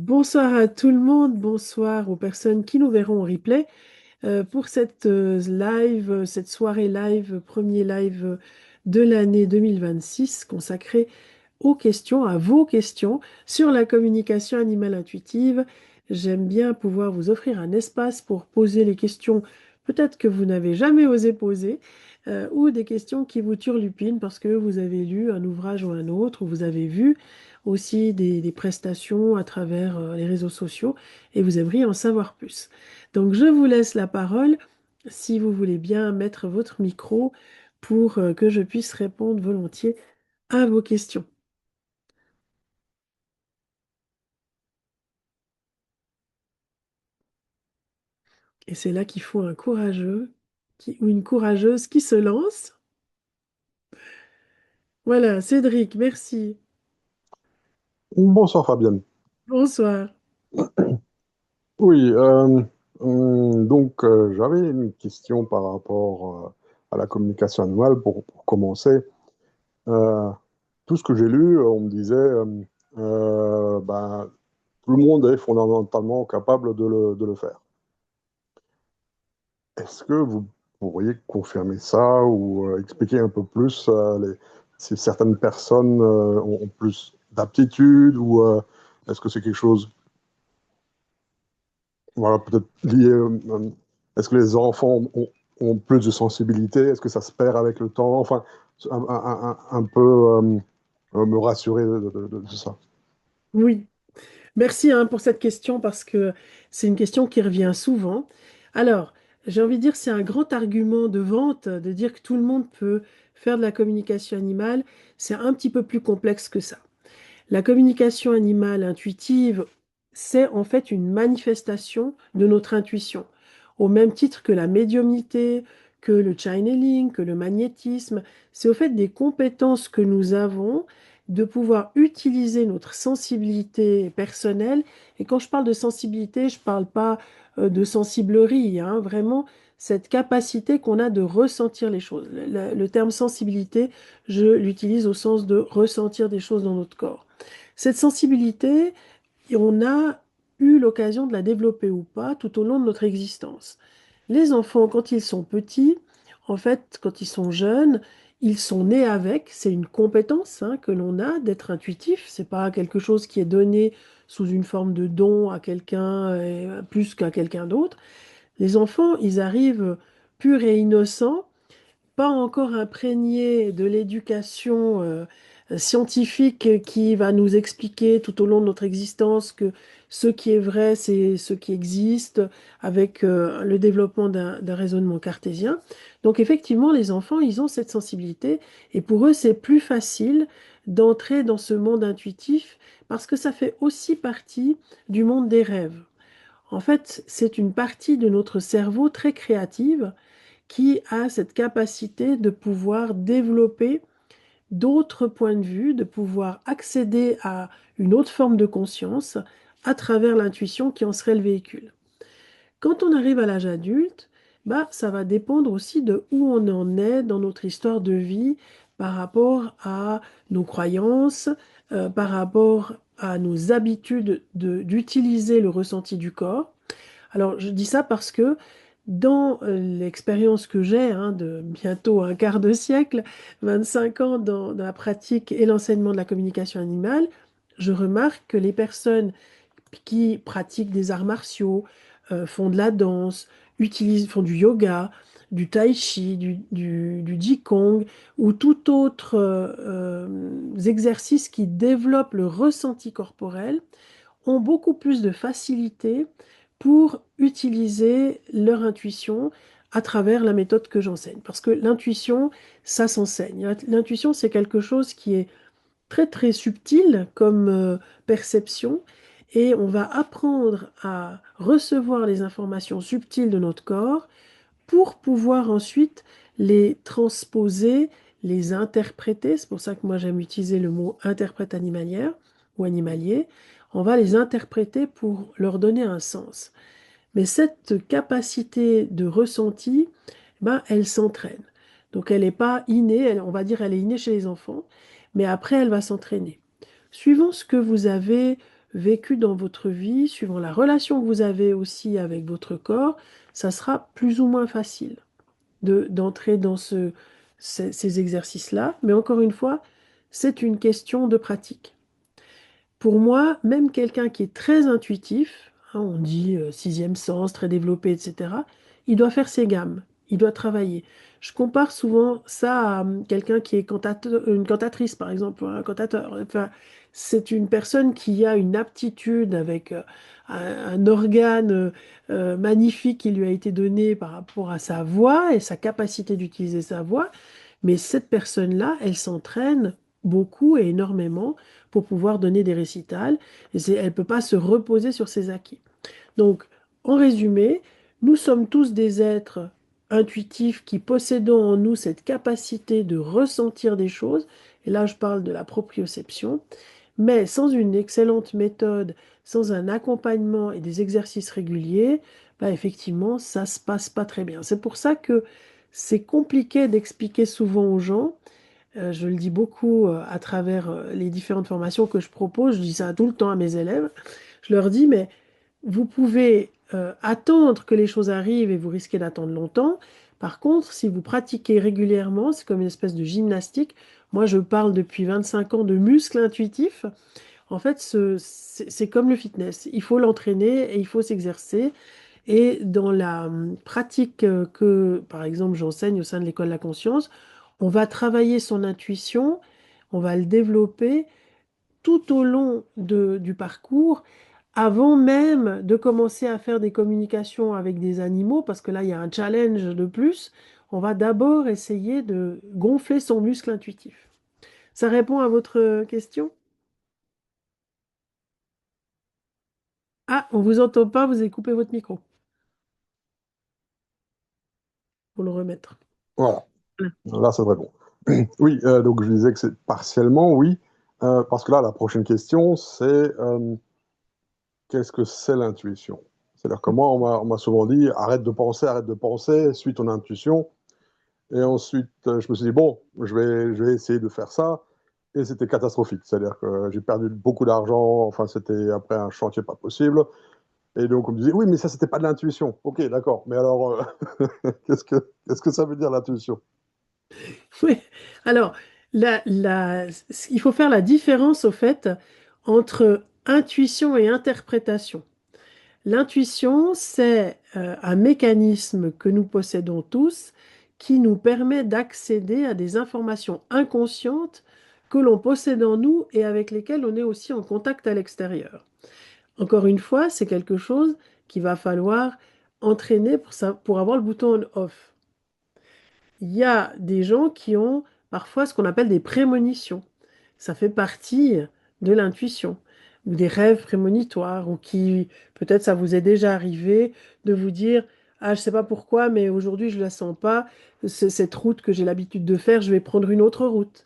Bonsoir à tout le monde, bonsoir aux personnes qui nous verront en replay pour cette live, cette soirée live, premier live de l'année 2026 consacré aux questions, à vos questions sur la communication animale intuitive. J'aime bien pouvoir vous offrir un espace pour poser les questions peut-être que vous n'avez jamais osé poser ou des questions qui vous turlupinent parce que vous avez lu un ouvrage ou un autre, ou vous avez vu aussi des prestations à travers les réseaux sociaux et vous aimeriez en savoir plus. Donc je vous laisse la parole si vous voulez bien mettre votre micro pour que je puisse répondre volontiers à vos questions. Et c'est là qu'il faut un courageux ou une courageuse qui se lance. Voilà, Cédric, merci. Bonsoir Fabienne. Bonsoir. Oui, j'avais une question par rapport à la communication animale pour commencer. Euh, Tout ce que j'ai lu, on me disait, tout le monde est fondamentalement capable de le faire. Est-ce que vous pourriez confirmer ça ou expliquer un peu plus si certaines personnes ont plus d'aptitude ou est-ce que c'est quelque chose. Voilà, peut-être lié. Est-ce que les enfants ont plus de sensibilité? Est-ce que ça se perd avec le temps? Enfin, un peu me rassurer de ça. Oui, merci hein, pour cette question parce que c'est une question qui revient souvent. Alors, j'ai envie de dire, c'est un grand argument de vente de dire que tout le monde peut faire de la communication animale. C'est un petit peu plus complexe que ça. La communication animale intuitive, c'est en fait une manifestation de notre intuition, au même titre que la médiumnité, que le channeling, que le magnétisme. C'est au fait des compétences que nous avons de pouvoir utiliser notre sensibilité personnelle. Et quand je parle de sensibilité, je ne parle pas de sensiblerie, hein, vraiment cette capacité qu'on a de ressentir les choses. Le terme sensibilité, je l'utilise au sens de ressentir des choses dans notre corps. Cette sensibilité, on a eu l'occasion de la développer ou pas tout au long de notre existence. Les enfants, quand ils sont petits, en fait, quand ils sont jeunes, ils sont nés avec, c'est une compétence hein, que l'on a d'être intuitif, c'est pas quelque chose qui est donné sous une forme de don à quelqu'un plus qu'à quelqu'un d'autre. Les enfants, ils arrivent purs et innocents, pas encore imprégné de l'éducation scientifique qui va nous expliquer tout au long de notre existence que ce qui est vrai, c'est ce qui existe avec le développement d'un raisonnement cartésien. Donc effectivement, les enfants, ils ont cette sensibilité et pour eux, c'est plus facile d'entrer dans ce monde intuitif parce que ça fait aussi partie du monde des rêves. En fait, c'est une partie de notre cerveau très créative qui a cette capacité de pouvoir développer d'autres points de vue, de pouvoir accéder à une autre forme de conscience à travers l'intuition qui en serait le véhicule. Quand on arrive à l'âge adulte, bah, ça va dépendre aussi de où on en est dans notre histoire de vie par rapport à nos croyances, par rapport à nos habitudes d'utiliser le ressenti du corps. Alors, je dis ça parce que dans l'expérience que j'ai hein, de bientôt un quart de siècle, 25 ans dans la pratique et l'enseignement de la communication animale, je remarque que les personnes qui pratiquent des arts martiaux, font de la danse, font du yoga, du tai chi, du qigong ou tout autre exercice qui développe le ressenti corporel, ont beaucoup plus de facilité pour utiliser leur intuition à travers la méthode que j'enseigne. Parce que l'intuition, ça s'enseigne. L'intuition, c'est quelque chose qui est très très subtil comme perception et on va apprendre à recevoir les informations subtiles de notre corps pour pouvoir ensuite les transposer, les interpréter. C'est pour ça que moi j'aime utiliser le mot interprète animalière ou animalier. On va les interpréter pour leur donner un sens. Mais cette capacité de ressenti, ben, elle s'entraîne. Donc elle n'est pas innée, on va dire elle est innée chez les enfants, mais après elle va s'entraîner. Suivant ce que vous avez vécu dans votre vie, suivant la relation que vous avez aussi avec votre corps, ça sera plus ou moins facile d'entrer dans ces exercices-là. Mais encore une fois, c'est une question de pratique. Pour moi, même quelqu'un qui est très intuitif, hein, on dit sixième sens, très développé, etc., il doit faire ses gammes, il doit travailler. Je compare souvent ça à quelqu'un qui est une cantatrice, par exemple, ou un cantateur. Enfin, c'est une personne qui a une aptitude avec un organe magnifique qui lui a été donné par rapport à sa voix et sa capacité d'utiliser sa voix. Mais cette personne-là, elle s'entraîne beaucoup et énormément pour pouvoir donner des récitals. Et elle ne peut pas se reposer sur ses acquis. Donc, en résumé, nous sommes tous des êtres intuitifs qui possédons en nous cette capacité de ressentir des choses. Et là, je parle de la proprioception. Mais sans une excellente méthode, sans un accompagnement et des exercices réguliers, bah, effectivement, ça se passe pas très bien. C'est pour ça que c'est compliqué d'expliquer souvent aux gens. Je le dis beaucoup à travers les différentes formations que je propose. Je dis ça tout le temps à mes élèves. Je leur dis, mais vous pouvez attendre que les choses arrivent et vous risquez d'attendre longtemps. Par contre, si vous pratiquez régulièrement, c'est comme une espèce de gymnastique. Moi, je parle depuis 25 ans de muscles intuitifs. En fait, c'est comme le fitness. Il faut l'entraîner et il faut s'exercer. Et dans la pratique que, par exemple, j'enseigne au sein de l'école de la conscience, on va travailler son intuition, on va le développer tout au long du parcours, avant même de commencer à faire des communications avec des animaux, parce que là, il y a un challenge de plus. On va d'abord essayer de gonfler son muscle intuitif. Ça répond à votre question? Ah, on vous entend pas, vous avez coupé votre micro pour le remettre. Voilà, Voilà. là, ça devrait bon. Oui, donc je disais que c'est partiellement, oui, parce que là, la prochaine question, c'est qu'est-ce que c'est l'intuition? C'est-à-dire que moi, on m'a souvent dit, arrête de penser, suis ton intuition. Et ensuite, je me suis dit, bon, je vais essayer de faire ça. Et c'était catastrophique. C'est-à-dire que j'ai perdu beaucoup d'argent. Enfin, c'était après un chantier pas possible. Et donc, on me disait, oui, mais ça, c'était pas de l'intuition. Ok, d'accord. Mais alors, qu'est-ce que ça veut dire l'intuition? Oui. Alors, il faut faire la différence au fait entre intuition et interprétation. L'intuition, c'est un mécanisme que nous possédons tous qui nous permet d'accéder à des informations inconscientes que l'on possède en nous et avec lesquelles on est aussi en contact à l'extérieur. Encore une fois, c'est quelque chose qu'il va falloir entraîner pour avoir le bouton on-off. Il y a des gens qui ont parfois ce qu'on appelle des prémonitions. Ça fait partie de l'intuition ou des rêves prémonitoires ou qui, peut-être ça vous est déjà arrivé de vous dire, ah, je sais pas pourquoi, mais aujourd'hui je la sens pas, cette route que j'ai l'habitude de faire, je vais prendre une autre route.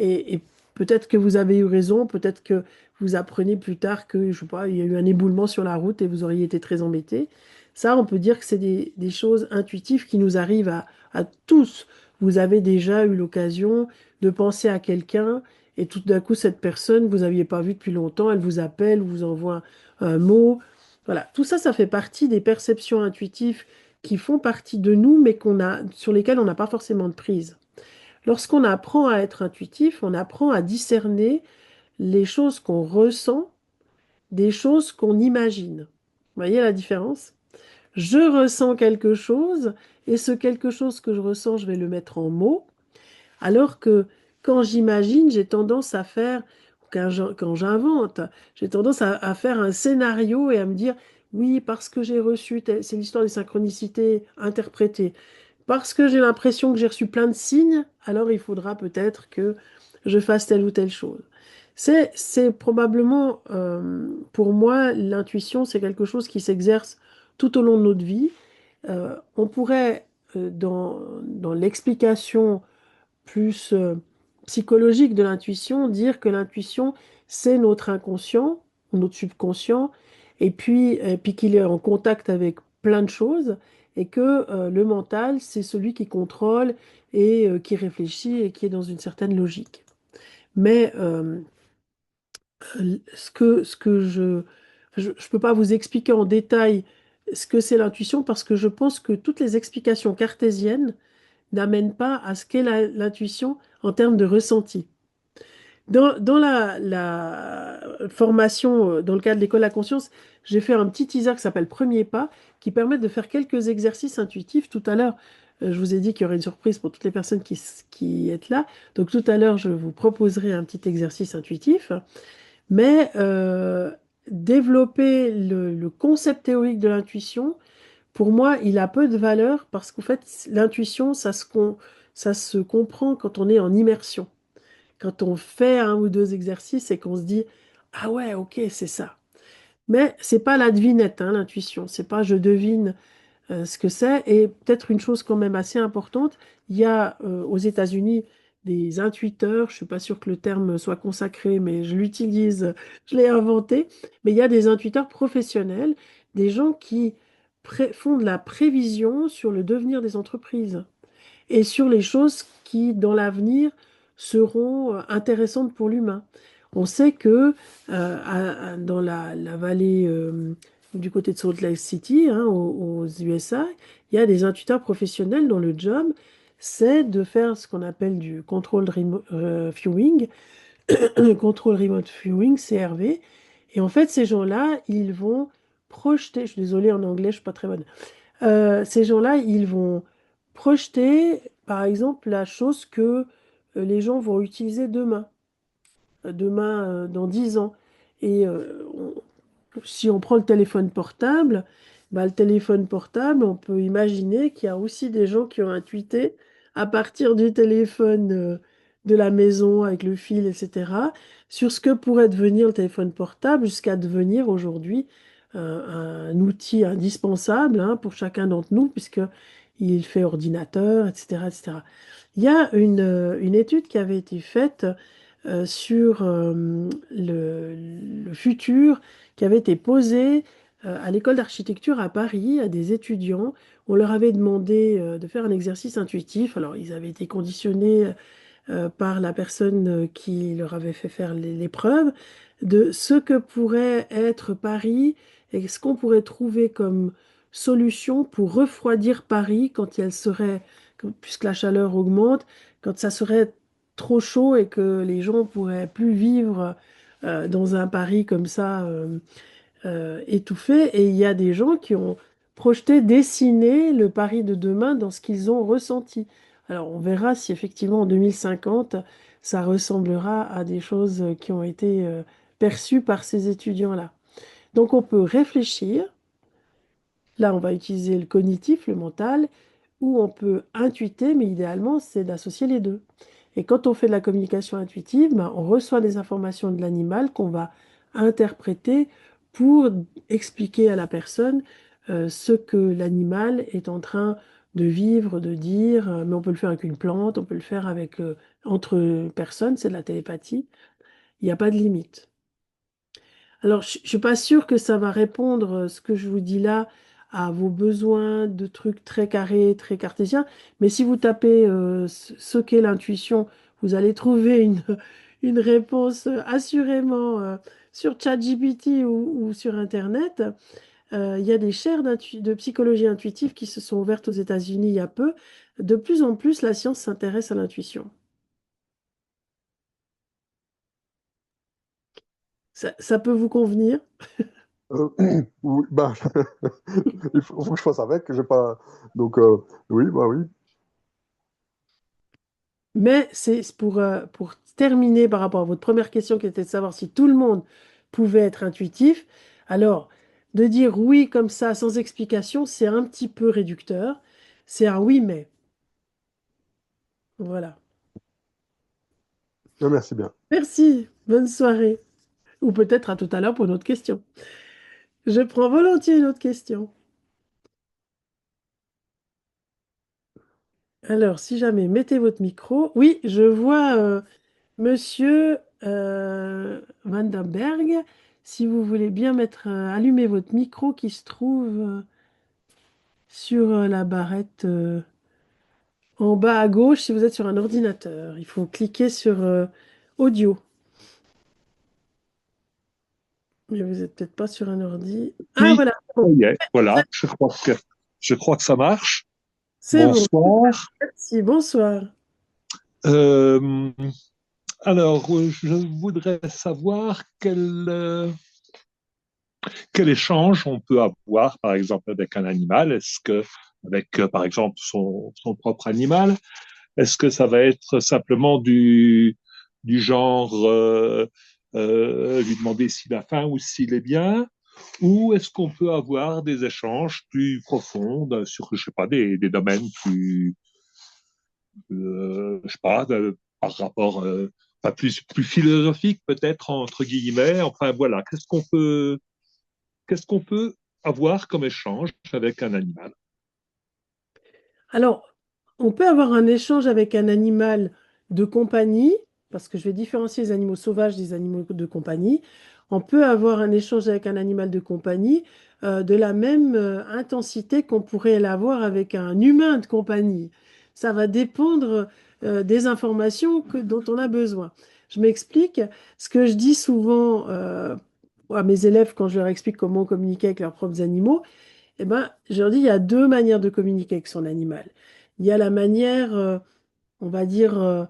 Et peut-être que vous avez eu raison, peut-être que vous apprenez plus tard que, je sais pas, il y a eu un éboulement sur la route et vous auriez été très embêté. Ça, on peut dire que c'est des choses intuitives qui nous arrivent à tous. Vous avez déjà eu l'occasion de penser à quelqu'un et tout d'un coup, cette personne, vous n'aviez pas vu depuis longtemps, elle vous appelle, vous envoie un mot. Voilà, tout ça, ça fait partie des perceptions intuitives qui font partie de nous, mais sur lesquelles on n'a pas forcément de prise. Lorsqu'on apprend à être intuitif, on apprend à discerner les choses qu'on ressent des choses qu'on imagine. Vous voyez la différence? Je ressens quelque chose et ce quelque chose que je ressens, je vais le mettre en mots, alors que quand j'imagine, j'ai tendance à faire, quand j'invente, j'ai tendance à faire un scénario et à me dire, oui, parce que j'ai reçu, c'est l'histoire des synchronicités interprétées. Parce que j'ai l'impression que j'ai reçu plein de signes, alors il faudra peut-être que je fasse telle ou telle chose. C'est probablement, pour moi, l'intuition, c'est quelque chose qui s'exerce tout au long de notre vie. On pourrait, dans l'explication plus psychologique de l'intuition, dire que l'intuition, c'est notre inconscient, notre subconscient, et puis qu'il est en contact avec plein de choses, et que le mental, c'est celui qui contrôle et qui réfléchit et qui est dans une certaine logique. Mais Je ne peux pas vous expliquer en détail ce que c'est l'intuition parce que je pense que toutes les explications cartésiennes n'amènent pas à ce qu'est l'intuition en termes de ressenti. Dans la formation, dans le cadre de l'école de la conscience, j'ai fait un petit teaser qui s'appelle Premier pas, qui permet de faire quelques exercices intuitifs. Tout à l'heure, je vous ai dit qu'il y aurait une surprise pour toutes les personnes qui êtes là. Donc tout à l'heure, je vous proposerai un petit exercice intuitif. Mais développer le concept théorique de l'intuition, pour moi, il a peu de valeur parce qu'en fait, l'intuition, ça se comprend quand on est en immersion. Quand on fait un ou deux exercices et qu'on se dit, ah ouais, ok, c'est ça. Mais c'est pas la devinette, hein, l'intuition. C'est pas je devine ce que c'est. Et peut-être une chose quand même assez importante, il y a aux États-Unis des intuiteurs, je suis pas sûre que le terme soit consacré, mais je l'utilise, je l'ai inventé, mais il y a des intuiteurs professionnels, des gens qui font de la prévision sur le devenir des entreprises et sur les choses qui, dans l'avenir, seront intéressantes pour l'humain. On sait que dans la vallée du côté de Salt Lake City, hein, aux USA, il y a des intuiteurs professionnels dont le job, c'est de faire ce qu'on appelle du viewing, control remote viewing, CRV. Et en fait, ces gens-là, ils vont projeter, je suis désolée en anglais, je suis pas très bonne. Ces gens-là, ils vont projeter, par exemple, la chose que les gens vont utiliser demain, dans 10 ans. Et si on prend le téléphone portable, bah, le téléphone portable, on peut imaginer qu'il y a aussi des gens qui ont intuité à partir du téléphone de la maison avec le fil, etc., sur ce que pourrait devenir le téléphone portable jusqu'à devenir aujourd'hui un outil indispensable hein, pour chacun d'entre nous, puisque il fait ordinateur, etc., etc. Il y a une étude qui avait été faite sur le futur qui avait été posée à l'école d'architecture à Paris à des étudiants. On leur avait demandé de faire un exercice intuitif. Alors, ils avaient été conditionnés par la personne qui leur avait fait faire l'épreuve de ce que pourrait être Paris et ce qu'on pourrait trouver comme solution pour refroidir Paris quand elle serait, puisque la chaleur augmente, quand ça serait trop chaud et que les gens pourraient plus vivre dans un Paris comme ça étouffé. Et il y a des gens qui ont projeté, dessiné le Paris de demain dans ce qu'ils ont ressenti. Alors on verra si effectivement en 2050, ça ressemblera à des choses qui ont été perçues par ces étudiants-là. Donc on peut réfléchir. Là, on va utiliser le cognitif, le mental, ou on peut intuiter, mais idéalement, c'est d'associer les deux. Et quand on fait de la communication intuitive, ben, on reçoit des informations de l'animal qu'on va interpréter pour expliquer à la personne ce que l'animal est en train de vivre, de dire. Mais on peut le faire avec une plante, on peut le faire avec entre personnes, c'est de la télépathie. Il n'y a pas de limite. Alors, je ne suis pas sûre que ça va répondre, ce que je vous dis là, à vos besoins de trucs très carrés, très cartésiens. Mais si vous tapez ce qu'est l'intuition, vous allez trouver une réponse assurément sur ChatGPT ou sur Internet. Il y a des chaires de psychologie intuitive qui se sont ouvertes aux États-Unis il y a peu. De plus en plus, la science s'intéresse à l'intuition. Ça peut vous convenir? Euh, oui, bah, faut que je fasse avec. J'ai pas... Donc, oui, bah oui. Mais c'est pour terminer par rapport à votre première question qui était de savoir si tout le monde pouvait être intuitif. Alors, de dire oui comme ça sans explication, c'est un petit peu réducteur. C'est un oui mais. Voilà. Merci bien. Merci. Bonne soirée. Ou peut-être à tout à l'heure pour une autre question. Je prends volontiers une autre question. Alors, si jamais, mettez votre micro. Oui, je vois Monsieur Vandenberg. Si vous voulez bien allumer votre micro qui se trouve sur la barrette en bas à gauche si vous êtes sur un ordinateur. Il faut cliquer sur audio. Mais vous n'êtes peut-être pas sur un ordi. Ah, Oui, voilà, ça bon, y est, voilà, je crois que ça marche. c'est bon. Bonsoir. Merci, bonsoir. Euh, alors, je voudrais savoir quel échange on peut avoir, par exemple, avec un animal. Est-ce que, avec, par exemple, son propre animal, est-ce que ça va être simplement du genre lui demander s'il a faim ou s'il est bien? Ou est-ce qu'on peut avoir des échanges plus profonds sur, je sais pas, des domaines plus, je sais pas, par rapport, enfin, plus philosophiques peut-être, entre guillemets. Enfin, voilà, qu'est-ce qu'on peut avoir comme échange avec un animal? Alors, on peut avoir un échange avec un animal de compagnie, parce que je vais différencier les animaux sauvages des animaux de compagnie. On peut avoir un échange avec un animal de compagnie de la même intensité qu'on pourrait l'avoir avec un humain de compagnie. Ça va dépendre des informations dont on a besoin. Je m'explique. Ce que je dis souvent à mes élèves quand je leur explique comment communiquer avec leurs propres animaux, eh ben, je leur dis, il y a deux manières de communiquer avec son animal. Il y a la manière, on va dire,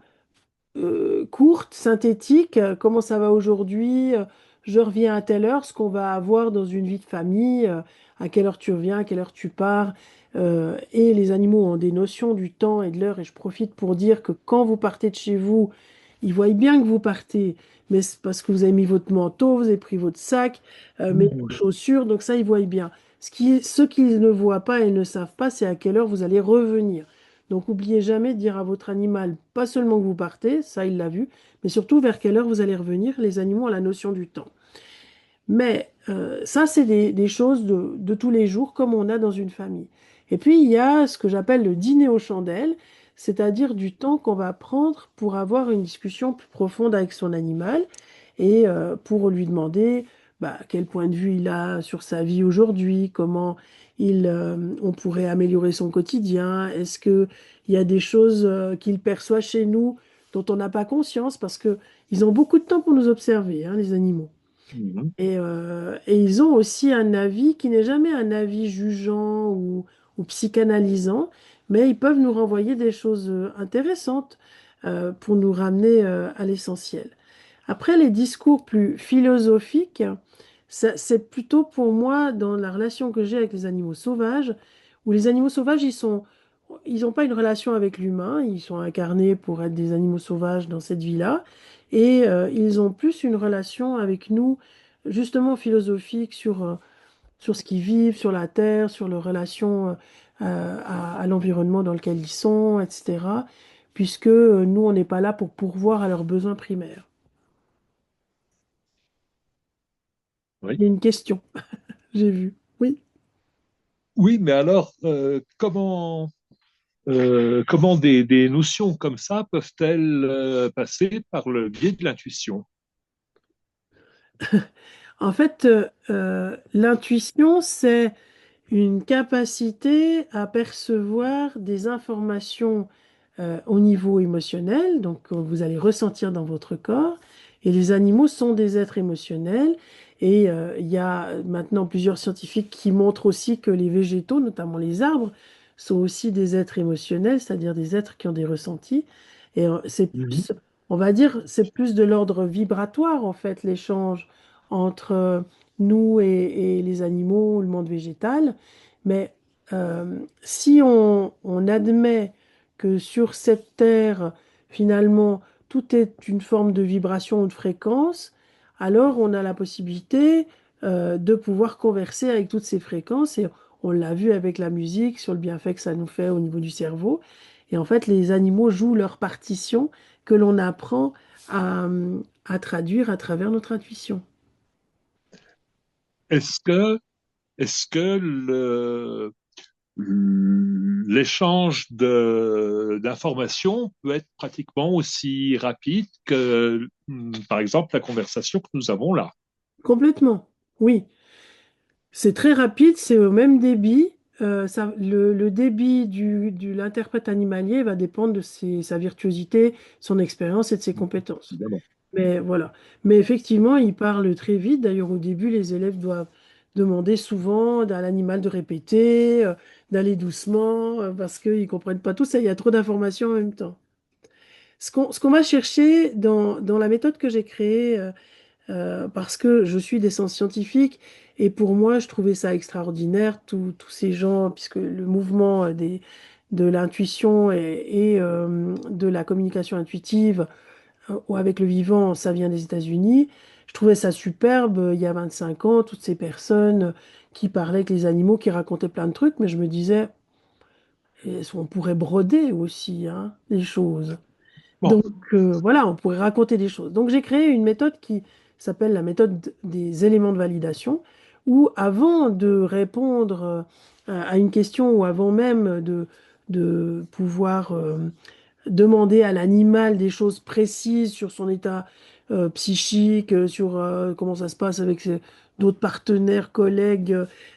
courte, synthétique, comment ça va aujourd'hui, je reviens à telle heure, ce qu'on va avoir dans une vie de famille, à quelle heure tu reviens, à quelle heure tu pars. Et les animaux ont des notions du temps et de l'heure, et je profite pour dire que quand vous partez de chez vous, ils voient bien que vous partez, mais c'est parce que vous avez mis votre manteau, vous avez pris votre sac, mis vos Mhm. chaussures, donc ça, ils voient bien. Ce qu'ils ne voient pas et ne savent pas, c'est à quelle heure vous allez revenir. Donc, n'oubliez jamais de dire à votre animal, pas seulement que vous partez, ça il l'a vu, mais surtout vers quelle heure vous allez revenir. Les animaux ont la notion du temps. Mais ça, c'est des choses de tous les jours, comme on a dans une famille. Et puis, il y a ce que j'appelle le dîner aux chandelles, c'est-à-dire du temps qu'on va prendre pour avoir une discussion plus profonde avec son animal et pour lui demander bah, quel point de vue il a sur sa vie aujourd'hui, comment on pourrait améliorer son quotidien, est-ce qu'il y a des choses qu'il perçoit chez nous dont on n'a pas conscience, parce que ils ont beaucoup de temps pour nous observer, hein, les animaux. Mhm. Et ils ont aussi un avis qui n'est jamais un avis jugeant ou psychanalysant, mais ils peuvent nous renvoyer des choses intéressantes pour nous ramener à l'essentiel. Après, les discours plus philosophiques, c'est plutôt pour moi dans la relation que j'ai avec les animaux sauvages, où les animaux sauvages, ils n'ont pas une relation avec l'humain, ils sont incarnés pour être des animaux sauvages dans cette vie-là, et ils ont plus une relation avec nous, justement philosophique, sur ce qu'ils vivent, sur la terre, sur leurs relations à l'environnement dans lequel ils sont, etc., puisque nous, on n'est pas là pour pourvoir à leurs besoins primaires. Il Oui. y a une question, j'ai vu. Oui. Oui, mais alors, comment des notions comme ça peuvent-elles passer par le biais de l'intuition? En fait, l'intuition, c'est une capacité à percevoir des informations au niveau émotionnel, donc que vous allez ressentir dans votre corps. Et les animaux sont des êtres émotionnels. Et il y a maintenant plusieurs scientifiques qui montrent aussi que les végétaux, notamment les arbres, sont aussi des êtres émotionnels, c'est-à-dire des êtres qui ont des ressentis. Et c'est Mhm. plus, on va dire, c'est plus de l'ordre vibratoire, en fait, l'échange entre nous et les animaux, le monde végétal. Mais si on admet que sur cette terre, finalement, tout est une forme de vibration ou de fréquence, alors on a la possibilité de pouvoir converser avec toutes ces fréquences. Et on l'a vu avec la musique, sur le bienfait que ça nous fait au niveau du cerveau. Et en fait, les animaux jouent leur partition que l'on apprend à, à traduire à travers notre intuition. Est-ce que, l'échange d'informations peut être pratiquement aussi rapide que, par exemple, la conversation que nous avons là? Complètement, oui. C'est très rapide, c'est au même débit. Le débit de l'interprète animalier va dépendre de sa virtuosité, son expérience et de ses compétences. Évidemment. Mais voilà. Mais effectivement, il parle très vite. D'ailleurs, au début, les élèves doivent demander souvent à l'animal de répéter, d'aller doucement, parce qu'ils ne comprennent pas tout ça. Il y a trop d'informations en même temps. Ce qu'on va chercher dans la méthode que j'ai créée, parce que je suis d'essence scientifique, et pour moi, je trouvais ça extraordinaire, tous ces gens, puisque le mouvement de l'intuition et de la communication intuitive ou avec le vivant, ça vient des États-Unis. Je trouvais ça superbe, il y a 25 ans, toutes ces personnes qui parlaient avec les animaux, qui racontaient plein de trucs, mais je me disais, on pourrait broder aussi, hein, les choses. Bon, Donc voilà, on pourrait raconter des choses. Donc j'ai créé une méthode qui s'appelle la méthode des éléments de validation, où avant de répondre à une question ou avant même de pouvoir demander à l'animal des choses précises sur son état psychique, sur comment ça se passe avec d'autres partenaires, collègues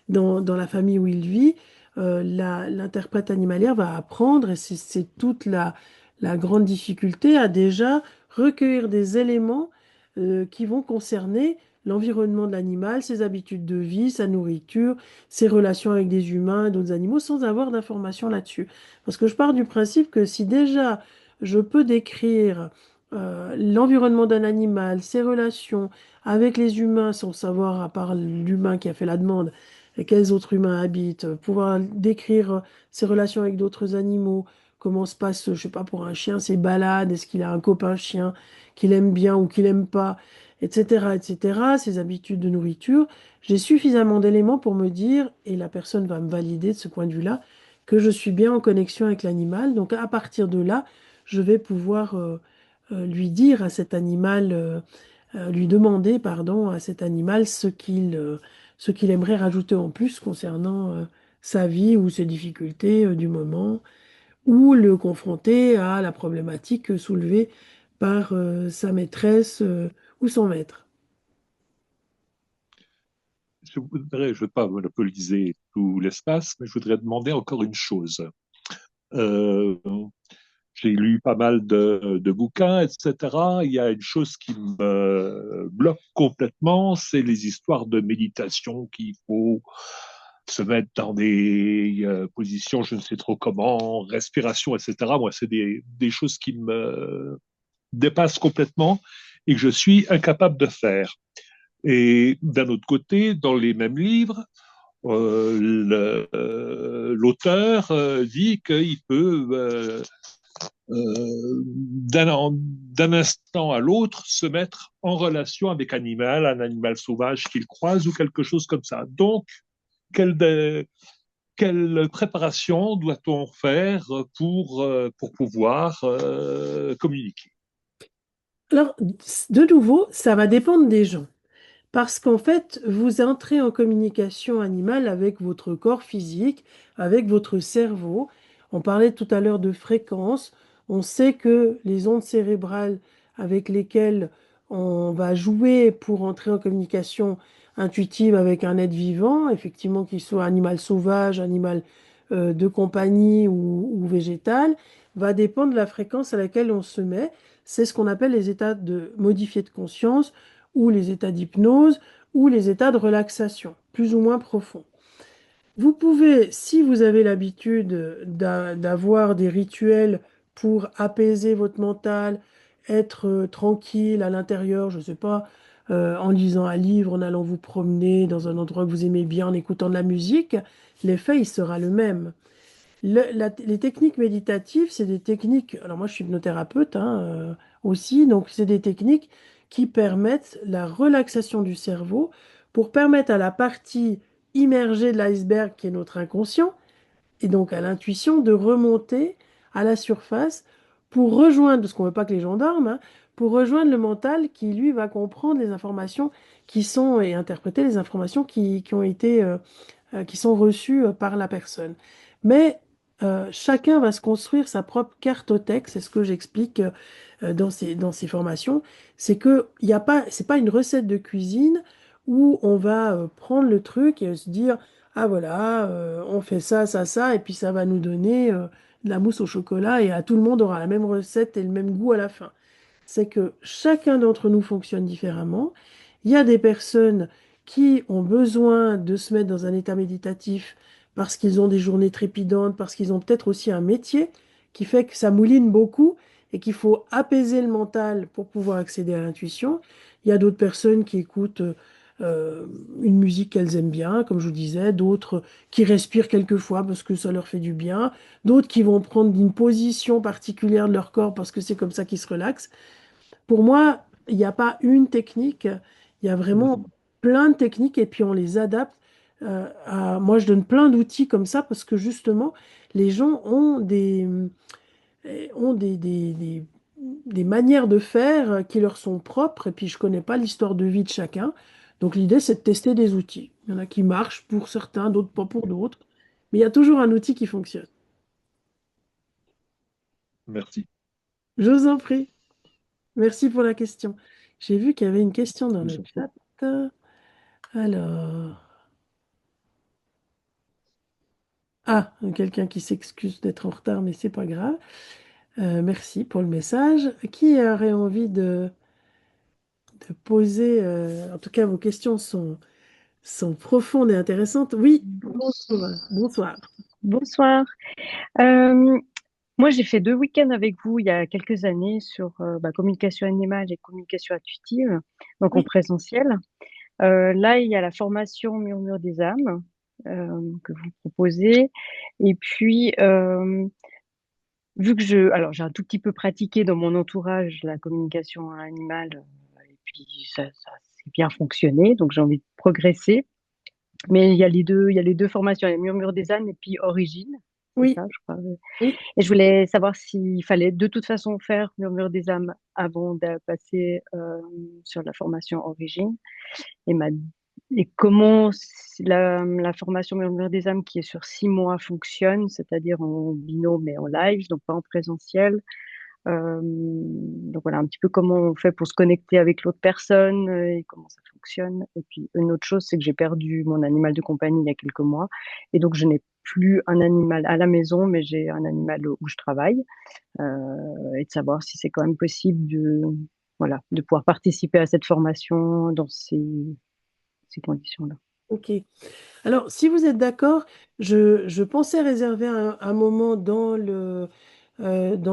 dans la famille où il vit, l'interprète animalière va apprendre, et c'est toute la grande difficulté, à déjà recueillir des éléments qui vont concerner l'environnement de l'animal, ses habitudes de vie, sa nourriture, ses relations avec des humains et d'autres animaux, sans avoir d'informations là-dessus. Parce que je pars du principe que si déjà je peux décrire l'environnement d'un animal, ses relations avec les humains, sans savoir, à part l'humain qui a fait la demande, et quels autres humains habitent, pouvoir décrire ses relations avec d'autres animaux, comment se passe, je sais pas, pour un chien, ses balades, est-ce qu'il a un copain chien qu'il aime bien ou qu'il aime pas, etc., etc., ses habitudes de nourriture, j'ai suffisamment d'éléments pour me dire, et la personne va me valider de ce point de vue-là, que je suis bien en connexion avec l'animal. Donc à partir de là, je vais pouvoir lui dire à cet animal, lui demander, pardon, à cet animal ce qu'il aimerait rajouter en plus concernant sa vie ou ses difficultés du moment, ou le confronter à la problématique soulevée par sa maîtresse ou son maître. Je ne veux pas monopoliser tout l'espace, mais je voudrais demander encore une chose. Euh, j'ai lu pas mal de bouquins, etc. Il y a une chose qui me bloque complètement, c'est les histoires de méditation qu'il faut se mettre dans des positions, je ne sais trop comment, respiration, etc. Moi, c'est des choses qui me dépassent complètement et que je suis incapable de faire. Et d'un autre côté, dans les mêmes livres, l'auteur dit qu'il peut, d'un instant à l'autre, se mettre en relation avec un animal sauvage qu'il croise ou quelque chose comme ça. Donc, quelle, quelle préparation doit-on faire pour pouvoir communiquer? Alors, de nouveau, ça va dépendre des gens. Parce qu'en fait, vous entrez en communication animale avec votre corps physique, avec votre cerveau. On parlait tout à l'heure de fréquences. On sait que les ondes cérébrales avec lesquelles on va jouer pour entrer en communication intuitive avec un être vivant, effectivement qu'il soit animal sauvage, animal de compagnie ou végétal, va dépendre de la fréquence à laquelle on se met. C'est ce qu'on appelle les états de modifiés de conscience ou les états d'hypnose, ou les états de relaxation, plus ou moins profonds. Vous pouvez, si vous avez l'habitude d'avoir des rituels pour apaiser votre mental, être tranquille à l'intérieur, je ne sais pas, en lisant un livre, en allant vous promener dans un endroit que vous aimez bien, en écoutant de la musique, l'effet, il sera le même. Les techniques méditatives, c'est des techniques, alors moi je suis hypnothérapeute hein, aussi, donc c'est des techniques qui permettent la relaxation du cerveau pour permettre à la partie immergée de l'iceberg qui est notre inconscient, et donc à l'intuition, de remonter à la surface pour rejoindre, parce qu'on ne veut pas que les gens dorment, hein, pour rejoindre le mental qui lui va comprendre les informations qui sont et interpréter les informations qui ont été qui sont reçus par la personne. Mais chacun va se construire sa propre cartothèque, c'est ce que j'explique dans ces formations. C'est que il y a pas, c'est pas une recette de cuisine où on va prendre le truc et se dire, ah voilà, on fait ça, ça, ça, et puis ça va nous donner de la mousse au chocolat et à tout le monde aura la même recette et le même goût à la fin. c'est que chacun d'entre nous fonctionne différemment. Il y a des personnes qui ont besoin de se mettre dans un état méditatif parce qu'ils ont des journées trépidantes, parce qu'ils ont peut-être aussi un métier qui fait que ça mouline beaucoup et qu'il faut apaiser le mental pour pouvoir accéder à l'intuition. Il y a d'autres personnes qui écoutent euh, une musique qu'elles aiment bien, comme je vous disais, d'autres qui respirent quelquefois parce que ça leur fait du bien, d'autres qui vont prendre une position particulière de leur corps parce que c'est comme ça qu'ils se relaxent. Pour moi, il n'y a pas une technique, il y a vraiment Mhm. plein de techniques et puis on les adapte. Moi, je donne plein d'outils comme ça parce que justement, les gens ont des manières de faire qui leur sont propres et puis je connais pas l'histoire de vie de chacun. Donc l'idée, c'est de tester des outils. Il y en a qui marchent pour certains, d'autres pas pour d'autres. Mais il y a toujours un outil qui fonctionne. Merci. Je vous en prie. Merci pour la question. J'ai vu qu'il y avait une question dans le chat. Alors, quelqu'un qui s'excuse d'être en retard, mais c'est pas grave. Merci pour le message. Qui aurait envie de poser, en tout cas, vos questions sont profondes et intéressantes. Oui, bonjour. Bonsoir. Bonsoir. Euh, Moi, j'ai fait 2 week-ends avec vous il y a quelques années sur communication animale et communication intuitive, donc en Oui. présentiel. Là, il y a la formation Murmure des âmes que vous proposez. Et puis, vu que alors j'ai un tout petit peu pratiqué dans mon entourage la communication animale, et puis ça s'est bien fonctionné, donc j'ai envie de progresser. Mais il y a les deux formations, il y a Murmure des âmes et puis Origine, c'est Oui, ça, je crois. oui. Et je voulais savoir s'il fallait de toute façon faire Murmure des âmes avant de passer sur la formation Origine. Et, ma- et comment la formation Murmure des âmes qui est sur 6 mois fonctionne, c'est-à-dire en binôme et en live, donc pas en présentiel. Donc voilà, un petit peu comment on fait pour se connecter avec l'autre personne et comment ça fonctionne. Et puis une autre chose, c'est que j'ai perdu mon animal de compagnie il y a quelques mois. Et donc je n'ai plus un animal à la maison, mais j'ai un animal où je travaille. Et de savoir si c'est quand même possible voilà, de pouvoir participer à cette formation dans ces conditions-là. Ok. Alors, si vous êtes d'accord, je pensais réserver un moment dans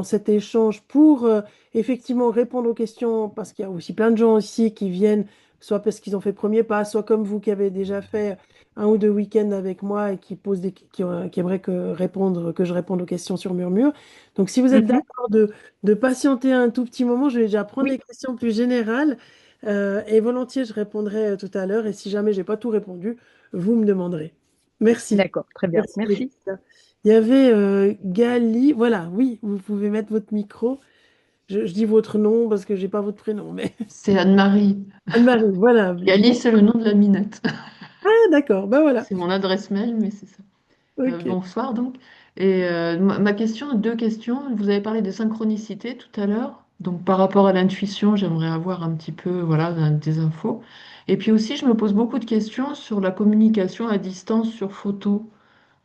cet échange pour effectivement répondre aux questions, parce qu'il y a aussi plein de gens ici qui viennent, soit parce qu'ils ont fait premier pas, soit comme vous qui avez déjà fait 1 ou 2 week-ends avec moi et qui posent qui aimeraient que je réponde aux questions sur Murmure. Donc, si vous êtes Mhm. d'accord de patienter un tout petit moment, je vais déjà prendre Oui, des questions plus générales. Et volontiers, je répondrai tout à l'heure. Et si jamais j'ai pas tout répondu, vous me demanderez. Merci. d'accord, très bien. Merci, Merci. Laetitia. Il y avait Gali. Voilà, oui, vous pouvez mettre votre micro. Je dis votre nom parce que j'ai pas votre prénom, mais C'est Anne-Marie. Anne-Marie, voilà. Gali, Bon, c'est le nom de la minette. d'accord, ben voilà. C'est mon adresse mail, mais c'est ça. Ok. Bonsoir donc. Et ma question, deux questions. Vous avez parlé de synchronicité tout à l'heure. Donc par rapport à l'intuition, j'aimerais avoir un petit peu voilà, des infos. Et puis aussi, je me pose beaucoup de questions sur la communication à distance sur photo.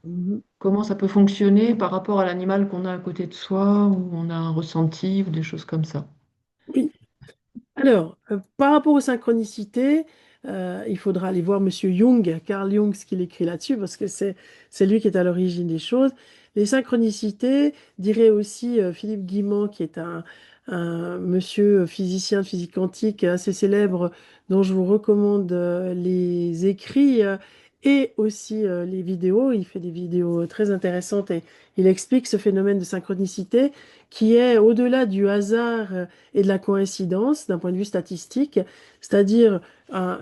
Mhm. Comment ça peut fonctionner par rapport à l'animal qu'on a à côté de soi, où on a un ressenti ou des choses comme ça. Oui. Alors, par rapport aux synchronicités, il faudra aller voir Monsieur Jung, Carl Jung, ce qu'il écrit là-dessus, parce que c'est lui qui est à l'origine des choses. Les synchronicités, dirait aussi Philippe Guimand, qui est un monsieur physicien de physique quantique assez célèbre, dont je vous recommande les écrits et aussi les vidéos. Il fait des vidéos très intéressantes et il explique ce phénomène de synchronicité qui est au-delà du hasard et de la coïncidence d'un point de vue statistique, c'est-à-dire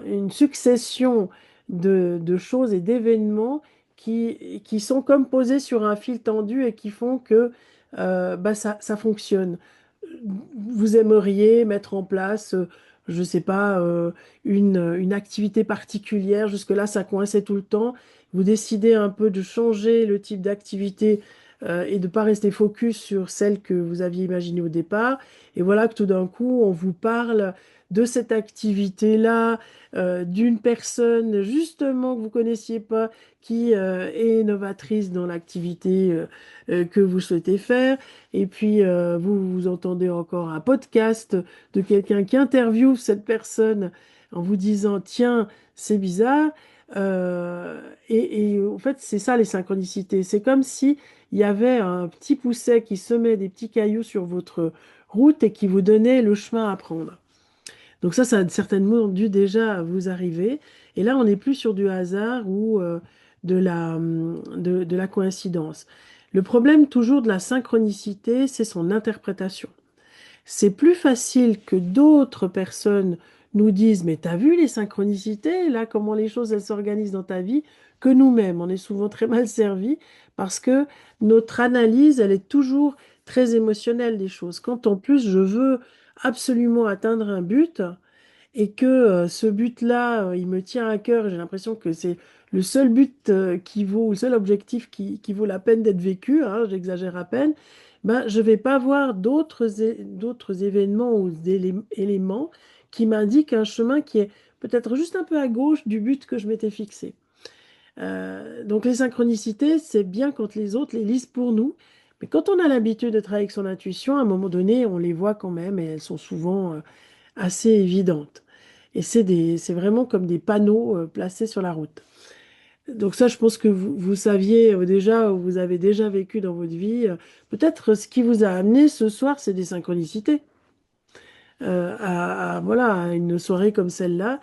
une succession de choses et d'événements qui sont comme posés sur un fil tendu et qui font que ça fonctionne. Vous aimeriez mettre en place, je ne sais pas, une activité particulière, jusque-là ça coinçait tout le temps, vous décidez un peu de changer le type d'activité et de ne pas rester focus sur celle que vous aviez imaginée au départ. Et voilà que tout d'un coup, on vous parle de cette activité-là, d'une personne justement que vous connaissiez pas, qui est novatrice dans l'activité que vous souhaitez faire. Et puis, vous entendez encore un podcast de quelqu'un qui interviewe cette personne en vous disant, tiens, c'est bizarre. Et en fait, c'est ça les synchronicités. C'est comme si il y avait un petit pousset qui semait des petits cailloux sur votre route et qui vous donnait le chemin à prendre. Donc ça a certainement dû déjà vous arriver. Et là, on n'est plus sur du hasard ou de la coïncidence. Le problème toujours de la synchronicité, c'est son interprétation. C'est plus facile que d'autres personnes nous disent, mais t'as vu les synchronicités, là, comment les choses elles s'organisent dans ta vie, que nous-mêmes. On est souvent très mal servi parce que notre analyse, elle est toujours très émotionnelle des choses. Quand en plus je veux absolument atteindre un but et que ce but-là, il me tient à cœur, j'ai l'impression que c'est le seul but qui vaut, le seul objectif qui vaut la peine d'être vécu, hein, j'exagère à peine, ben, je ne vais pas voir d'autres événements ou éléments qui m'indiquent un chemin qui est peut-être juste un peu à gauche du but que je m'étais fixé. Donc les synchronicités, c'est bien quand les autres les lisent pour nous, mais quand on a l'habitude de travailler avec son intuition, à un moment donné, on les voit quand même et elles sont souvent assez évidentes. Et c'est vraiment comme des panneaux placés sur la route. Donc ça, je pense que vous saviez déjà, ou vous avez déjà vécu dans votre vie. Peut-être ce qui vous a amené ce soir, c'est des synchronicités. Voilà, à une soirée comme celle-là,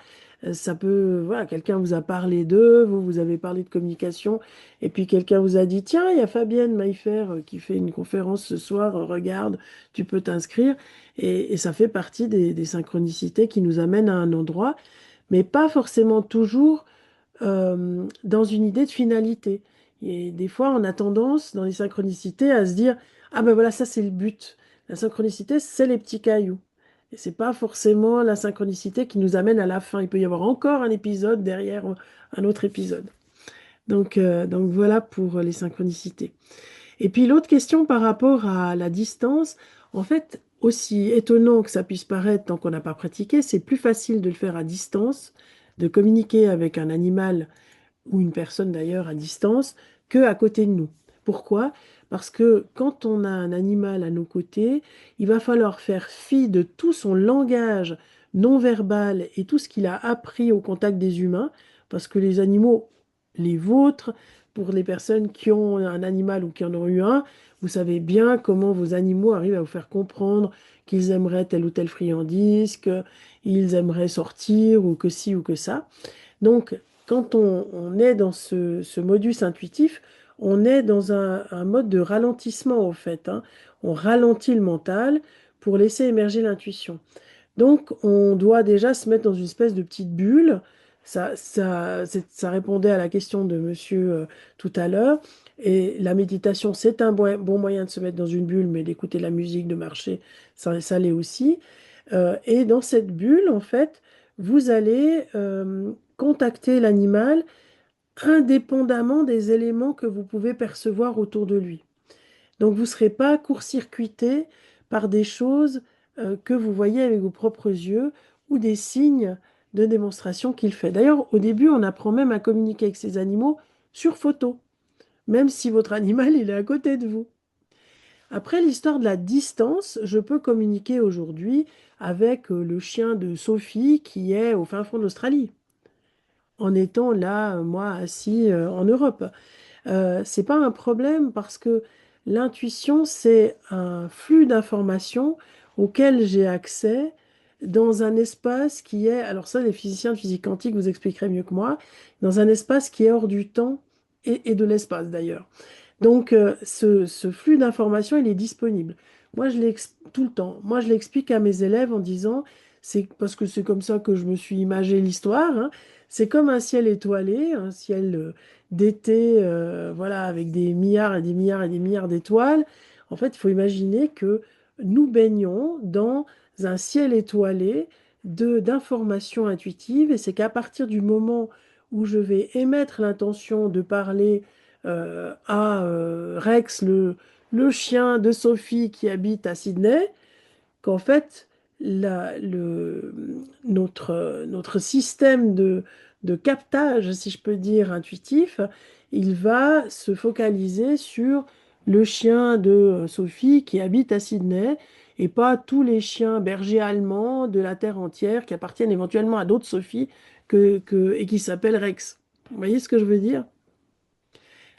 ça peut, voilà, quelqu'un vous a parlé d'eux, vous avez parlé de communication, et puis quelqu'un vous a dit, tiens, il y a Fabienne Maillefer qui fait une conférence ce soir, regarde, tu peux t'inscrire, et ça fait partie des synchronicités qui nous amènent à un endroit, mais pas forcément toujours dans une idée de finalité. Et des fois, on a tendance, dans les synchronicités, à se dire, ah ben voilà, ça c'est le but. La synchronicité, c'est les petits cailloux. Et c'est pas forcément la synchronicité qui nous amène à la fin. Il peut y avoir encore un épisode derrière un autre épisode. Donc voilà pour les synchronicités. Et puis l'autre question par rapport à la distance, en fait, aussi étonnant que ça puisse paraître tant qu'on n'a pas pratiqué, c'est plus facile de le faire à distance, de communiquer avec un animal ou une personne d'ailleurs à distance, que à côté de nous. Pourquoi? Parce que quand on a un animal à nos côtés, il va falloir faire fi de tout son langage non verbal et tout ce qu'il a appris au contact des humains, parce que les animaux, les vôtres, pour les personnes qui ont un animal ou qui en ont eu un, vous savez bien comment vos animaux arrivent à vous faire comprendre qu'ils aimeraient telle ou telle friandise, qu'ils aimeraient sortir ou que ci ou que ça. Donc, quand on est dans ce modus intuitif, on est dans un mode de ralentissement, au fait, hein. On ralentit le mental pour laisser émerger l'intuition. Donc, on doit déjà se mettre dans une espèce de petite bulle. Ça répondait à la question de monsieur tout à l'heure. Et la méditation, c'est un bon moyen de se mettre dans une bulle, mais d'écouter la musique, de marcher, ça l'est aussi. Et dans cette bulle, en fait, vous allez contacter l'animal indépendamment des éléments que vous pouvez percevoir autour de lui. Donc vous ne serez pas court-circuité par des choses que vous voyez avec vos propres yeux ou des signes de démonstration qu'il fait. D'ailleurs, au début, on apprend même à communiquer avec ces animaux sur photo, même si votre animal il est à côté de vous. Après l'histoire de la distance, je peux communiquer aujourd'hui avec le chien de Sophie qui est au fin fond de l'Australie, en étant là, moi, assis en Europe. C'est pas un problème parce que l'intuition, c'est un flux d'informations auquel j'ai accès dans un espace qui est, alors ça, les physiciens de physique quantique vous expliqueraient mieux que moi, dans un espace qui est hors du temps et de l'espace d'ailleurs. Donc, ce flux d'informations, il est disponible. Moi, tout le temps. Moi, je l'explique à mes élèves en disant, c'est parce que c'est comme ça que je me suis imagé l'histoire, hein. C'est comme un ciel étoilé, un ciel d'été, voilà, avec des milliards et des milliards et des milliards d'étoiles. En fait, il faut imaginer que nous baignons dans un ciel étoilé d'informations intuitives, et c'est qu'à partir du moment où je vais émettre l'intention de parler à Rex, le chien de Sophie qui habite à Sydney, qu'en fait, notre système de captage, si je peux dire, intuitif, il va se focaliser sur le chien de Sophie qui habite à Sydney et pas tous les chiens bergers allemands de la Terre entière qui appartiennent éventuellement à d'autres Sophie et qui s'appellent Rex. Vous voyez ce que je veux dire?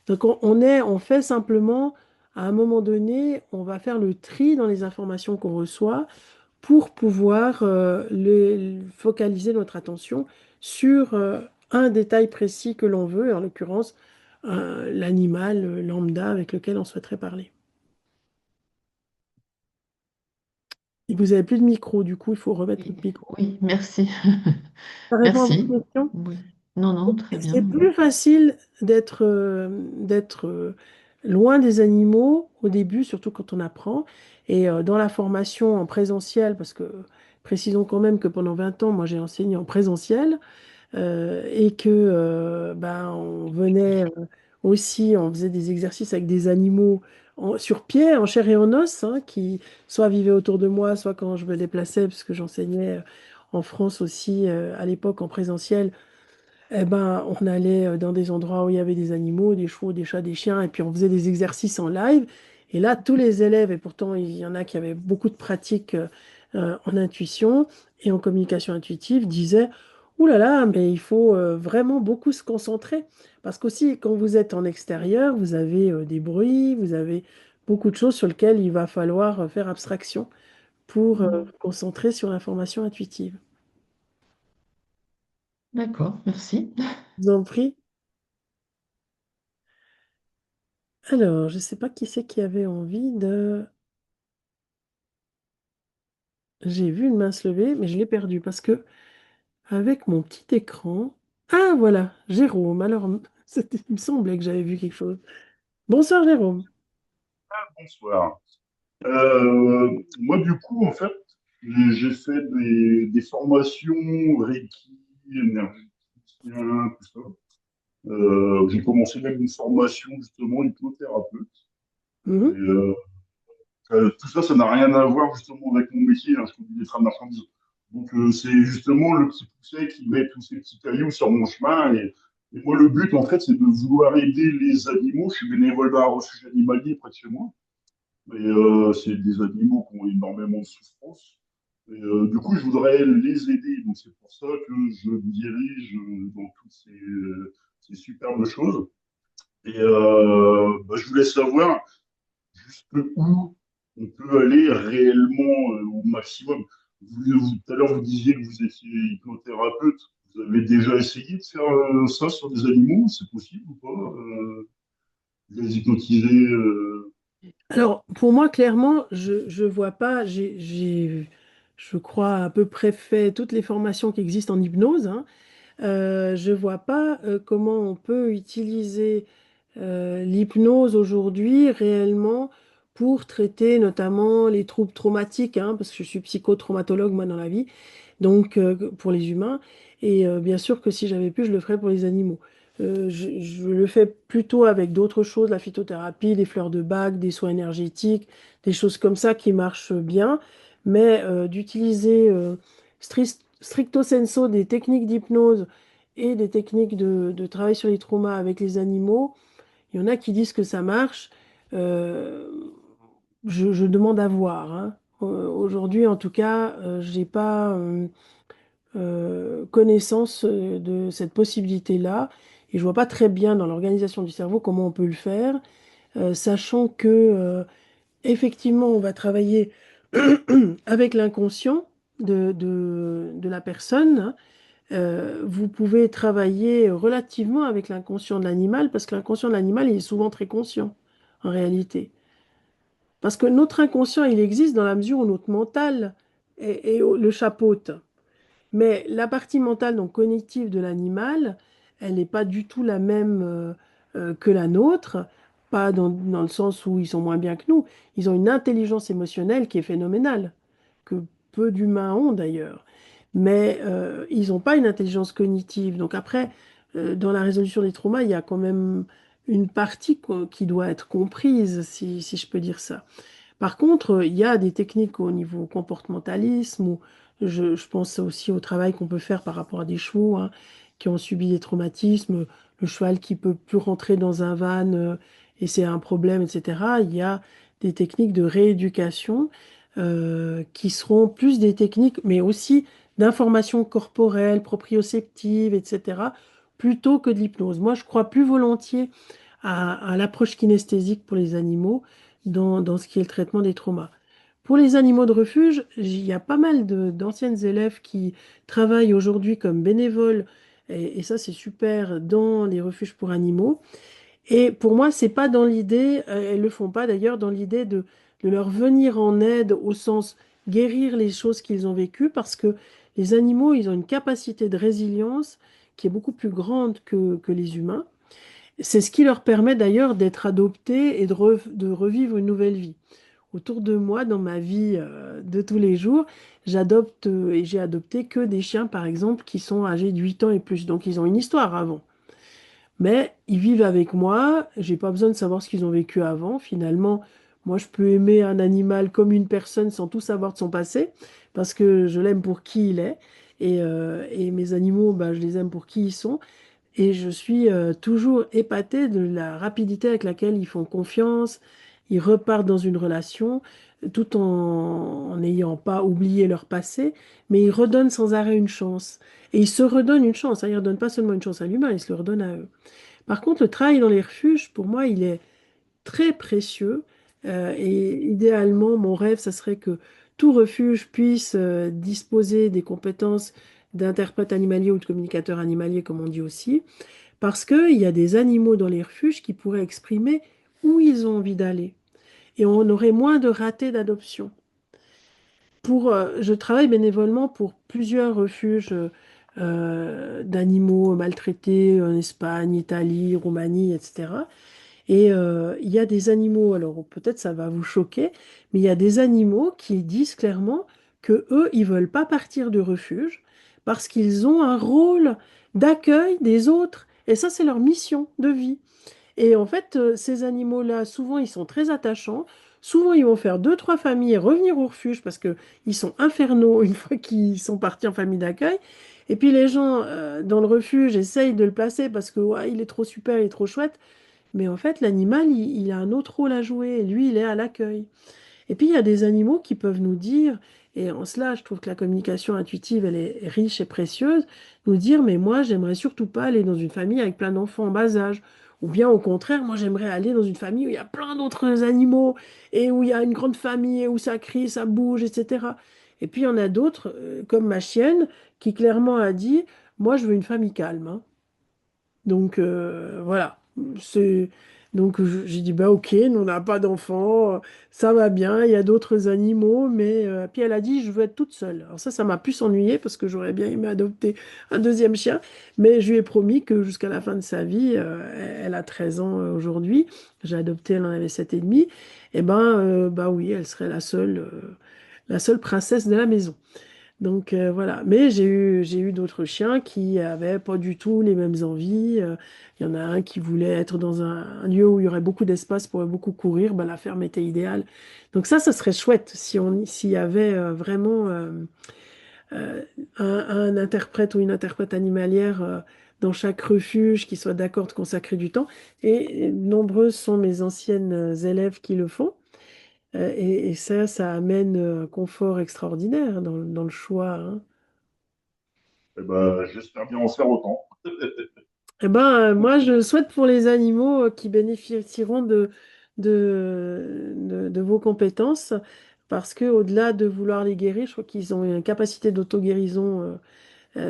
Donc on fait simplement, à un moment donné, on va faire le tri dans les informations qu'on reçoit pour pouvoir focaliser notre attention sur un détail précis que l'on veut, en l'occurrence l'animal lambda avec lequel on souhaiterait parler. Et vous n'avez plus de micro, du coup, il faut remettre Oui, votre micro. oui, merci. Ça répond à votre Merci. question? Oui. Non, non, très C'est bien. plus facile d'être loin des animaux au début, surtout quand on apprend. Et dans la formation en présentiel, parce que précisons quand même que pendant 20 ans, moi j'ai enseigné en présentiel, et que ben, on venait aussi, on faisait des exercices avec des animaux sur pied, en chair et en os, hein, qui soit vivaient autour de moi, soit quand je me déplaçais, parce que j'enseignais en France aussi à l'époque en présentiel. Eh ben, on allait dans des endroits où il y avait des animaux, des chevaux, des chats, des chiens, et puis on faisait des exercices en live. Et là, tous les élèves, et pourtant il y en a qui avaient beaucoup de pratiques en intuition et en communication intuitive, disaient, ouh là là, mais il faut vraiment beaucoup se concentrer. Parce qu'aussi, quand vous êtes en extérieur, vous avez des bruits, vous avez beaucoup de choses sur lesquelles il va falloir faire abstraction pour Mhm. vous concentrer sur l'information intuitive. D'accord, merci. Je vous en prie. Alors, je ne sais pas qui c'est qui avait envie de... J'ai vu une main se lever, mais je l'ai perdue parce que avec mon petit écran... Ah, voilà, Jérôme. Alors, il me semblait que j'avais vu quelque chose. Bonsoir, Jérôme. Bonsoir. Moi, du coup, en fait, j'ai fait des formations Reiki, énergéticien, tout ça. J'ai commencé même une formation, justement, hypnothérapeute. Et, Mhm. tout ça, ça n'a rien à voir, justement, avec mon métier. Hein, je conduis des trains de marchandises. Donc, c'est justement le petit pousset qui met tous ces petits cailloux sur mon chemin. Et moi, le but, en fait, c'est de vouloir aider les animaux. Je suis bénévole dans un refuge animalier près de chez moi. Et c'est des animaux qui ont énormément de souffrance. Et, du coup, je voudrais les aider. Donc, c'est pour ça que je me dirige dans toutes ces superbes choses. Et bah, je voulais savoir jusqu'où on peut aller réellement au maximum. Tout à l'heure, vous disiez que vous étiez hypnothérapeute. Vous avez déjà essayé de faire ça sur des animaux? C'est possible ou pas? De les hypnotiser Alors, pour moi, clairement, je vois pas, je crois, à peu près fait toutes les formations qui existent en hypnose, hein. Je vois pas comment on peut utiliser l'hypnose aujourd'hui réellement pour traiter notamment les troubles traumatiques, hein, parce que je suis psychotraumatologue moi dans la vie, donc pour les humains. Et bien sûr que si j'avais pu, je le ferais pour les animaux. Je le fais plutôt avec d'autres choses, la phytothérapie, des fleurs de bac, des soins énergétiques, des choses comme ça qui marchent bien. Mais d'utiliser stricto sensu des techniques d'hypnose et des techniques de travail sur les traumas avec les animaux, il y en a qui disent que ça marche. Euh, je demande à voir, hein. Aujourd'hui, en tout cas, j'ai pas connaissance de cette possibilité-là. Et je vois pas très bien dans l'organisation du cerveau comment on peut le faire, sachant que effectivement, on va travailler avec l'inconscient de la personne, hein. Vous pouvez travailler relativement avec l'inconscient de l'animal, parce que l'inconscient de l'animal, il est souvent très conscient, en réalité. Parce que notre inconscient, il existe dans la mesure où notre mental le chapeaute. Mais la partie mentale, donc cognitive de l'animal, elle n'est pas du tout la même que la nôtre, pas dans le sens où ils sont moins bien que nous. Ils ont une intelligence émotionnelle qui est phénoménale, que peu d'humains ont d'ailleurs. Mais ils n'ont pas une intelligence cognitive. Donc après, dans la résolution des traumas, il y a quand même une partie qui doit être comprise, si je peux dire ça. Par contre, il y a des techniques au niveau comportementalisme, ou je pense aussi au travail qu'on peut faire par rapport à des chevaux hein, qui ont subi des traumatismes, le cheval qui peut plus rentrer dans un van et c'est un problème, etc. Il y a des techniques de rééducation qui seront plus des techniques, mais aussi d'information corporelle, proprioceptive, etc., plutôt que de l'hypnose. Moi, je crois plus volontiers à l'approche kinesthésique pour les animaux dans ce qui est le traitement des traumas. Pour les animaux de refuge, il y a pas mal d'anciennes élèves qui travaillent aujourd'hui comme bénévoles, et ça c'est super, dans les refuges pour animaux. Et pour moi, c'est pas dans l'idée, elles le font pas d'ailleurs, dans l'idée de leur venir en aide au sens guérir les choses qu'ils ont vécues, parce que les animaux, ils ont une capacité de résilience qui est beaucoup plus grande que les humains. C'est ce qui leur permet d'ailleurs d'être adoptés et de revivre une nouvelle vie. Autour de moi, dans ma vie de tous les jours, j'adopte et j'ai adopté que des chiens, par exemple, qui sont âgés de 8 ans et plus. Donc, ils ont une histoire avant. Mais ils vivent avec moi, j'ai pas besoin de savoir ce qu'ils ont vécu avant. Finalement, moi, je peux aimer un animal comme une personne sans tout savoir de son passé, parce que je l'aime pour qui il est. Et mes animaux, bah, je les aime pour qui ils sont. Et je suis toujours épatée de la rapidité avec laquelle ils font confiance, ils repartent dans une relation, tout en n'ayant pas oublié leur passé, mais ils redonnent sans arrêt une chance. Et ils se redonnent une chance, hein. Ils ne redonnent pas seulement une chance à l'humain, ils se le redonnent à eux. Par contre, le travail dans les refuges, pour moi, il est très précieux. Et idéalement, mon rêve, ça serait que tout refuge puisse disposer des compétences d'interprète animalier ou de communicateur animalier, comme on dit aussi, parce qu'il y a des animaux dans les refuges qui pourraient exprimer où ils ont envie d'aller. Et on aurait moins de ratés d'adoption. Je travaille bénévolement pour plusieurs refuges d'animaux maltraités en Espagne, Italie, Roumanie, etc. Et il y a des animaux, alors peut-être ça va vous choquer, mais il y a des animaux qui disent clairement que eux, ils veulent pas partir du refuge parce qu'ils ont un rôle d'accueil des autres. Et ça, c'est leur mission de vie. Et en fait, ces animaux-là, souvent, ils sont très attachants. Souvent, ils vont faire deux, trois familles et revenir au refuge parce qu'ils sont infernaux une fois qu'ils sont partis en famille d'accueil. Et puis les gens dans le refuge essayent de le placer parce que ouais, il est trop super, il est trop chouette. Mais en fait, l'animal, il a un autre rôle à jouer. Et lui, il est à l'accueil. Et puis, il y a des animaux qui peuvent nous dire, et en cela, je trouve que la communication intuitive, elle est riche et précieuse, nous dire, mais moi, j'aimerais surtout pas aller dans une famille avec plein d'enfants en bas âge. Ou bien, au contraire, moi, j'aimerais aller dans une famille où il y a plein d'autres animaux, et où il y a une grande famille, et où ça crie, ça bouge, etc. Et puis, il y en a d'autres, comme ma chienne, qui clairement a dit, moi, je veux une famille calme, hein. Donc voilà, c'est donc j'ai dit bah ok, nous on n'a pas d'enfants, ça va bien, il y a d'autres animaux, mais puis elle a dit je veux être toute seule. Alors ça m'a pu s'ennuyer parce que j'aurais bien aimé adopter un deuxième chien, mais je lui ai promis que jusqu'à la fin de sa vie, elle a 13 ans aujourd'hui, j'ai adopté, elle en avait 7 et demi, et ben bah oui, elle serait la seule princesse de la maison. Donc voilà, mais j'ai eu d'autres chiens qui avaient pas du tout les mêmes envies. Il y en a un qui voulait être dans un lieu où il y aurait beaucoup d'espace pour beaucoup courir. Ben, la ferme était idéale. Donc ça serait chouette s'il y avait vraiment euh, un interprète ou une interprète animalière dans chaque refuge qui soit d'accord de consacrer du temps. Et nombreuses sont mes anciennes élèves qui le font. Et ça amène un confort extraordinaire dans le choix, hein. Eh ben, j'espère bien en faire autant. Eh ben, moi, je souhaite pour les animaux qui bénéficieront de vos compétences, parce que au-delà de vouloir les guérir, je crois qu'ils ont une capacité d'auto-guérison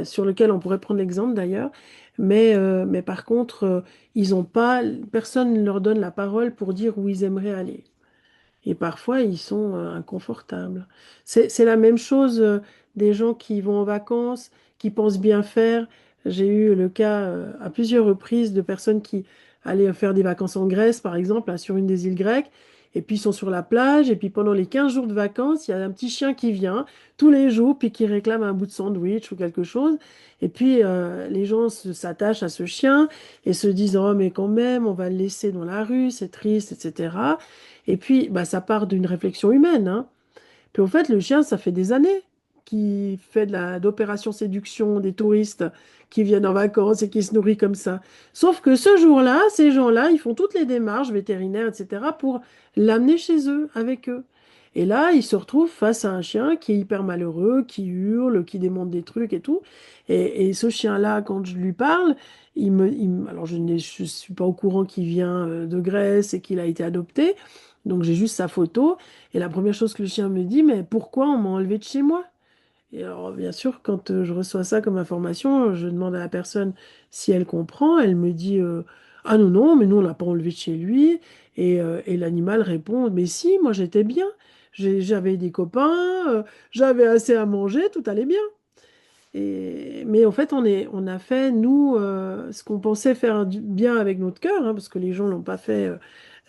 sur lequel on pourrait prendre l'exemple d'ailleurs. Mais par contre, ils ont pas, personne ne leur donne la parole pour dire où ils aimeraient aller. Et parfois, ils sont inconfortables. C'est la même chose des gens qui vont en vacances, qui pensent bien faire. J'ai eu le cas à plusieurs reprises de personnes qui allaient faire des vacances en Grèce, par exemple, là, sur une des îles grecques. Et puis ils sont sur la plage, et puis pendant les 15 jours de vacances, il y a un petit chien qui vient tous les jours, puis qui réclame un bout de sandwich ou quelque chose. Et puis les gens s'attachent à ce chien et se disent, oh mais quand même, on va le laisser dans la rue, c'est triste, etc. Et puis bah, ça part d'une réflexion humaine, hein. Puis en fait, le chien, ça fait des années qu'il fait d'opération séduction des touristes qui viennent en vacances et qui se nourrit comme ça. Sauf que ce jour-là, ces gens-là, ils font toutes les démarches vétérinaires, etc., pour l'amener chez eux, avec eux. Et là, ils se retrouvent face à un chien qui est hyper malheureux, qui hurle, qui demande des trucs et tout. Et ce chien-là, quand je lui parle, alors je suis pas au courant qu'il vient de Grèce et qu'il a été adopté, donc j'ai juste sa photo. Et la première chose que le chien me dit, mais pourquoi on m'a enlevé de chez moi? Et alors, bien sûr, quand je reçois ça comme information, je demande à la personne si elle comprend. Elle me dit, ah non, non, mais nous, on l'a pas enlevé de chez lui. Et l'animal répond, mais si, moi, j'étais bien. J'avais des copains, j'avais assez à manger, tout allait bien. Mais en fait, on a fait, nous, ce qu'on pensait faire bien avec notre cœur, hein, parce que les gens l'ont pas fait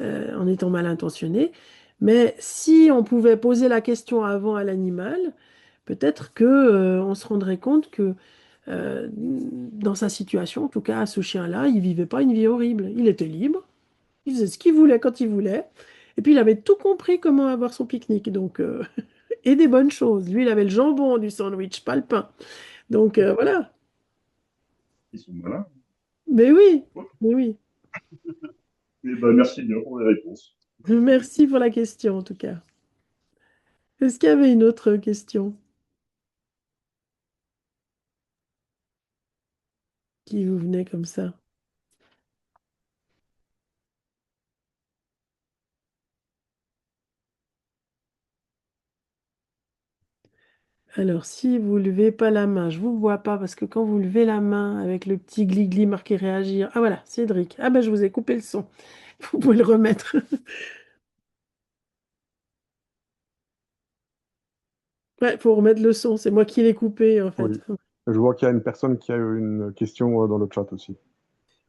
en étant mal intentionnés. Mais si on pouvait poser la question avant à l'animal, peut-être que, on se rendrait compte que dans sa situation, en tout cas, ce chien-là, il vivait pas une vie horrible. Il était libre, il faisait ce qu'il voulait quand il voulait. Et puis, il avait tout compris comment avoir son pique-nique. Donc, et des bonnes choses. Lui, il avait le jambon du sandwich, pas le pain. Donc, voilà. Ils sont malins. Mais oui, Ouais. mais oui. Et ben, merci bien pour les réponses. Merci pour la question, en tout cas. Est-ce qu'il y avait une autre question qui vous venait comme ça? Alors, si vous levez pas la main, je vous vois pas parce que quand vous levez la main avec le petit glis-glis marqué réagir, ah voilà, Cédric. Ah ben, je vous ai coupé le son. Vous pouvez le remettre. Ouais, faut remettre le son. C'est moi qui l'ai coupé en Oui. fait. Je vois qu'il y a une personne qui a une question dans le chat aussi.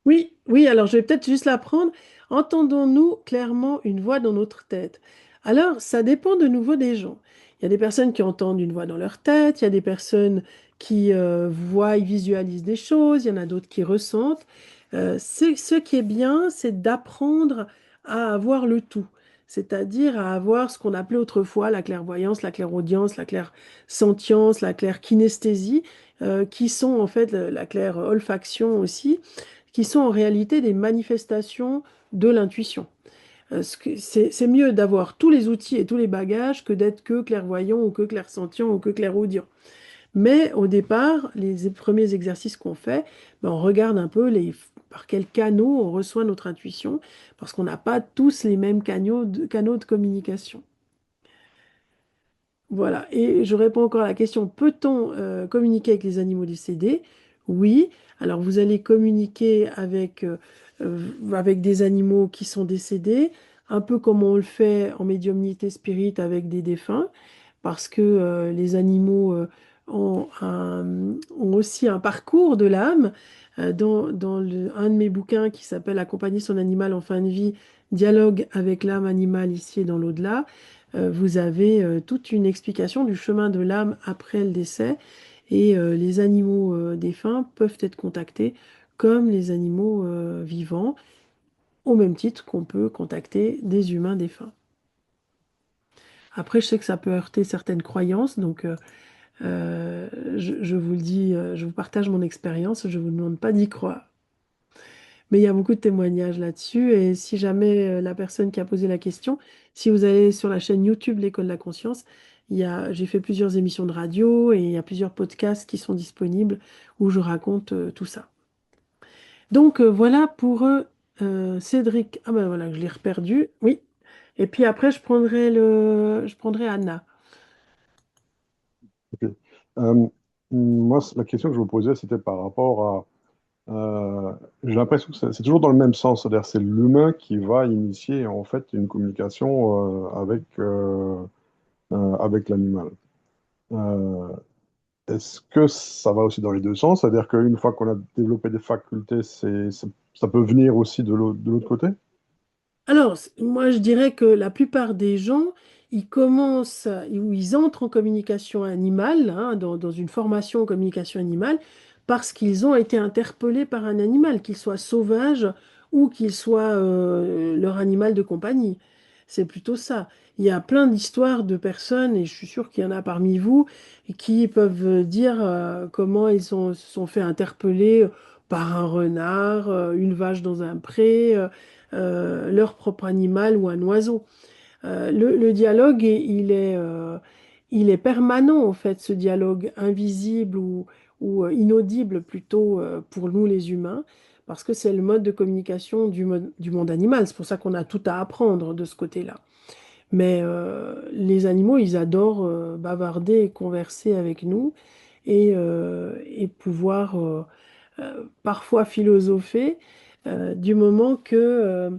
Oui, oui, alors je vais peut-être juste la prendre. Entendons-nous clairement une voix dans notre tête? Alors, ça dépend de nouveau des gens. Il y a des personnes qui entendent une voix dans leur tête, il y a des personnes qui voient et visualisent des choses, il y en a d'autres qui ressentent. Ce qui est bien, c'est d'apprendre à avoir le tout, c'est-à-dire à avoir ce qu'on appelait autrefois la clairvoyance, la clairaudience, la clairsentience, la clairkinesthésie, qui sont en fait la claire olfaction aussi, qui sont en réalité des manifestations de l'intuition. C'est mieux d'avoir tous les outils et tous les bagages que d'être que clairvoyant ou que clairsentient ou que clairaudient. Mais au départ, les premiers exercices qu'on fait, ben, on regarde un peu par quels canaux on reçoit notre intuition, parce qu'on n'a pas tous les mêmes canaux de communication. Voilà, et je réponds encore à la question, peut-on communiquer avec les animaux décédés? Oui, alors vous allez communiquer avec des animaux qui sont décédés, un peu comme on le fait en médiumnité spirit avec des défunts, parce que les animaux ont aussi un parcours de l'âme. Un de mes bouquins qui s'appelle Accompagner son animal en fin de vie, dialogue avec l'âme animale ici et dans l'au-delà, vous avez toute une explication du chemin de l'âme après le décès. Et les animaux défunts peuvent être contactés comme les animaux vivants, au même titre qu'on peut contacter des humains défunts. Après, je sais que ça peut heurter certaines croyances, donc je vous le dis, je vous partage mon expérience, je ne vous demande pas d'y croire. Mais il y a beaucoup de témoignages là-dessus, et si jamais la personne qui a posé la question, si vous allez sur la chaîne YouTube L'École de la Conscience, j'ai fait plusieurs émissions de radio et il y a plusieurs podcasts qui sont disponibles où je raconte tout ça. Donc voilà pour Cédric. Ah ben voilà, je l'ai reperdu, oui. Et puis après, je prendrai Anna. Ok. Euh, Moi, la question que je vous posais, c'était par rapport à... j'ai l'impression que c'est toujours dans le même sens, c'est-à-dire c'est l'humain qui va initier en fait une communication avec l'animal. Euh, Est-ce que ça va aussi dans les deux sens? C'est-à-dire qu'une fois qu'on a développé des facultés, ça peut venir aussi de l'autre côté? Alors, moi, je dirais que la plupart des gens, ils commencent ou ils entrent en communication animale, hein, dans une formation en communication animale, parce qu'ils ont été interpellés par un animal, qu'il soit sauvage ou qu'il soit leur animal de compagnie. C'est plutôt ça. Il y a plein d'histoires de personnes, et je suis sûre qu'il y en a parmi vous, qui peuvent dire comment se sont fait interpeller par un renard, une vache dans un pré. Leur propre animal ou un oiseau. Le dialogue, il est permanent, en fait, ce dialogue invisible ou inaudible plutôt pour nous les humains, parce que c'est le mode de communication du monde animal. C'est pour ça qu'on a tout à apprendre de ce côté-là. Mais les animaux, ils adorent bavarder et converser avec nous et pouvoir parfois philosopher du moment que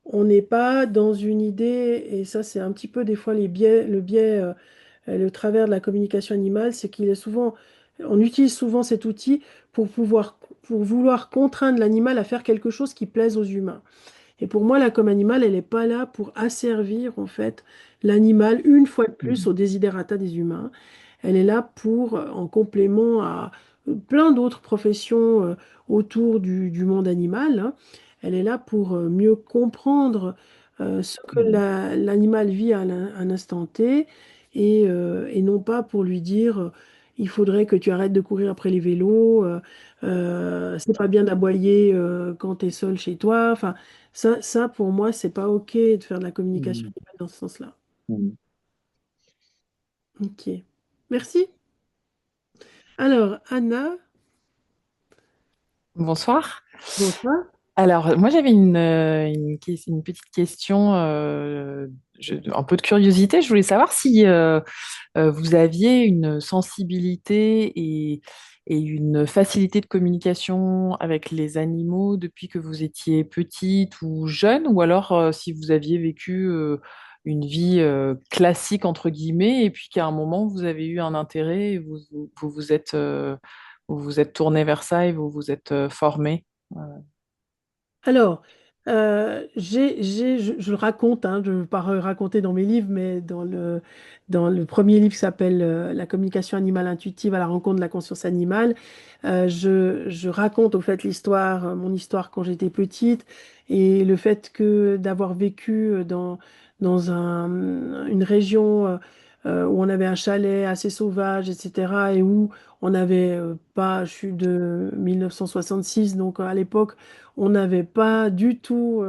on n'est pas dans une idée, et ça c'est un petit peu des fois le biais, le travers de la communication animale, c'est qu'il est souvent, on utilise souvent cet outil pour vouloir contraindre l'animal à faire quelque chose qui plaise aux humains. Et pour moi, la com animale, elle n'est pas là pour asservir en fait l'animal une fois de plus Mhm. aux desiderata des humains. Elle est là pour, en complément à plein d'autres professions autour du monde animal, hein. Elle est là pour mieux comprendre ce que Mhm. l'animal vit à un instant T et non pas pour lui dire il faudrait que tu arrêtes de courir après les vélos, c'est pas bien d'aboyer quand tu es seul chez toi. Enfin, ça, pour moi, c'est pas OK de faire de la communication Mhm. animale dans ce sens-là. Mhm. OK. Merci. Alors, Anna, Bonsoir. bonsoir. Alors, moi, j'avais une petite question, un peu de curiosité. Je voulais savoir si vous aviez une sensibilité et une facilité de communication avec les animaux depuis que vous étiez petite ou jeune, ou alors si vous aviez vécu une vie classique, entre guillemets, et puis qu'à un moment, vous avez eu un intérêt et vous vous êtes tourné vers ça et vous vous êtes formé. Alors, je le raconte, hein, je ne veux pas raconter dans mes livres, mais dans le premier livre qui s'appelle La communication animale intuitive à la rencontre de la conscience animale, je raconte au fait l'histoire, mon histoire quand j'étais petite et le fait que d'avoir vécu dans une région où on avait un chalet assez sauvage, etc., et où on n'avait pas, je suis de 1966, donc à l'époque, on n'avait pas du tout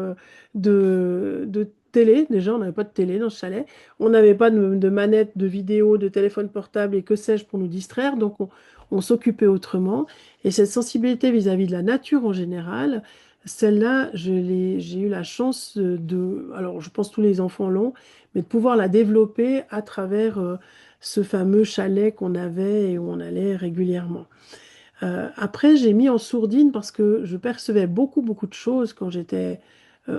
de télé, déjà, on n'avait pas de télé dans ce chalet. On n'avait pas de manette, de vidéo, de téléphone portable et que sais-je pour nous distraire. Donc, on s'occupait autrement. Et cette sensibilité vis-à-vis de la nature en général, celle-là, j'ai eu la chance alors je pense que tous les enfants l'ont, mais de pouvoir la développer à travers ce fameux chalet qu'on avait et où on allait régulièrement. Après, j'ai mis en sourdine parce que je percevais beaucoup, beaucoup de choses quand j'étais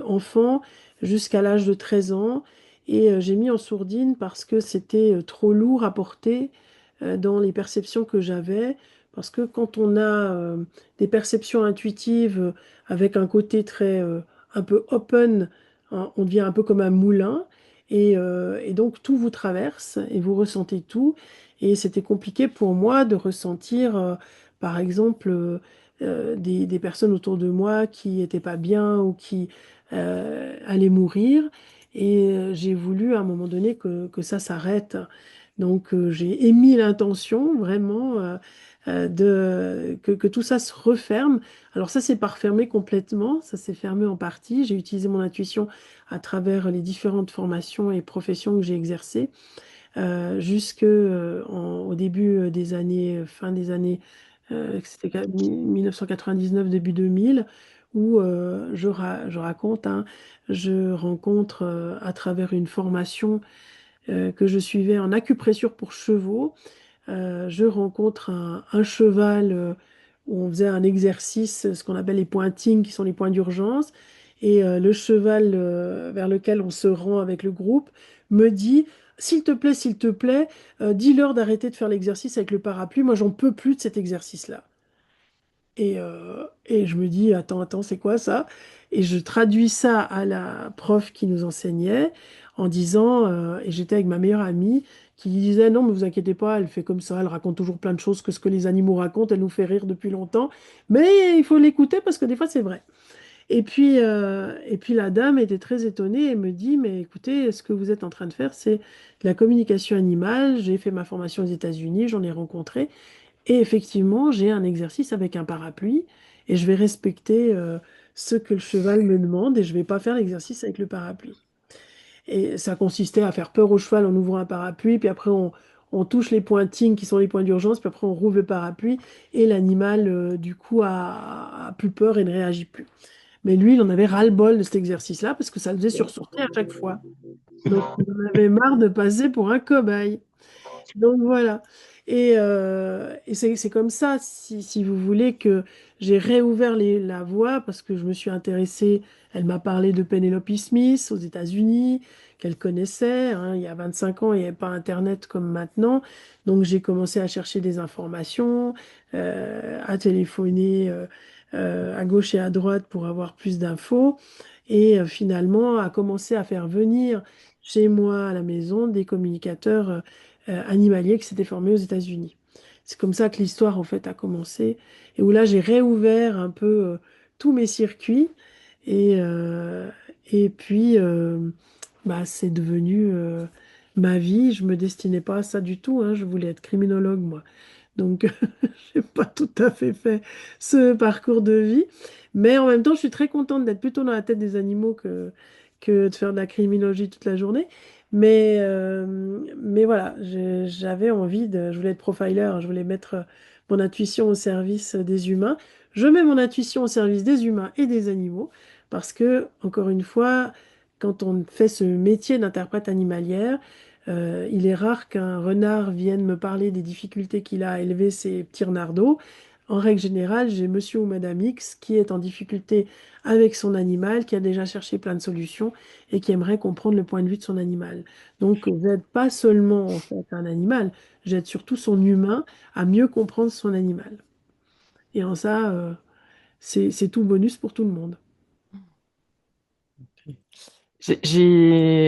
enfant, jusqu'à l'âge de 13 ans. Et j'ai mis en sourdine parce que c'était trop lourd à porter dans les perceptions que j'avais. Parce que quand on a des perceptions intuitives avec un côté très un peu open, hein, on devient un peu comme un moulin. Et donc tout vous traverse et vous ressentez tout. Et c'était compliqué pour moi de ressentir par exemple, des personnes autour de moi qui n'étaient pas bien ou qui allaient mourir. Et j'ai voulu à un moment donné que ça s'arrête. Donc j'ai émis l'intention vraiment que tout ça se referme. Alors ça s'est pas refermé complètement, ça s'est fermé en partie. J'ai utilisé mon intuition à travers les différentes formations et professions que j'ai exercées au début des années, fin des années, c'était 1999, début 2000, où je raconte, hein, je rencontre à travers une formation que je suivais en acupressure pour chevaux, je rencontre un cheval où on faisait un exercice, ce qu'on appelle les pointings, qui sont les points d'urgence. Et le cheval vers lequel on se rend avec le groupe me dit, s'il te plaît, dis-leur d'arrêter de faire l'exercice avec le parapluie. Moi, j'en peux plus de cet exercice-là. Et je me dis, attends, c'est quoi ça? Et je traduis ça à la prof qui nous enseignait en disant, et j'étais avec ma meilleure amie qui disait, non, mais vous inquiétez pas, elle fait comme ça, elle raconte toujours plein de choses que ce que les animaux racontent, elle nous fait rire depuis longtemps, mais il faut l'écouter parce que des fois c'est vrai. Et puis la dame était très étonnée et me dit, mais écoutez, ce que vous êtes en train de faire, c'est de la communication animale. J'ai fait ma formation aux États-Unis, j'en ai rencontré. Et effectivement, j'ai un exercice avec un parapluie et je vais respecter ce que le cheval me demande et je vais pas faire l'exercice avec le parapluie. Et ça consistait à faire peur au cheval en ouvrant un parapluie, puis après on touche les pointings qui sont les points d'urgence, puis après on rouvre le parapluie et l'animal du coup a plus peur et ne réagit plus. Mais lui, il en avait ras-le-bol de cet exercice-là parce que ça le faisait sursauter à chaque fois. Donc il en avait marre de passer pour un cobaye. Donc voilà. Et c'est comme ça, si vous voulez, que j'ai réouvert la voie parce que je me suis intéressée. Elle m'a parlé de Penelope Smith aux États-Unis, qu'elle connaissait, hein. Il y a 25 ans, il n'y avait pas Internet comme maintenant. Donc j'ai commencé à chercher des informations, à téléphoner à gauche et à droite pour avoir plus d'infos. Et finalement, à commencer à faire venir chez moi à la maison des communicateurs animalier qui s'était formé aux États-Unis. C'est comme ça que l'histoire en fait a commencé et où là j'ai réouvert un peu tous mes circuits et, euh, et puis bah, c'est devenu ma vie. Je me destinais pas à ça du tout, hein. Je voulais être criminologue moi. Donc, j'ai pas tout à fait fait ce parcours de vie. Mais en même temps, je suis très contente d'être plutôt dans la tête des animaux que de faire de la criminologie toute la journée. Mais voilà, j'avais envie je voulais être profiler, hein. Je voulais mettre mon intuition au service des humains. Je mets mon intuition au service des humains et des animaux parce que, encore une fois, quand on fait ce métier d'interprète animalière, il est rare qu'un renard vienne me parler des difficultés qu'il a à élever ses petits renardeaux. En règle générale, j'ai monsieur ou madame X qui est en difficulté avec son animal, qui a déjà cherché plein de solutions et qui aimerait comprendre le point de vue de son animal. Donc, j'aide pas seulement en fait un animal, j'aide surtout son humain à mieux comprendre son animal. Et en ça, c'est tout bonus pour tout le monde.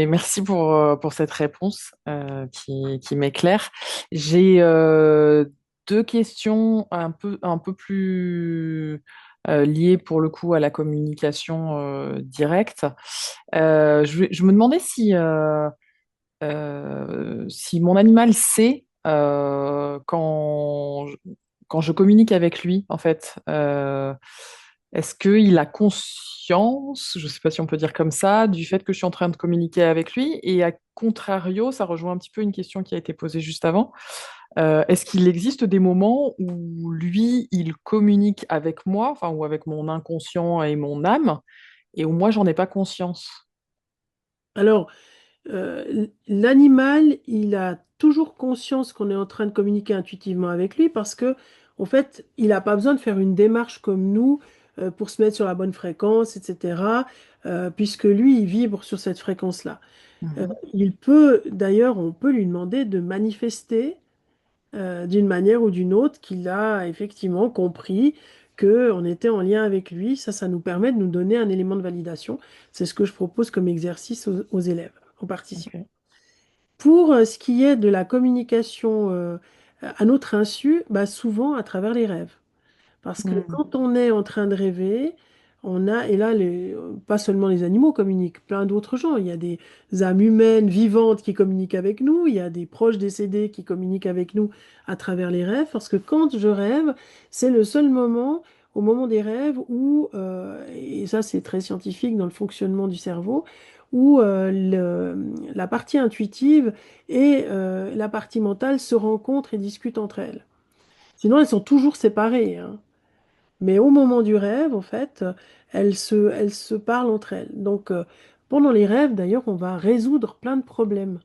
Merci pour cette réponse qui m'éclaire. J'ai deux questions un peu plus liées pour le coup à la communication directe. Je me demandais si mon animal sait quand je communique avec lui, en fait. Est-ce qu'il a conscience, je ne sais pas si on peut dire comme ça, du fait que je suis en train de communiquer avec lui? Et à contrario, ça rejoint un petit peu une question qui a été posée juste avant. Est-ce qu'il existe des moments où lui, il communique avec moi, enfin, ou avec mon inconscient et mon âme, et où moi, j'en ai pas conscience? Alors, l'animal, il a toujours conscience qu'on est en train de communiquer intuitivement avec lui parce que, en fait, il n'a pas besoin de faire une démarche comme nous pour se mettre sur la bonne fréquence, etc., puisque lui, il vibre sur cette fréquence-là. Euh, Mhm. il peut, d'ailleurs, on peut lui demander de manifester d'une manière ou d'une autre qu'il a effectivement compris qu'on était en lien avec lui. Ça nous permet de nous donner un élément de validation. C'est ce que je propose comme exercice aux élèves, aux participants. Ok. Pour ce qui est de la communication à notre insu, bah, souvent à travers les rêves. Parce que Mhm. quand on est en train de rêver, et là, pas seulement les animaux communiquent, plein d'autres gens. Il y a des âmes humaines vivantes qui communiquent avec nous, il y a des proches décédés qui communiquent avec nous à travers les rêves. Parce que quand je rêve, c'est le seul moment, au moment des rêves, où, et ça c'est très scientifique dans le fonctionnement du cerveau, où la partie intuitive et la partie mentale se rencontrent et discutent entre elles. Sinon, elles sont toujours séparées, hein. Mais au moment du rêve, en fait, elles se parlent entre elles. Donc, pendant les rêves, d'ailleurs, on va résoudre plein de problèmes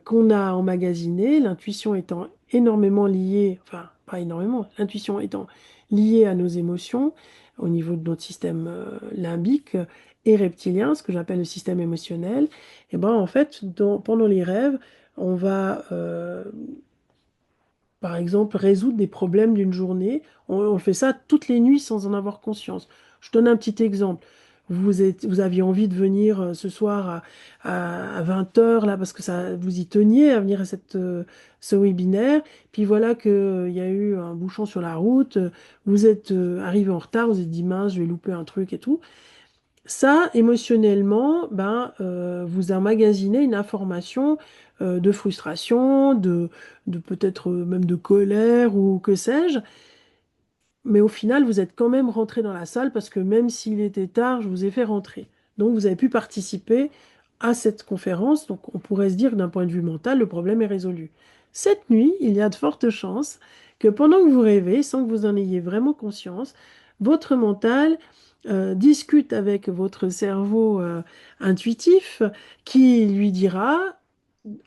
qu'on a emmagasinés, l'intuition étant énormément liée, enfin, pas énormément, l'intuition étant liée à nos émotions au niveau de notre système limbique et reptilien, ce que j'appelle le système émotionnel. Et ben, en fait, pendant les rêves, on va par exemple, résoudre des problèmes d'une journée. On fait ça toutes les nuits sans en avoir conscience. Je donne un petit exemple. Vous aviez envie de venir ce soir à 20 heures là, parce que ça, vous y teniez à venir à ce webinaire. Puis voilà qu'il y a eu un bouchon sur la route. Vous êtes arrivé en retard, vous vous êtes dit, mince, je vais louper un truc et tout. Ça, émotionnellement, ben, vous emmagasinez une information de frustration, de peut-être même de colère ou que sais-je. Mais au final, vous êtes quand même rentré dans la salle parce que même s'il était tard, je vous ai fait rentrer. Donc, vous avez pu participer à cette conférence. Donc, on pourrait se dire que d'un point de vue mental, le problème est résolu. Cette nuit, il y a de fortes chances que pendant que vous rêvez, sans que vous en ayez vraiment conscience, votre mental discute avec votre cerveau intuitif qui lui dira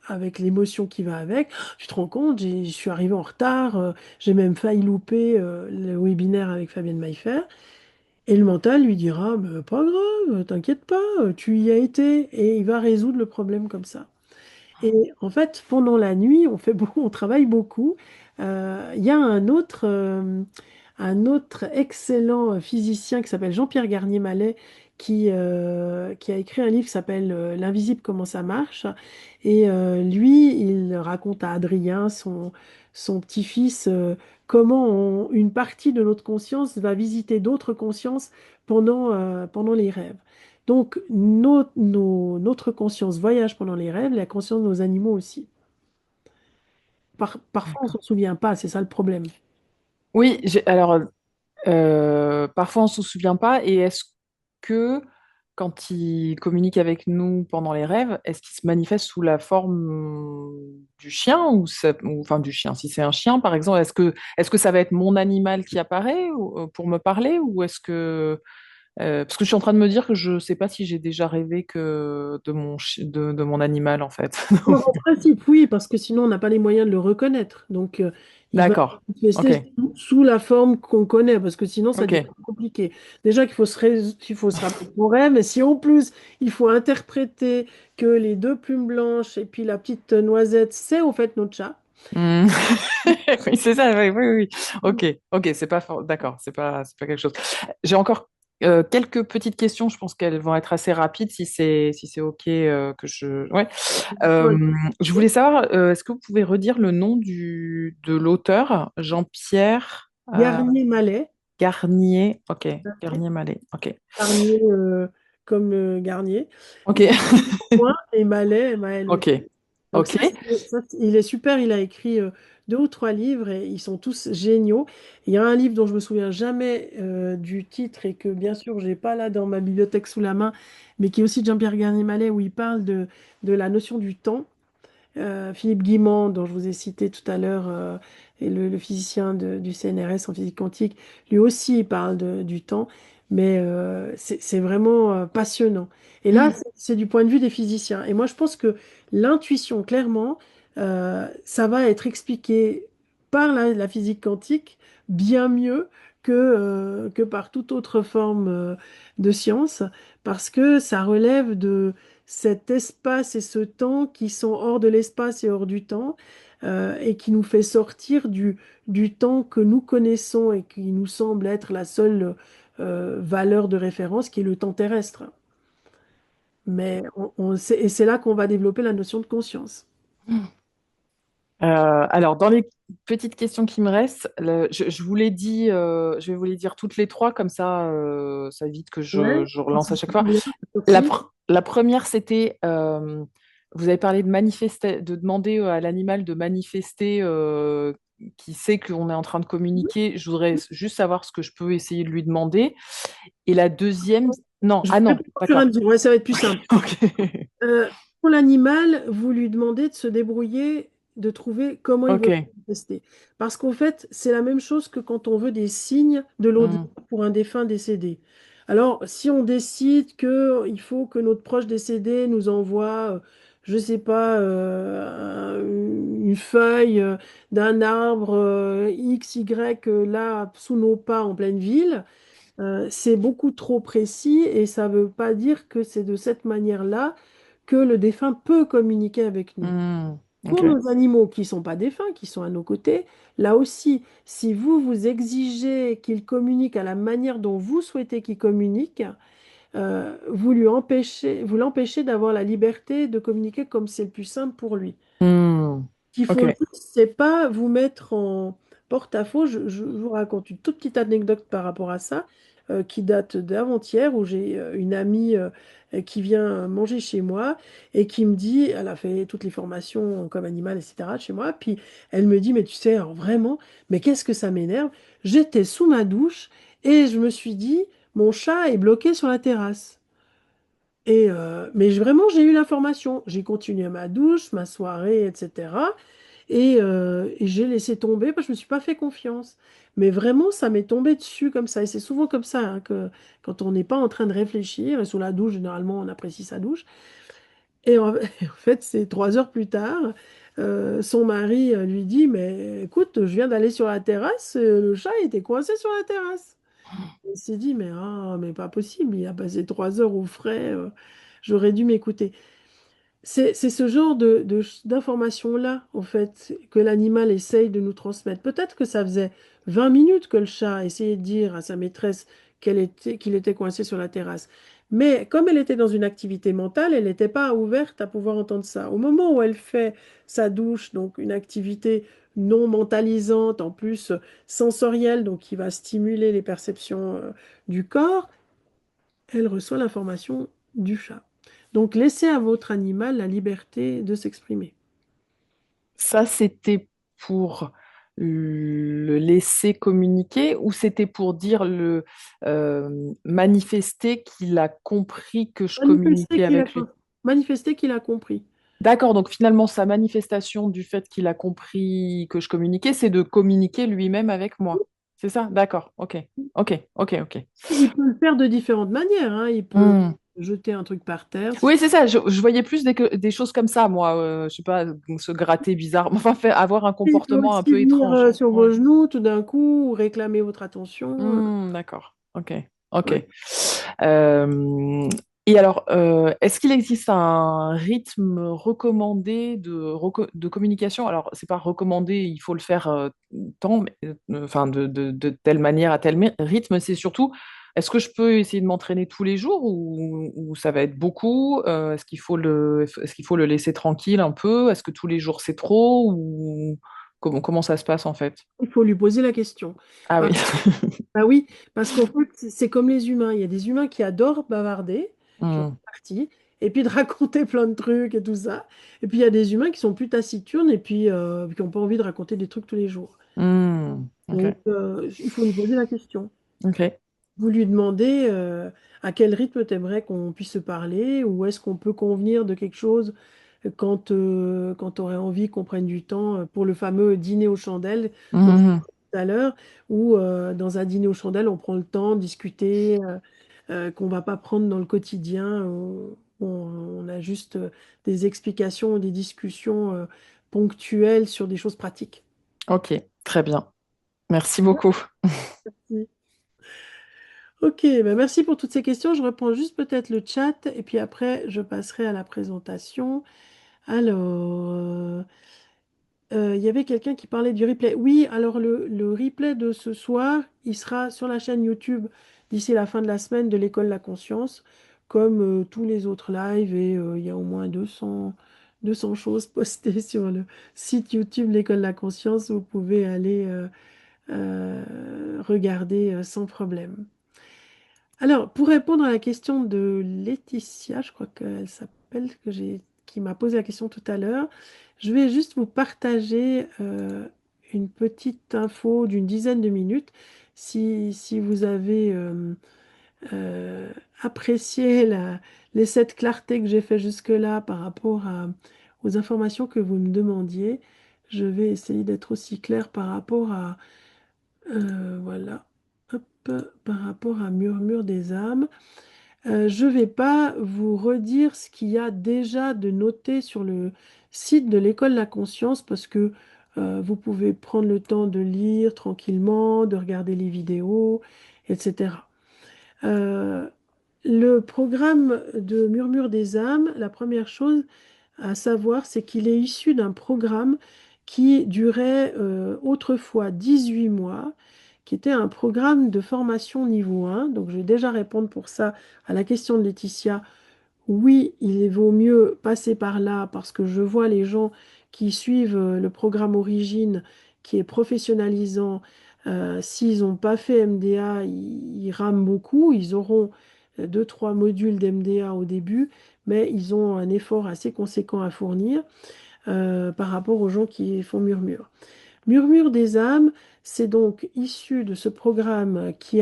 avec l'émotion qui va avec. Tu te rends compte, je suis arrivé en retard, j'ai même failli louper le webinaire avec Fabienne Maillefer. Et le mental lui dira, mais pas grave, t'inquiète pas, tu y as été. Et il va résoudre le problème comme ça. Et en fait, pendant la nuit, on fait beaucoup, on travaille beaucoup. Il y a un autre excellent physicien qui s'appelle Jean-Pierre Garnier-Mallet qui a écrit un livre qui s'appelle L'invisible, comment ça marche. Et lui, il raconte à Adrien, son petit-fils, comment une partie de notre conscience va visiter d'autres consciences pendant les rêves. Donc, notre conscience voyage pendant les rêves, la conscience de nos animaux aussi. Parfois, on ne D'accord. s'en souvient pas, c'est ça le problème. Oui, alors parfois on ne se souvient pas. Et est-ce que quand il communique avec nous pendant les rêves, est-ce qu'il se manifeste sous la forme du chien enfin du chien, si c'est un chien par exemple, est-ce que ça va être mon animal qui apparaît pour me parler ou est-ce que parce que je suis en train de me dire que je ne sais pas si j'ai déjà rêvé que de mon animal en fait. Alors, en principe, oui, parce que sinon, on n'a pas les moyens de le reconnaître. Donc, il va D'accord. se manifester Ok. sous la forme qu'on connaît, parce que sinon, ça devient Ok. compliqué. Déjà qu'il faut il faut se rappeler de son rêve, mais si en plus, il faut interpréter que les deux plumes blanches et puis la petite noisette, c'est en fait notre chat. Hmm. Oui, c'est ça, oui, oui, oui. Ok, ok, d'accord, c'est pas quelque chose. J'ai encore quelques petites questions, je pense qu'elles vont être assez rapides si c'est ok que je. Ouais. Je voulais savoir, est-ce que vous pouvez redire le nom de l'auteur, Jean-Pierre Garnier-Mallet. Garnier. Ok, Garnier-Mallet. Ok. Garnier comme Garnier. Ok. Point et Mallet, M-A-L-E-T. Ok. Donc Ok. il est super, il a écrit deux ou trois livres et ils sont tous géniaux. Il y a un livre dont je me souviens jamais du titre et que bien sûr je n'ai pas là dans ma bibliothèque sous la main, mais qui est aussi de Jean-Pierre Garnier-Mallet où il parle de la notion du temps. Philippe Guimand, dont je vous ai cité tout à l'heure, et le physicien du CNRS en physique quantique, lui aussi il parle du temps, mais c'est vraiment passionnant. Et là, c'est du point de vue des physiciens. Et moi, je pense que l'intuition, clairement, ça va être expliqué par la physique quantique bien mieux que par toute autre forme de science, parce que ça relève de cet espace et ce temps qui sont hors de l'espace et hors du temps, et qui nous fait sortir du temps que nous connaissons et qui nous semble être la seule valeur de référence, qui est le temps terrestre. Mais et c'est là qu'on va développer la notion de conscience. Alors, dans les petites questions qui me restent, je vous l'ai dit, je vais vous les dire toutes les trois, comme ça évite que Ouais, je ça relance à serait chaque fois. bien, La, Sophie. la première, c'était, vous avez parlé de manifester, de demander à l'animal de manifester, qui sait qu'on est en train de communiquer. Je voudrais juste savoir ce que je peux essayer de lui demander. Et la deuxième, non, Je vais ah non, répondre au fur et à d'accord. mesure. Ouais, ça va être plus simple. Ok. Euh, pour l'animal, vous lui demandez de se débrouiller, de trouver comment il veut Ok. manifester. Parce qu'en fait, c'est la même chose que quand on veut des signes de l'au-delà Hmm. pour un défunt décédé. Alors, si on décide qu'il faut que notre proche décédé nous envoie, je ne sais pas, une feuille d'un arbre X, Y, là, sous nos pas en pleine ville, c'est beaucoup trop précis et ça ne veut pas dire que c'est de cette manière-là que le défunt peut communiquer avec nous. Hmm. Pour Ok. nos animaux qui ne sont pas défunts, qui sont à nos côtés, là aussi, si vous vous exigez qu'ils communiquent à la manière dont vous souhaitez qu'ils communiquent, vous l'empêchez d'avoir la liberté de communiquer comme c'est le plus simple pour lui. Hmm. Ce qu'il faut Ok. juste, c'est pas vous mettre en porte-à-faux. Je vous raconte une toute petite anecdote par rapport à ça, qui date d'avant-hier, où j'ai une amie qui vient manger chez moi et qui me dit, elle a fait toutes les formations comme animal, etc. chez moi, puis elle me dit, mais tu sais, alors vraiment, mais qu'est-ce que ça m'énerve? J'étais sous ma douche et je me suis dit, mon chat est bloqué sur la terrasse. Mais vraiment, j'ai eu l'information. J'ai continué ma douche, ma soirée, etc. Et j'ai laissé tomber parce que je ne me suis pas fait confiance. Mais vraiment, ça m'est tombé dessus comme ça. Et c'est souvent comme ça, hein, que quand on n'est pas en train de réfléchir, et sous la douche, généralement, on apprécie sa douche. En fait, c'est 3 heures plus tard, son mari lui dit, mais écoute, je viens d'aller sur la terrasse, le chat était coincé sur la terrasse. Il s'est dit, mais pas possible, il a passé 3 heures au frais, j'aurais dû m'écouter. C'est ce genre d'informations-là, en fait, que l'animal essaye de nous transmettre. Peut-être que ça faisait 20 minutes que le chat essayait de dire à sa maîtresse qu'il était coincé sur la terrasse. Mais comme elle était dans une activité mentale, elle n'était pas ouverte à pouvoir entendre ça. Au moment où elle fait sa douche, donc une activité non mentalisante, en plus sensorielle, donc qui va stimuler les perceptions du corps, elle reçoit l'information du chat. Donc laissez à votre animal la liberté de s'exprimer. Ça, c'était pour le laisser communiquer ou c'était pour dire manifester qu'il a compris que je Manifester communiquais qu'il a, avec lui. manifester qu'il a compris. D'accord, donc finalement, sa manifestation du fait qu'il a compris que je communiquais, c'est de communiquer lui-même avec moi. C'est ça? D'accord, ok, ok, ok, ok. Il peut le faire de différentes manières, hein. Il peut Hmm. jeter un truc par terre. Oui, c'est ça, je voyais plus des choses comme ça, moi, je sais pas, se gratter bizarrement, enfin, avoir un Il peut comportement un aussi peu venir étrange. sur Ouais. vos genoux tout d'un coup, ou réclamer votre attention. D'accord, ok, ok. Ouais. Euh, et alors, est-ce qu'il existe un rythme recommandé de communication? Alors, c'est pas recommandé, il faut le faire tant, enfin, de telle manière à tel rythme. C'est surtout, est-ce que je peux essayer de m'entraîner tous les jours ou ça va être beaucoup? Est-ce qu'il faut le laisser tranquille un peu? Est-ce que tous les jours c'est trop? Ou comment ça se passe en fait? Il faut lui poser la question. Ah oui. Parce, bah oui, parce qu'en fait, c'est comme les humains. Il y a des humains qui adorent bavarder, qui ont Hmm, parti, et puis de raconter plein de trucs et tout ça. Et puis il y a des humains qui sont plus taciturnes et puis qui n'ont pas envie de raconter des trucs tous les jours. ok, Donc, il faut lui poser la question. ok. Vous lui demandez à quel rythme tu aimerais qu'on puisse se parler, ou est-ce qu'on peut convenir de quelque chose quand tu aurais envie qu'on prenne du temps pour le fameux dîner aux chandelles, dont je Mhm. parlais tout à l'heure, où dans un dîner aux chandelles, on prend le temps de discuter, qu'on va pas prendre dans le quotidien, où on a juste des explications, des discussions ponctuelles sur des choses pratiques. Ok, très bien. Merci beaucoup. Ok, ben merci pour toutes ces questions. Je reprends juste peut-être le chat et puis après je passerai à la présentation. Alors, il y avait quelqu'un qui parlait du replay. Oui, alors le replay de ce soir, il sera sur la chaîne YouTube d'ici la fin de la semaine de l'École de la Conscience, comme tous les autres lives, et il y a au moins 200 choses postées sur le site YouTube de l'École de la Conscience. Vous pouvez aller regarder sans problème. Alors, pour répondre à la question de Laetitia, je crois qu'elle s'appelle, qui m'a posé la question tout à l'heure, je vais juste vous partager une petite info d'une dizaine de minutes. Si vous avez euh, apprécié l'essai de clarté que j'ai fait jusque-là par rapport aux informations que vous me demandiez, je vais essayer d'être aussi clair par rapport à, voilà, hop, par rapport à Murmure des âmes. Je ne vais pas vous redire ce qu'il y a déjà de noté sur le site de l'École de la Conscience parce que vous pouvez prendre le temps de lire tranquillement, de regarder les vidéos, etc. Euh, le programme de Murmure des âmes, la première chose, à savoir, c'est qu'il est issu d'un programme qui durait autrefois 18 mois, qui était un programme de formation niveau 1. Donc, je vais déjà répondre pour ça à la question de Laetitia. Oui, il vaut mieux passer par là parce que je vois les gens qui suivent le programme Origine qui est professionnalisant. S'ils n'ont pas fait MDA, ils rament beaucoup. Ils auront deux, trois modules d'MDA au début, mais ils ont un effort assez conséquent à fournir par rapport aux gens qui font Murmure. Murmure des âmes, c'est donc issu de ce programme qui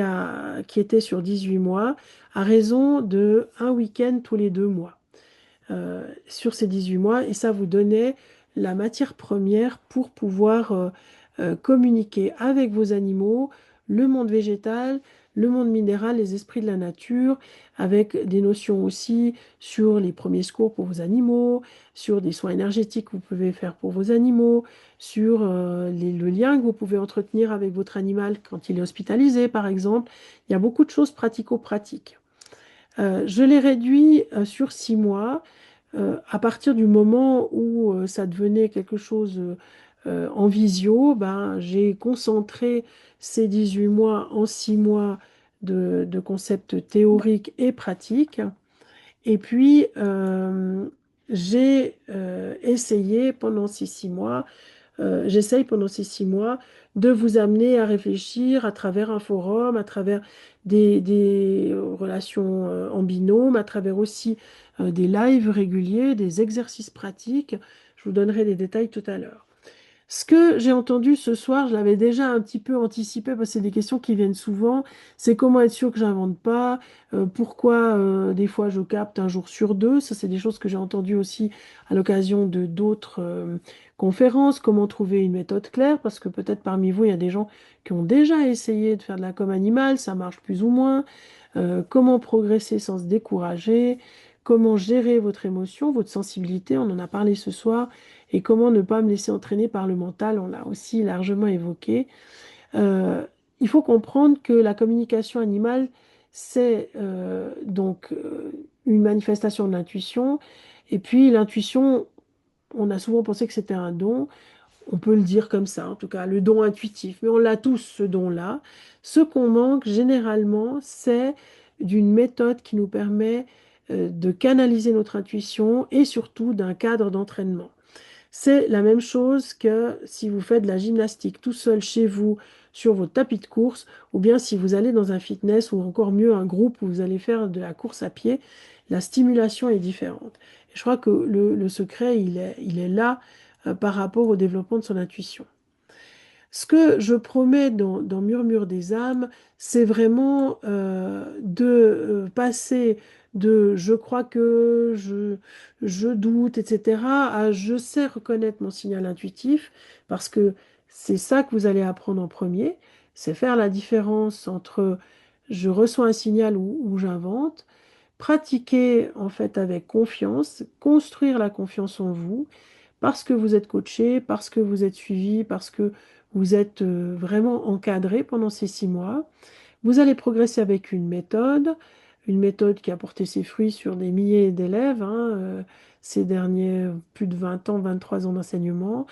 était sur 18 mois, à raison de un week-end tous les 2 mois sur ces 18 mois, et ça vous donnait la matière première pour pouvoir communiquer avec vos animaux, le monde végétal, le monde minéral, les esprits de la nature, avec des notions aussi sur les premiers secours pour vos animaux, sur des soins énergétiques que vous pouvez faire pour vos animaux, sur le lien que vous pouvez entretenir avec votre animal quand il est hospitalisé, par exemple. Il y a beaucoup de choses pratico-pratiques. Je l'ai réduit sur 6 mois. À partir du moment où ça devenait quelque chose en visio, ben, j'ai concentré ces 18 mois en 6 mois de concepts théoriques et pratiques. Et puis, j'ai essayé pendant ces 6 mois j'essaye pendant ces 6 mois de vous amener à réfléchir à travers un forum, à travers des relations en binôme, à travers aussi des lives réguliers, des exercices pratiques. Je vous donnerai les détails tout à l'heure. Ce que j'ai entendu ce soir, je l'avais déjà un petit peu anticipé parce que c'est des questions qui viennent souvent. C'est comment être sûr que j'invente pas, pourquoi des fois je capte un jour sur deux. Ça, c'est des choses que j'ai entendues aussi à l'occasion de d'autres conférences. Comment trouver une méthode claire parce que peut-être parmi vous, il y a des gens qui ont déjà essayé de faire de la com animale, ça marche plus ou moins. Comment progresser sans se décourager, comment gérer votre émotion, votre sensibilité, on en a parlé ce soir, et comment ne pas me laisser entraîner par le mental, on l'a aussi largement évoqué. Euh, il faut comprendre que la communication animale, c'est une manifestation de l'intuition, et puis l'intuition, on a souvent pensé que c'était un don. On peut le dire comme ça, en tout cas, le don intuitif. Mais on l'a tous, ce don-là. Ce qu'on manque généralement, c'est d'une méthode qui nous permet de canaliser notre intuition et surtout d'un cadre d'entraînement. C'est la même chose que si vous faites de la gymnastique tout seul chez vous sur votre tapis de course, ou bien si vous allez dans un fitness ou encore mieux un groupe où vous allez faire de la course à pied, la stimulation est différente. Et je crois que le secret, il est là par rapport au développement de son intuition. Ce que je promets dans Murmure des âmes, c'est vraiment de passer de je crois que, je doute, etc., à je sais reconnaître mon signal intuitif, parce que c'est ça que vous allez apprendre en premier, c'est faire la différence entre je reçois un signal ou j'invente, pratiquer en fait avec confiance, construire la confiance en vous parce que vous êtes coaché, parce que vous êtes suivi, parce que vous êtes vraiment encadré pendant ces 6 mois. Vous allez progresser avec une méthode qui a porté ses fruits sur des milliers d'élèves, ces derniers plus de 20 ans, 23 ans d'enseignement.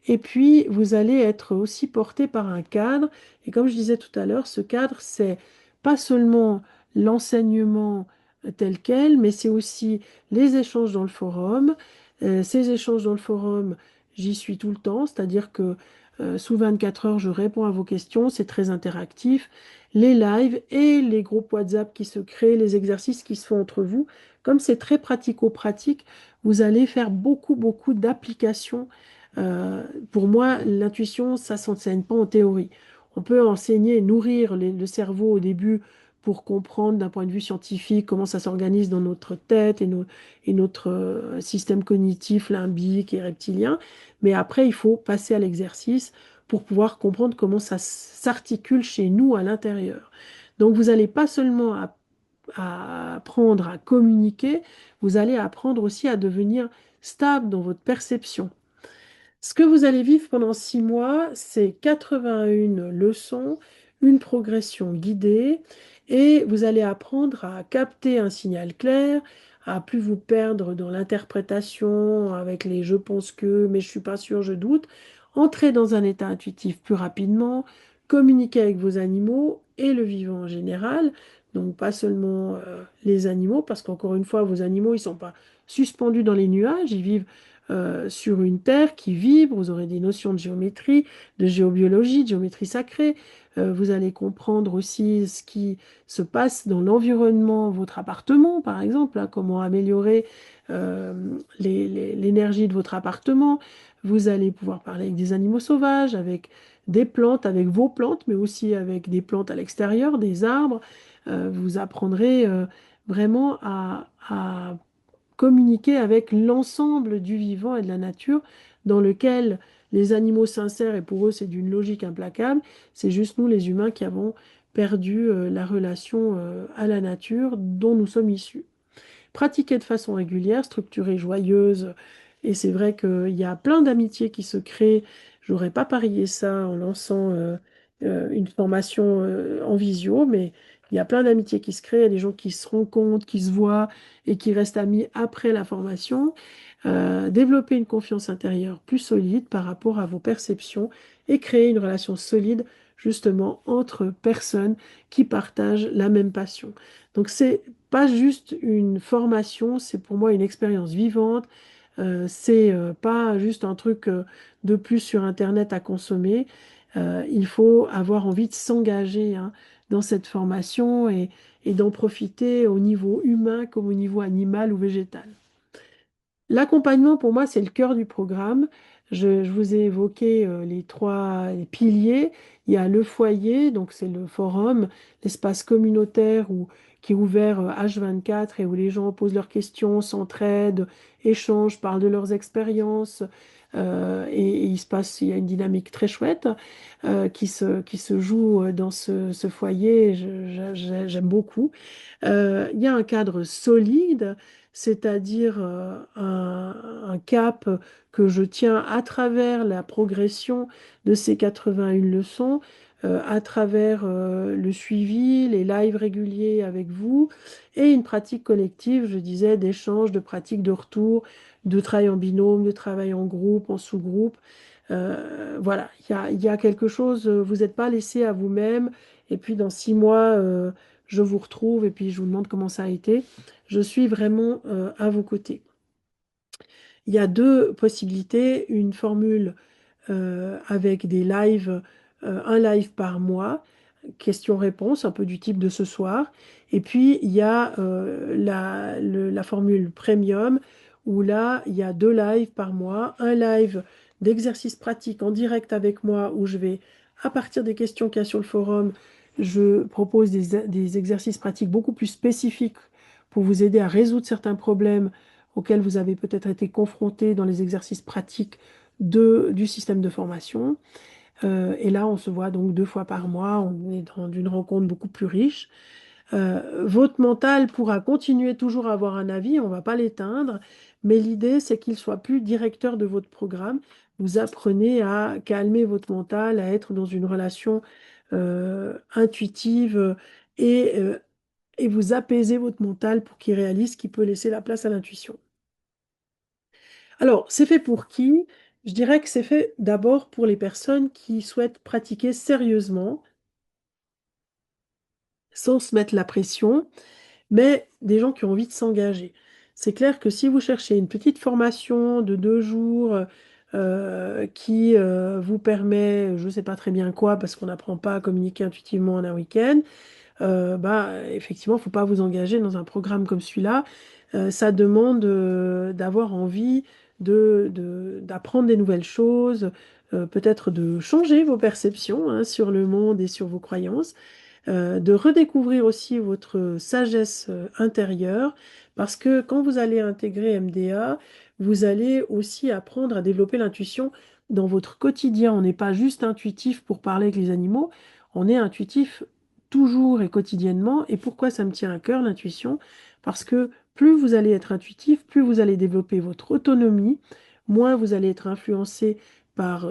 Et puis, vous allez être aussi porté par un cadre. Et comme je disais tout à l'heure, ce cadre, c'est pas seulement l'enseignement tel quel, mais c'est aussi les échanges dans le forum. Ces échanges dans le forum, j'y suis tout le temps, c'est-à-dire que sous 24 heures, je réponds à vos questions, c'est très interactif. Les lives et les groupes WhatsApp qui se créent, les exercices qui se font entre vous, comme c'est très pratico-pratique, vous allez faire beaucoup, beaucoup d'applications. Pour moi, l'intuition, ça ne s'enseigne pas en théorie. On peut enseigner, nourrir le cerveau au début pour comprendre d'un point de vue scientifique comment ça s'organise dans notre tête et notre système cognitif limbique et reptilien. Mais après, il faut passer à l'exercice pour pouvoir comprendre comment ça s'articule chez nous à l'intérieur. Donc, vous n'allez pas seulement à apprendre à communiquer, vous allez apprendre aussi à devenir stable dans votre perception. Ce que vous allez vivre pendant 6 mois, c'est 81 leçons, une progression guidée, et vous allez apprendre à capter un signal clair, à plus vous perdre dans l'interprétation avec les je pense que, mais je suis pas sûr, je doute. Entrez dans un état intuitif plus rapidement, communiquez avec vos animaux et le vivant en général. Donc pas seulement les animaux, parce qu'encore une fois, vos animaux, ils sont pas suspendus dans les nuages, ils vivent sur une terre qui vibre. Vous aurez des notions de géométrie, de géobiologie, de géométrie sacrée. Vous allez comprendre aussi ce qui se passe dans l'environnement, votre appartement, par exemple, hein, comment améliorer euh, l'énergie de votre appartement. Vous allez pouvoir parler avec des animaux sauvages, avec des plantes, avec vos plantes, mais aussi avec des plantes à l'extérieur, des arbres. Vous apprendrez vraiment à communiquer avec l'ensemble du vivant et de la nature dans lequel les animaux s'insèrent et pour eux c'est d'une logique implacable. C'est juste nous les humains qui avons perdu la relation à la nature dont nous sommes issus. Pratiquer de façon régulière, structurée, joyeuse. Et c'est vrai qu'il y a plein d'amitiés qui se créent. J'aurais pas parié ça en lançant une formation en visio, mais il y a plein d'amitiés qui se créent. Il y a des gens qui se rencontrent, qui se voient et qui restent amis après la formation. Développer une confiance intérieure plus solide par rapport à vos perceptions et créer une relation solide justement entre personnes qui partagent la même passion. Donc c'est pas juste une formation, c'est pour moi une expérience vivante. C'est pas juste un truc de plus sur Internet à consommer. Il faut avoir envie de s'engager hein, dans cette formation et d'en profiter au niveau humain comme au niveau animal ou végétal. L'accompagnement, pour moi, c'est le cœur du programme. Je vous ai évoqué les trois piliers. Il y a le foyer, donc c'est le forum, l'espace communautaire qui est ouvert H24 et où les gens posent leurs questions, s'entraident, échangent, parlent de leurs expériences. Et il y a une dynamique très chouette qui se joue dans ce foyer. J'aime beaucoup. Il y a un cadre solide, c'est-à-dire un cap que je tiens à travers la progression de ces 81 leçons, à travers le suivi, les lives réguliers avec vous et une pratique collective, je disais, d'échange, de pratique de retour, de travail en binôme, de travail en groupe, en sous-groupe. Voilà, il y a quelque chose, vous n'êtes pas laissé à vous-même. Et puis dans 6 mois, je vous retrouve et puis je vous demande comment ça a été. Je suis vraiment à vos côtés. Il y a deux possibilités, une formule avec des lives, un live par mois, questions-réponses, un peu du type de ce soir. Et puis, il y a la formule premium, où là, il y a 2 lives par mois, un live d'exercice pratique en direct avec moi, où je vais, à partir des questions qu'il y a sur le forum, je propose des exercices pratiques beaucoup plus spécifiques pour vous aider à résoudre certains problèmes auxquels vous avez peut-être été confrontés dans les exercices pratiques du système de formation. Et là, on se voit donc 2 fois par mois, on est dans une rencontre beaucoup plus riche. Votre mental pourra continuer toujours à avoir un avis, on ne va pas l'éteindre, mais l'idée, c'est qu'il soit plus directeur de votre programme. Vous apprenez à calmer votre mental, à être dans une relation intuitive et, euh, et vous apaisez votre mental pour qu'il réalise qu'il peut laisser la place à l'intuition. Alors, c'est fait pour qui? Je dirais que c'est fait d'abord pour les personnes qui souhaitent pratiquer sérieusement, sans se mettre la pression, mais des gens qui ont envie de s'engager. C'est clair que si vous cherchez une petite formation de 2 jours qui vous permet, je ne sais pas très bien quoi, parce qu'on n'apprend pas à communiquer intuitivement en un week-end, effectivement, il ne faut pas vous engager dans un programme comme celui-là. Ça demande d'avoir envie d'apprendre des nouvelles choses, peut-être de changer vos perceptions hein, sur le monde et sur vos croyances, de redécouvrir aussi votre sagesse intérieure, parce que quand vous allez intégrer MDA, vous allez aussi apprendre à développer l'intuition dans votre quotidien. On n'est pas juste intuitif pour parler avec les animaux, on est intuitif toujours et quotidiennement. Et pourquoi ça me tient à cœur, l'intuition? Parce que plus vous allez être intuitif, plus vous allez développer votre autonomie, moins vous allez être influencé par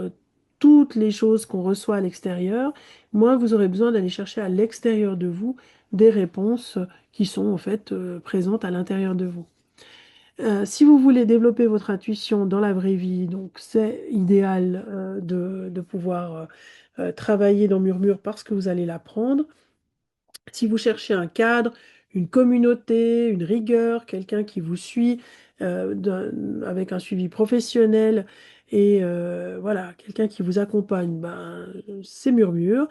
toutes les choses qu'on reçoit à l'extérieur, moins vous aurez besoin d'aller chercher à l'extérieur de vous des réponses qui sont en fait présentes à l'intérieur de vous. Si vous voulez développer votre intuition dans la vraie vie, donc c'est idéal de pouvoir travailler dans Murmure parce que vous allez l'apprendre. Si vous cherchez un cadre, une communauté, une rigueur, quelqu'un qui vous suit avec un suivi professionnel et voilà, quelqu'un qui vous accompagne, ben, c'est Murmure.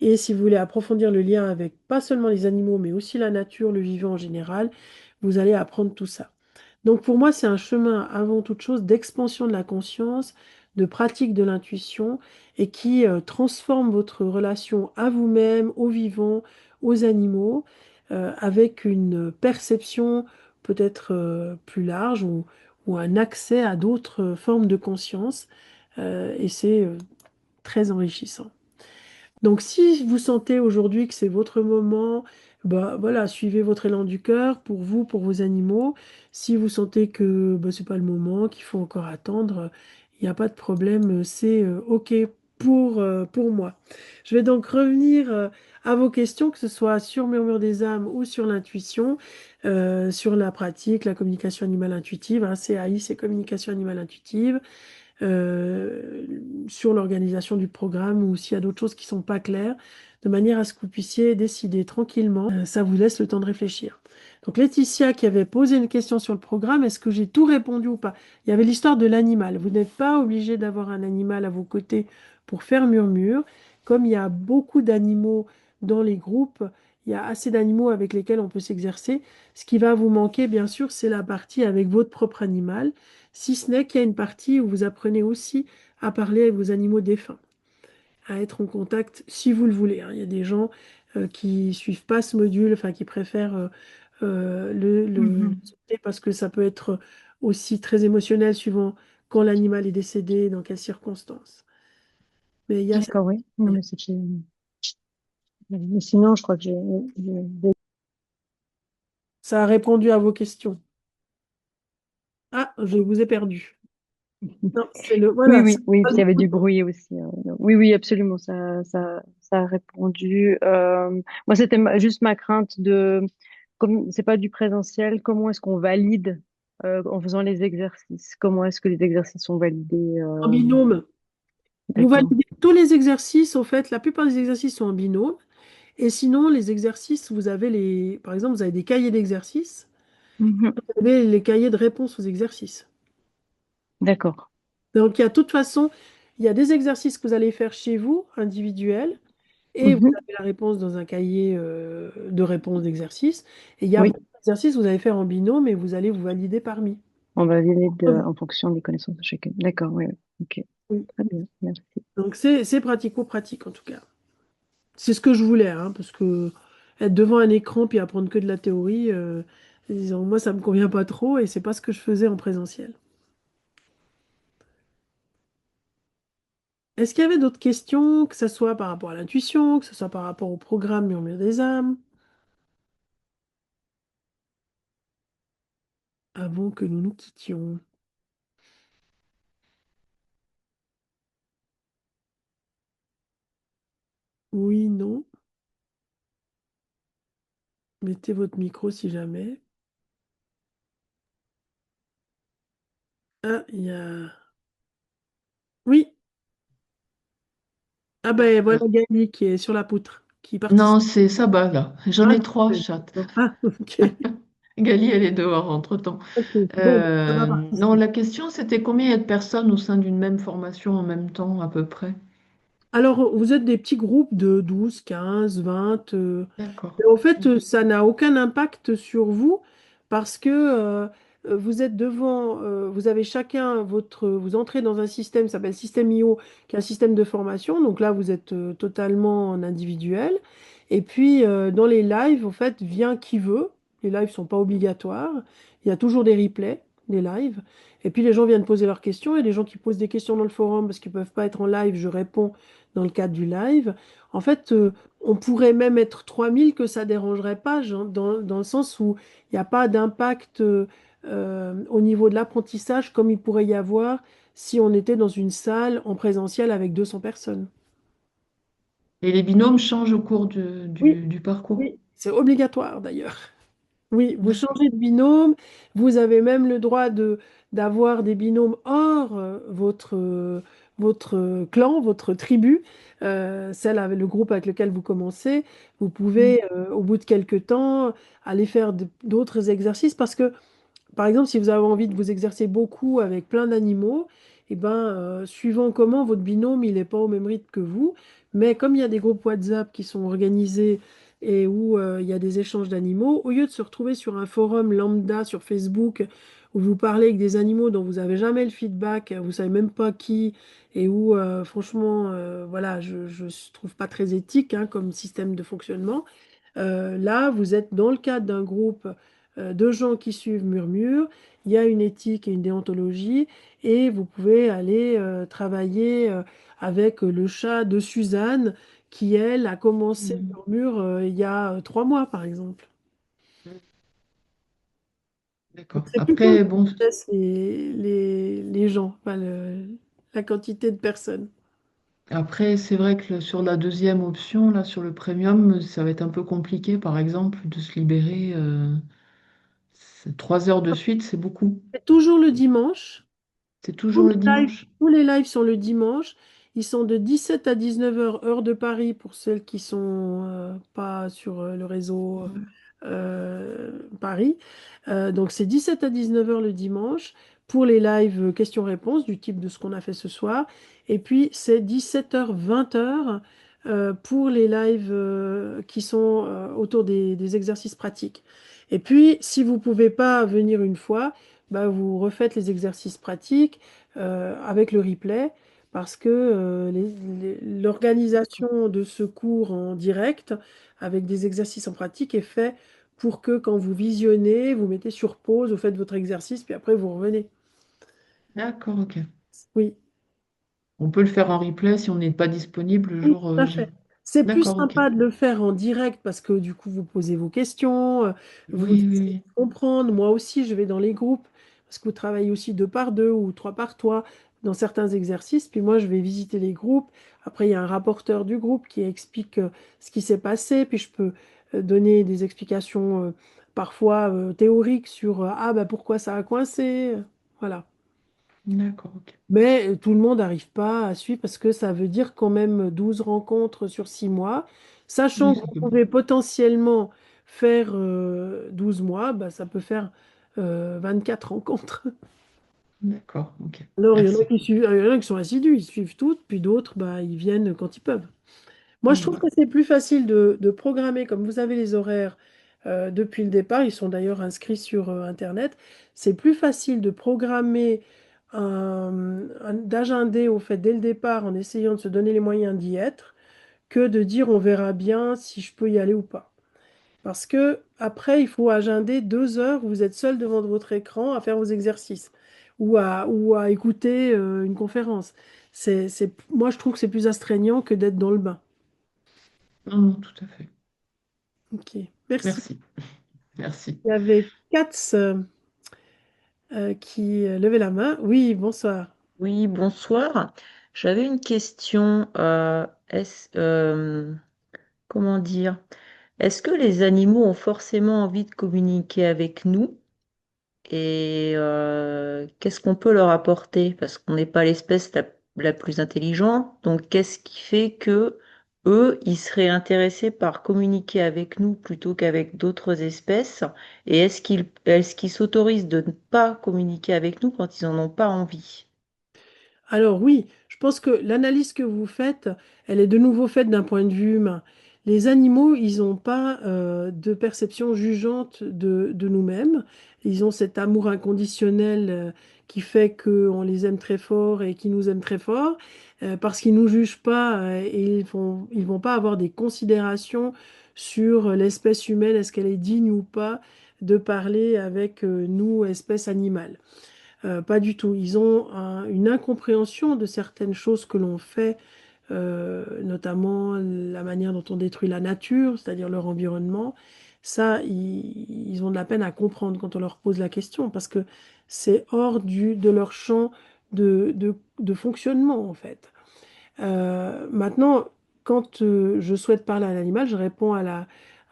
Et si vous voulez approfondir le lien avec pas seulement les animaux, mais aussi la nature, le vivant en général, vous allez apprendre tout ça. Donc pour moi, c'est un chemin avant toute chose d'expansion de la conscience, de pratique de l'intuition et qui transforme votre relation à vous-même, au vivant, aux animaux, avec une perception peut-être plus large ou un accès à d'autres formes de conscience. Et c'est très enrichissant. Donc, si vous sentez aujourd'hui que c'est votre moment, bah voilà, suivez votre élan du cœur pour vous, pour vos animaux. Si vous sentez que bah, c'est pas le moment, qu'il faut encore attendre, il n'y a pas de problème, c'est OK pour moi. Je vais donc revenir à vos questions, que ce soit sur Murmure des âmes ou sur l'intuition, sur la pratique, la communication animale intuitive, hein, CAI, c'est communication animale intuitive euh, sur l'organisation du programme ou s'il y a d'autres choses qui ne sont pas claires, de manière à ce que vous puissiez décider tranquillement. Ça vous laisse le temps de réfléchir. Donc Laetitia qui avait posé une question sur le programme, est-ce que j'ai tout répondu ou pas? Il y avait l'histoire de l'animal. Vous n'êtes pas obligé d'avoir un animal à vos côtés pour faire murmure. Comme il y a beaucoup d'animaux dans les groupes, il y a assez d'animaux avec lesquels on peut s'exercer. Ce qui va vous manquer, bien sûr, c'est la partie avec votre propre animal si ce n'est qu'il y a une partie où vous apprenez aussi à parler avec vos animaux défunts, à être en contact si vous le voulez, hein. Il y a des gens qui suivent pas ce module, enfin qui préfèrent le Mhm. sauter parce que ça peut être aussi très émotionnel suivant quand l'animal est décédé, dans quelles circonstances. Mais il y a cette... D'accord, oui. Non, mais mais sinon, je crois que Ça a répondu à vos questions. Ah, je vous ai perdu. Non, c'est le... Oui, Voilà. oui, oui, puis il y avait du bruit aussi. Oui, oui, absolument, ça a répondu. Moi, c'était juste ma crainte de, comme c'est pas du présentiel, comment est-ce qu'on valide en faisant les exercices? Comment est-ce que les exercices sont validés? En binôme. Vous D'accord. validez tous les exercices, au fait, la plupart des exercices sont en binôme. Et sinon, les exercices, vous avez les, par exemple, vous avez des cahiers d'exercices, Mhm. vous avez les cahiers de réponse aux exercices. D'accord. Donc, il y a de toute façon, il y a des exercices que vous allez faire chez vous, individuels, et vous Mhm. avez la réponse dans un cahier de réponse d'exercice. Et il y a Oui, beaucoup d'exercices que vous allez faire en binôme et vous allez vous valider parmi. on va valider en fonction des connaissances de chacun. D'accord, oui, oui. Ok, Oui. très bien, merci. Donc, c'est pratico-pratique en tout cas. C'est ce que je voulais, hein, parce que être devant un écran puis apprendre que de la théorie, disons, moi, ça me convient pas trop et c'est pas ce que je faisais en présentiel. Est-ce qu'il y avait d'autres questions, que ce soit par rapport à l'intuition, que ce soit par rapport au programme Murmure des âmes, avant que nous nous quittions? Oui, non. Mettez votre micro si jamais. Ah, il y a... Oui. Ah ben voilà Gaëlle qui est sur la poutre, qui Non, participe. c'est Saba, là. J'en Ah, ai trois chattes. ah, ok. Gali, elle est dehors entre-temps. Ok. Bon, ça va Non, participer. la question, c'était combien il y a de personnes au sein d'une même formation en même temps, à peu près? Alors, vous êtes des petits groupes de 12, 15, 20. D'accord. Et en fait, ça n'a aucun impact sur vous parce que vous êtes devant, vous avez chacun votre, vous entrez dans un système qui s'appelle système IO, qui est un système de formation. Donc là, vous êtes totalement en individuel. Et puis, dans les lives, en fait, vient qui veut. Les lives ne sont pas obligatoires. Il y a toujours des replays, des lives. Et puis, les gens viennent poser leurs questions. Et les gens qui posent des questions dans le forum parce qu'ils ne peuvent pas être en live, je réponds dans le cadre du live. En fait, on pourrait même être 3000 que ça dérangerait pas, genre, dans le sens où il n'y a pas d'impact au niveau de l'apprentissage comme il pourrait y avoir si on était dans une salle en présentiel avec 200 personnes. Et les binômes changent au cours Oui, du parcours? oui, c'est obligatoire d'ailleurs. Oui, vous D'accord. changez de binôme. Vous avez même le droit d'avoir des binômes hors votre clan, votre tribu, celle avec le groupe avec lequel vous commencez. Vous Mm. pouvez, au bout de quelques temps, aller faire d'autres exercices parce que par exemple, si vous avez envie de vous exercer beaucoup avec plein d'animaux, eh ben, suivant comment votre binôme il n'est pas au même rythme que vous, mais comme il y a des groupes WhatsApp qui sont organisés et où il y a des échanges d'animaux, au lieu de se retrouver sur un forum lambda sur Facebook où vous parlez avec des animaux dont vous n'avez jamais le feedback, vous savez même pas qui, et où franchement, voilà, je trouve pas très éthique hein, comme système de fonctionnement. Là, vous êtes dans le cadre d'un groupe de gens qui suivent Murmure. Il y a une éthique et une déontologie et vous pouvez aller travailler avec le chat de Suzanne qui, elle, a commencé Mm. Murmure il y a 3 mois, par exemple. Donc, D'accord. c'est plutôt Après, bon, les gens, pas la quantité de personnes. après, c'est vrai que sur la deuxième option, là, sur le premium, ça va être un peu compliqué, par exemple, de se libérer 3 heures de suite, c'est beaucoup. C'est toujours le dimanche. C'est toujours le dimanche. Tous les lives sont le dimanche. Ils sont de 17 à 19 heures, heure de Paris, pour celles qui sont pas sur le réseau Ouais. Paris. Donc c'est 17 à 19 heures le dimanche pour les lives questions-réponses du type de ce qu'on a fait ce soir. Et puis c'est 17 h 20 h pour les lives qui sont autour des exercices pratiques. Et puis si vous ne pouvez pas venir une fois, bah, vous refaites les exercices pratiques avec le replay parce que D'accord. l'organisation de ce cours en direct avec des exercices en pratique est fait pour que quand vous visionnez, vous mettez sur pause, vous faites votre exercice, puis après vous revenez. D'accord, ok. Oui. On peut le faire en replay si on n'est pas disponible le Oui, jour tout à J. fait. C'est plus D'accord, ok. sympa de le faire en direct parce que du coup, vous posez vos questions, vous Oui, oui, essayez de oui. comprendre. Moi aussi, je vais dans les groupes parce que vous travaillez aussi 2 par 2 ou 3 par 3 dans certains exercices. Puis moi, je vais visiter les groupes. Après, il y a un rapporteur du groupe qui explique ce qui s'est passé. Puis je peux donner des explications parfois théoriques sur ah, bah, pourquoi ça a coincé. Voilà. D'accord, ok. Mais tout le monde n'arrive pas à suivre parce que ça veut dire quand même 12 rencontres sur 6 mois. Sachant Oui, que ça vous fait pouvez beaucoup. potentiellement faire 12 mois, bah, ça peut faire 4 rencontres. D'accord, ok. Alors, il y en a Merci. qui suivent, il y en a qui sont assidus, ils suivent toutes, puis d'autres, bah, ils viennent quand ils peuvent. Moi, je trouve que Voilà. c'est plus facile de programmer, comme vous avez les horaires depuis le départ, ils sont d'ailleurs inscrits sur Internet, c'est plus facile de programmer, d'agender au fait dès le départ en essayant de se donner les moyens d'y être, que de dire on verra bien si je peux y aller ou pas. Parce que après, il faut agender 2 heures où vous êtes seul devant votre écran à faire vos exercices ou à écouter une conférence. Moi, je trouve que c'est plus astreignant que d'être dans le bain. Non, non, tout à fait. Ok, merci. Merci. Merci. Il y avait Katz qui levait la main. Oui, bonsoir. Oui, bonsoir. J'avais une question. Comment dire? Est-ce que les animaux ont forcément envie de communiquer avec nous? Et qu'est-ce qu'on peut leur apporter? Parce qu'on n'est pas l'espèce la plus intelligente. Donc, qu'est-ce qui fait que eux, ils seraient intéressés par communiquer avec nous plutôt qu'avec d'autres espèces? Et est-ce qu'ils s'autorisent de ne pas communiquer avec nous quand ils n'en ont pas envie? Alors oui, je pense que l'analyse que vous faites, elle est de nouveau faite d'un point de vue humain. Les animaux, ils n'ont pas de perception jugeante de nous-mêmes. Ils ont cet amour inconditionnel qui fait qu'on les aime très fort et qu'ils nous aiment très fort, parce qu'ils ne nous jugent pas et ils vont pas avoir des considérations sur l'espèce humaine, est-ce qu'elle est digne ou pas de parler avec nous, espèce animale. Pas du tout. Ils ont une incompréhension de certaines choses que l'on fait, notamment la manière dont on détruit la nature, c'est-à-dire leur environnement. Ça, ils ont de la peine à comprendre quand on leur pose la question, parce que c'est hors de leur champ de fonctionnement, en fait. Maintenant, quand je souhaite parler à l'animal, je réponds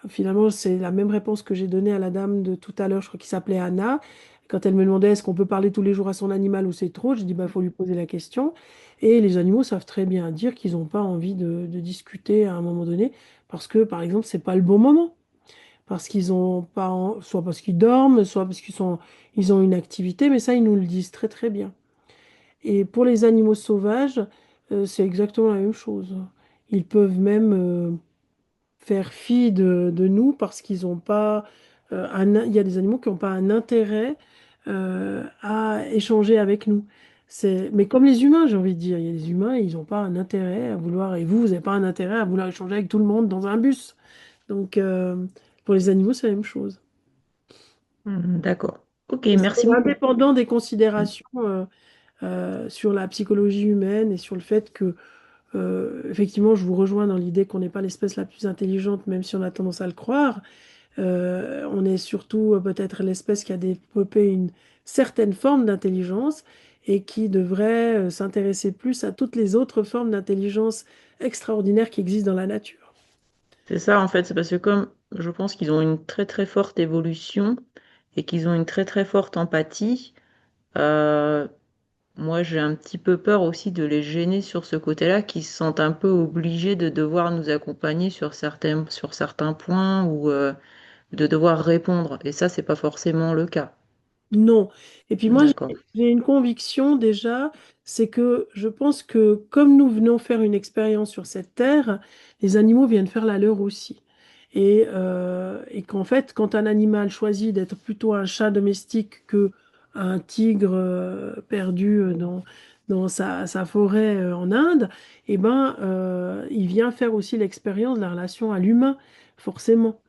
Finalement, c'est la même réponse que j'ai donnée à la dame de tout à l'heure, je crois qu'il s'appelait Anna. Quand elle me demandait est-ce qu'on peut parler tous les jours à son animal ou c'est trop, j'ai dit bah, il faut lui poser la question. Et les animaux savent très bien dire qu'ils n'ont pas envie de discuter à un moment donné parce que, par exemple, c'est pas le bon moment. Parce qu'ils ont pas, soit parce qu'ils dorment, soit parce ils ont une activité, mais ça, ils nous le disent très très bien. Et pour les animaux sauvages, c'est exactement la même chose. Ils peuvent même faire fi de nous parce qu'ils n'ont pas il y a des animaux qui n'ont pas un intérêt à échanger avec nous. Mais comme les humains, j'ai envie de dire, il y a des humains, ils n'ont pas un intérêt à vouloir, et vous n'avez pas un intérêt à vouloir échanger avec tout le monde dans un bus. Donc, pour les animaux, c'est la même chose. D'accord. Ok, Et c'est merci beaucoup. indépendant des considérations sur la psychologie humaine et sur le fait que effectivement, je vous rejoins dans l'idée qu'on n'est pas l'espèce la plus intelligente, même si on a tendance à le croire. On est surtout peut-être l'espèce qui a développé une certaine forme d'intelligence et qui devrait s'intéresser plus à toutes les autres formes d'intelligence extraordinaires qui existent dans la nature. C'est ça, en fait, c'est parce que comme je pense qu'ils ont une très très forte évolution et qu'ils ont une très très forte empathie, euh, moi j'ai un petit peu peur aussi de les gêner sur ce côté-là, qu'ils se sentent un peu obligés de devoir nous accompagner sur certains points ou de devoir répondre. Et ça, c'est pas forcément le cas. Non. Et puis moi, D'accord. j'ai une conviction déjà, c'est que je pense que comme nous venons faire une expérience sur cette terre, les animaux viennent faire la leur aussi. Et qu'en fait, quand un animal choisit d'être plutôt un chat domestique que un tigre perdu dans sa forêt en Inde, eh ben, il vient faire aussi l'expérience de la relation à l'humain, forcément.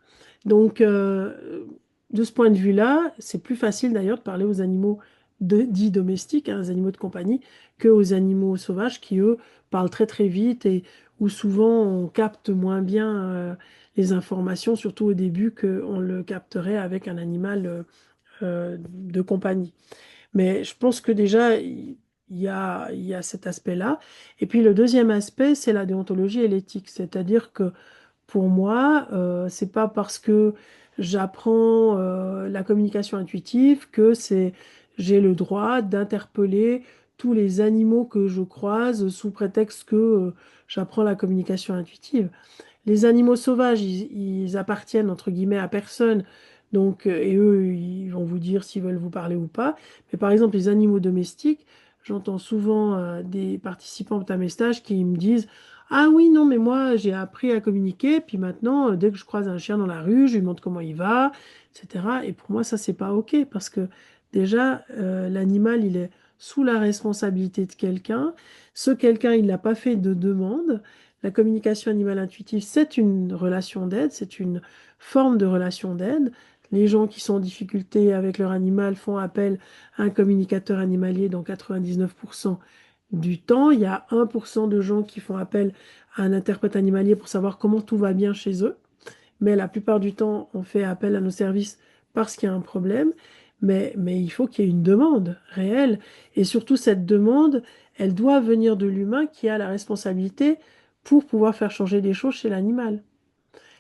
Donc, de ce point de vue-là, c'est plus facile d'ailleurs de parler aux animaux dits domestiques, hein, aux animaux de compagnie, que aux animaux sauvages qui, eux, parlent très très vite et où souvent on capte moins bien les informations, surtout au début, qu'on le capterait avec un animal de compagnie. Mais je pense que déjà, il y a cet aspect-là. Et puis le deuxième aspect, c'est la déontologie et l'éthique. C'est-à-dire que pour moi, c'est pas parce que j'apprends la communication intuitive que j'ai le droit d'interpeller tous les animaux que je croise sous prétexte que j'apprends la communication intuitive. Les animaux sauvages, ils appartiennent entre guillemets à personne. Donc, et eux, ils vont vous dire s'ils veulent vous parler ou pas. Mais par exemple, les animaux domestiques, j'entends souvent des participants à mes stages qui me disent, ah oui, non, mais moi, j'ai appris à communiquer. Puis maintenant, dès que je croise un chien dans la rue, je lui demande comment il va, etc. Et pour moi, ça, c'est pas OK parce que déjà, l'animal, il est sous la responsabilité de quelqu'un. Ce quelqu'un, il n'a pas fait de demande. La communication animale intuitive, c'est une relation d'aide, c'est une forme de relation d'aide. Les gens qui sont en difficulté avec leur animal font appel à un communicateur animalier dans 99% du temps. Il y a 1% de gens qui font appel à un interprète animalier pour savoir comment tout va bien chez eux. Mais la plupart du temps, on fait appel à nos services parce qu'il y a un problème. Mais il faut qu'il y ait une demande réelle. Et surtout, cette demande, elle doit venir de l'humain qui a la responsabilité pour pouvoir faire changer des choses chez l'animal.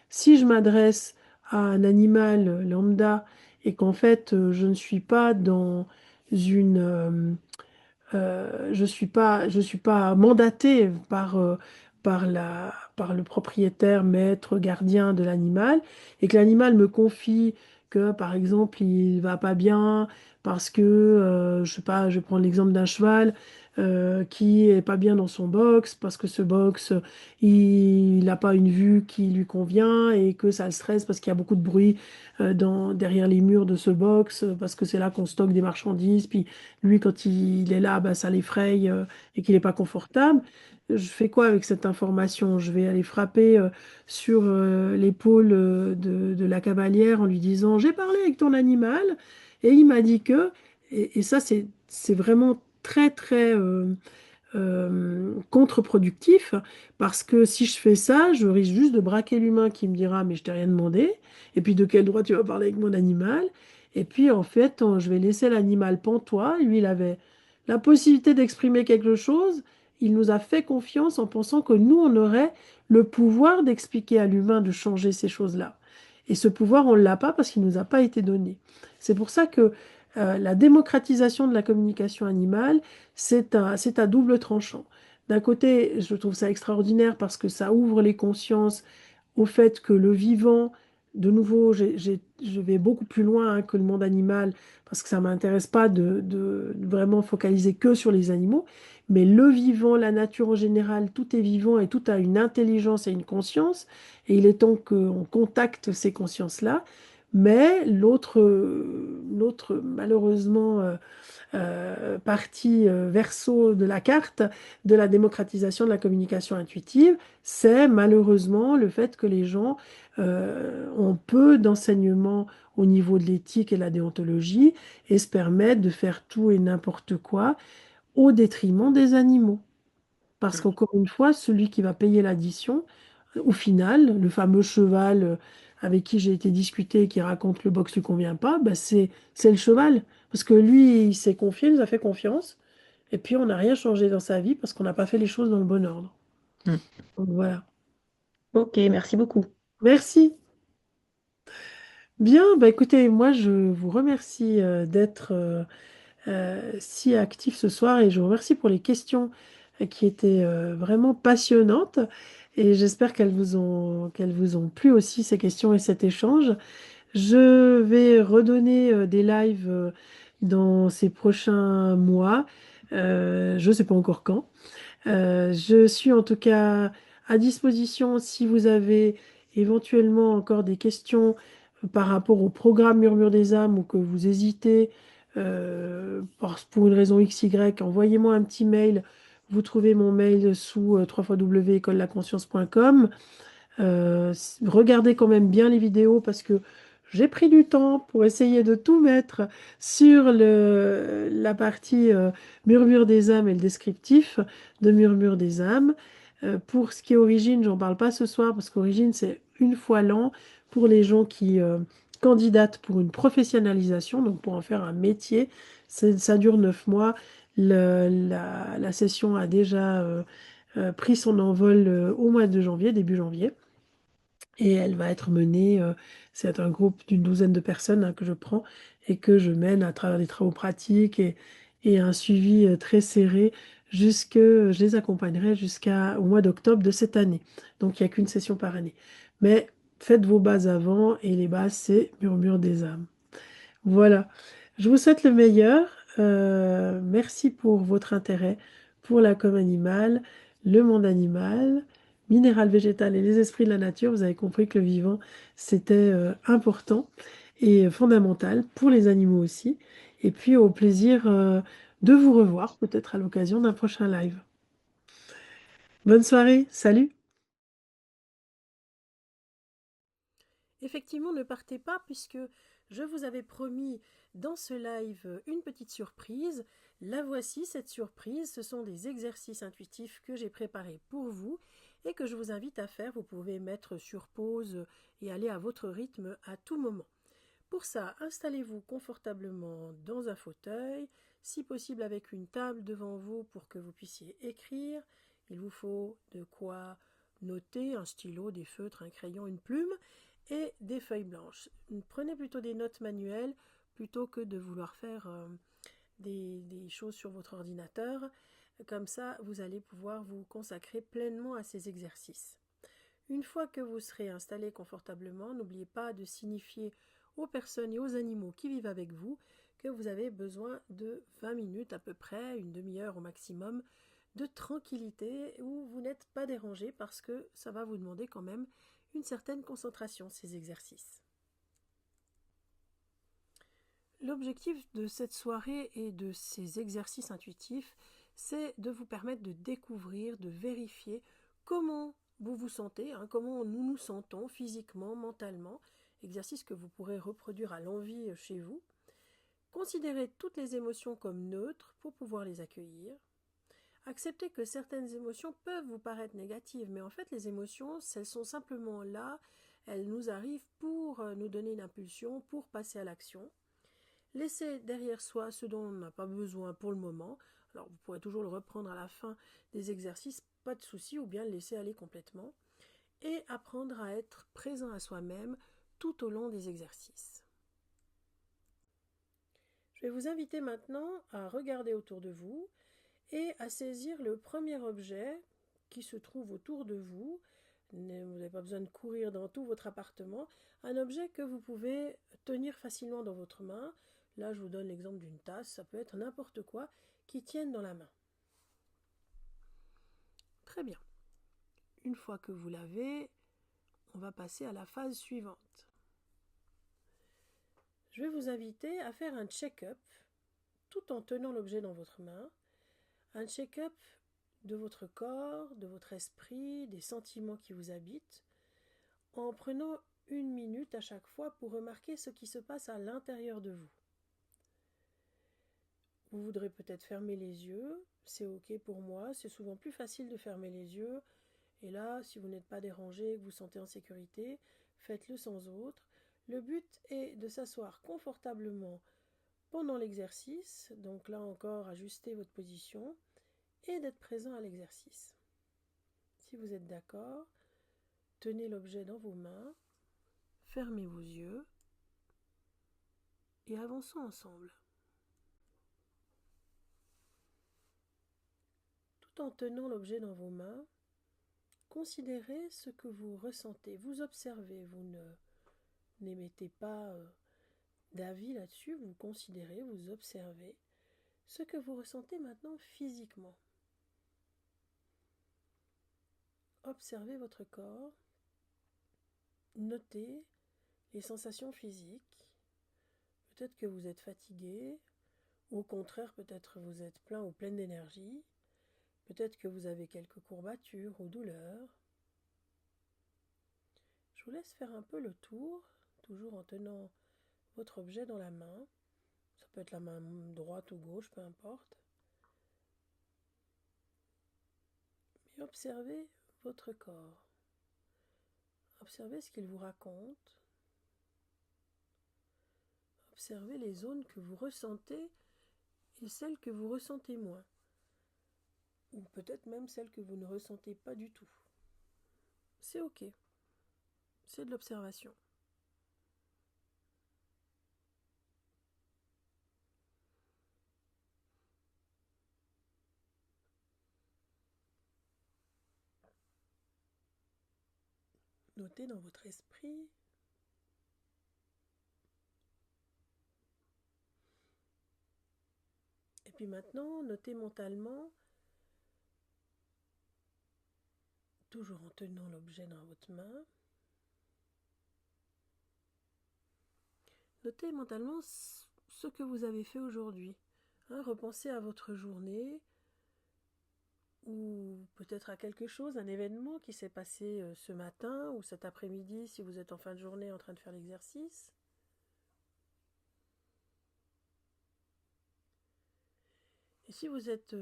Si je m'adresse à un animal lambda et qu'en fait, je ne suis pas dans je suis pas mandatée par le propriétaire, maître, gardien de l'animal, et que l'animal me confie que, par exemple, il va pas bien parce que, je sais pas, je prends l'exemple d'un cheval qui est pas bien dans son box, parce que ce box, il n'a pas une vue qui lui convient et que ça le stresse parce qu'il y a beaucoup de bruit derrière les murs de ce box, parce que c'est là qu'on stocke des marchandises, puis lui, quand il est là, bah, ça l'effraie et qu'il n'est pas confortable. Je fais quoi avec cette information? Je vais aller frapper sur l'épaule de la cavalière en lui disant, j'ai parlé avec ton animal et il m'a dit que, et ça c'est vraiment très très contre-productif parce que si je fais ça, je risque juste de braquer l'humain qui me dira mais je t'ai rien demandé et puis de quel droit tu vas parler avec mon animal et puis en fait je vais laisser l'animal pantois, lui il avait la possibilité d'exprimer quelque chose, il nous a fait confiance en pensant que nous on aurait le pouvoir d'expliquer à l'humain de changer ces choses-là. Et ce pouvoir, on ne l'a pas parce qu'il ne nous a pas été donné. C'est pour ça que la démocratisation de la communication animale, c'est à double tranchant. D'un côté, je trouve ça extraordinaire parce que ça ouvre les consciences au fait que le vivant, de nouveau, je vais beaucoup plus loin hein, que le monde animal, parce que ça ne m'intéresse pas de vraiment focaliser que sur les animaux, mais le vivant, la nature en général, tout est vivant et tout a une intelligence et une conscience, et il est temps qu'on contacte ces consciences-là. Mais l'autre malheureusement, partie verso de la carte de la démocratisation de la communication intuitive, c'est malheureusement le fait que les gens ont peu d'enseignements au niveau de l'éthique et la déontologie et se permettent de faire tout et n'importe quoi au détriment des animaux. Parce qu'encore une fois, celui qui va payer l'addition, au final, le fameux cheval avec qui j'ai été discuté, qui raconte le box lui convient pas, bah c'est le cheval. Parce que lui, il s'est confié, il nous a fait confiance. Et puis, on n'a rien changé dans sa vie parce qu'on n'a pas fait les choses dans le bon ordre. Mm. Donc voilà. Ok, merci beaucoup. Merci. Bien, bah écoutez, moi, je vous remercie d'être si actif ce soir et je vous remercie pour les questions qui étaient vraiment passionnantes et j'espère qu'elles vous ont plu aussi ces questions et cet échange. Je vais redonner des lives dans ces prochains mois. Je ne sais pas encore quand. Je suis en tout cas à disposition si vous avez éventuellement encore des questions par rapport au programme Murmure des âmes ou que vous hésitez pour une raison XY, envoyez-moi un petit mail. Vous trouvez mon mail sous www.écolelaconscience.com. Regardez quand même bien les vidéos parce que j'ai pris du temps pour essayer de tout mettre sur la partie Murmure des âmes et le descriptif de Murmure des âmes. Pour ce qui est origine, j'en parle pas ce soir parce qu'origine, c'est une fois l'an pour les gens qui candidatent pour une professionnalisation, donc pour en faire un métier. Ça dure 9 mois. La session a déjà pris son envol au mois de janvier, début janvier. Et elle va être menée, c'est un groupe d'une douzaine de personnes hein, que je prends et que je mène à travers des travaux pratiques et un suivi très serré je les accompagnerai jusqu'au mois d'octobre de cette année. Donc il n'y a qu'une session par année. Mais faites vos bases avant et les bases, c'est Murmure des âmes. Voilà. Je vous souhaite le meilleur. Merci pour votre intérêt pour la com animale, le monde animal, minéral, végétal et les esprits de la nature. Vous avez compris que le vivant, c'était important et fondamental pour les animaux aussi. Et puis au plaisir de vous revoir, peut-être à l'occasion d'un prochain live. Bonne soirée, salut! Effectivement, ne partez pas puisque je vous avais promis dans ce live une petite surprise. La voici, cette surprise. Ce sont des exercices intuitifs que j'ai préparés pour vous et que je vous invite à faire. Vous pouvez mettre sur pause et aller à votre rythme à tout moment. Pour ça, installez-vous confortablement dans un fauteuil, si possible avec une table devant vous pour que vous puissiez écrire. Il vous faut de quoi noter, un stylo, des feutres, un crayon, une plume et des feuilles blanches. Prenez plutôt des notes manuelles plutôt que de vouloir faire des choses sur votre ordinateur. Comme ça, vous allez pouvoir vous consacrer pleinement à ces exercices. Une fois que vous serez installé confortablement, n'oubliez pas de signifier aux personnes et aux animaux qui vivent avec vous que vous avez besoin de 20 minutes à peu près, une demi-heure au maximum, de tranquillité où vous n'êtes pas dérangé parce que ça va vous demander quand même une certaine concentration, ces exercices. L'objectif de cette soirée et de ces exercices intuitifs, c'est de vous permettre de découvrir, de vérifier comment vous vous sentez, hein, comment nous nous sentons physiquement, mentalement, exercice que vous pourrez reproduire à l'envie chez vous. Considérez toutes les émotions comme neutres pour pouvoir les accueillir. Acceptez que certaines émotions peuvent vous paraître négatives, mais en fait les émotions, elles sont simplement là, elles nous arrivent pour nous donner une impulsion, pour passer à l'action. Laissez derrière soi ce dont on n'a pas besoin pour le moment. Alors vous pourrez toujours le reprendre à la fin des exercices, pas de souci, ou bien le laisser aller complètement. Et apprendre à être présent à soi-même tout au long des exercices. Je vais vous inviter maintenant à regarder autour de vous et à saisir le premier objet qui se trouve autour de vous. Vous n'avez pas besoin de courir dans tout votre appartement. Un objet que vous pouvez tenir facilement dans votre main. Là, je vous donne l'exemple d'une tasse. Ça peut être n'importe quoi qui tienne dans la main. Très bien. Une fois que vous l'avez, on va passer à la phase suivante. Je vais vous inviter à faire un check-up tout en tenant l'objet dans votre main. Un check-up de votre corps, de votre esprit, des sentiments qui vous habitent, en prenant 1 minute à chaque fois pour remarquer ce qui se passe à l'intérieur de vous. Vous voudrez peut-être fermer les yeux, c'est ok pour moi, c'est souvent plus facile de fermer les yeux, et là, si vous n'êtes pas dérangé, que vous sentez en sécurité, faites-le sans autre. Le but est de s'asseoir confortablement pendant l'exercice, donc là encore, ajustez votre position, et d'être présent à l'exercice. Si vous êtes d'accord, tenez l'objet dans vos mains, fermez vos yeux et avançons ensemble. Tout en tenant l'objet dans vos mains, considérez ce que vous ressentez. Vous observez, vous n'émettez pas d'avis là-dessus, vous considérez, vous observez ce que vous ressentez maintenant physiquement. Observez votre corps, notez les sensations physiques. Peut-être que vous êtes fatigué, ou au contraire, peut-être vous êtes plein ou pleine d'énergie. Peut-être que vous avez quelques courbatures ou douleurs. Je vous laisse faire un peu le tour, toujours en tenant votre objet dans la main. Ça peut être la main droite ou gauche, peu importe. Mais observez votre corps. Observez ce qu'il vous raconte. Observez les zones que vous ressentez et celles que vous ressentez moins. Ou peut-être même celles que vous ne ressentez pas du tout. C'est ok. C'est de l'observation. Notez dans votre esprit et puis maintenant, notez mentalement, toujours en tenant l'objet dans votre main, notez mentalement ce que vous avez fait aujourd'hui. Repensez à votre journée ou peut-être à quelque chose, un événement qui s'est passé ce matin ou cet après-midi si vous êtes en fin de journée en train de faire l'exercice. Et si vous êtes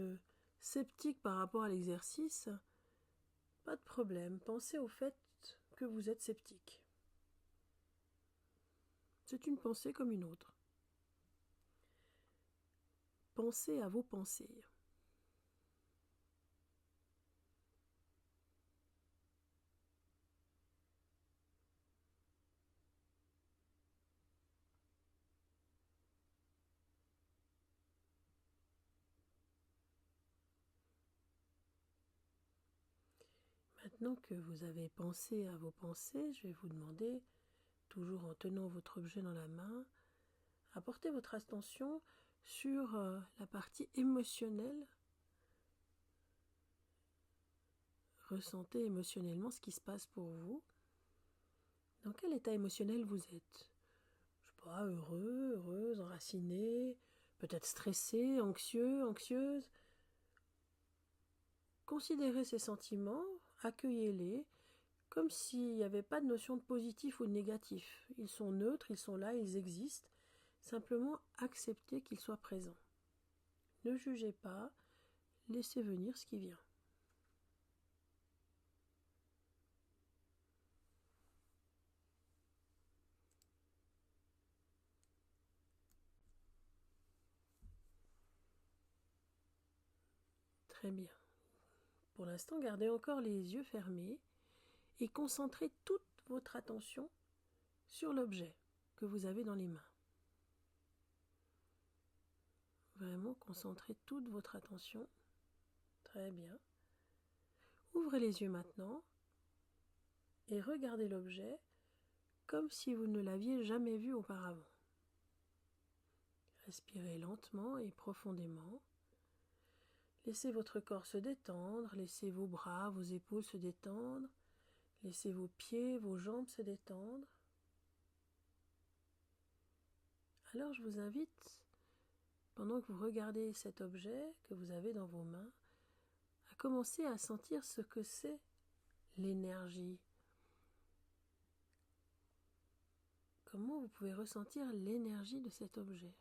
sceptique par rapport à l'exercice, pas de problème, pensez au fait que vous êtes sceptique. C'est une pensée comme une autre. Pensez à vos pensées. Maintenant que vous avez pensé à vos pensées, je vais vous demander, toujours en tenant votre objet dans la main, à porter votre attention sur la partie émotionnelle. Ressentez émotionnellement ce qui se passe pour vous. Dans quel état émotionnel vous êtes? Je sais pas, heureux, heureuse, enraciné, peut-être stressé, anxieux, anxieuse. Considérez ces sentiments, accueillez-les, comme s'il n'y avait pas de notion de positif ou de négatif. Ils sont neutres, ils sont là, ils existent. Simplement acceptez qu'ils soient présents. Ne jugez pas, laissez venir ce qui vient. Très bien. Pour l'instant, gardez encore les yeux fermés et concentrez toute votre attention sur l'objet que vous avez dans les mains. Vraiment concentrez toute votre attention. Très bien. Ouvrez les yeux maintenant et regardez l'objet comme si vous ne l'aviez jamais vu auparavant. Respirez lentement et profondément. Laissez votre corps se détendre, laissez vos bras, vos épaules se détendre, laissez vos pieds, vos jambes se détendre. Alors je vous invite, pendant que vous regardez cet objet que vous avez dans vos mains, à commencer à sentir ce que c'est l'énergie. Comment vous pouvez ressentir l'énergie de cet objet.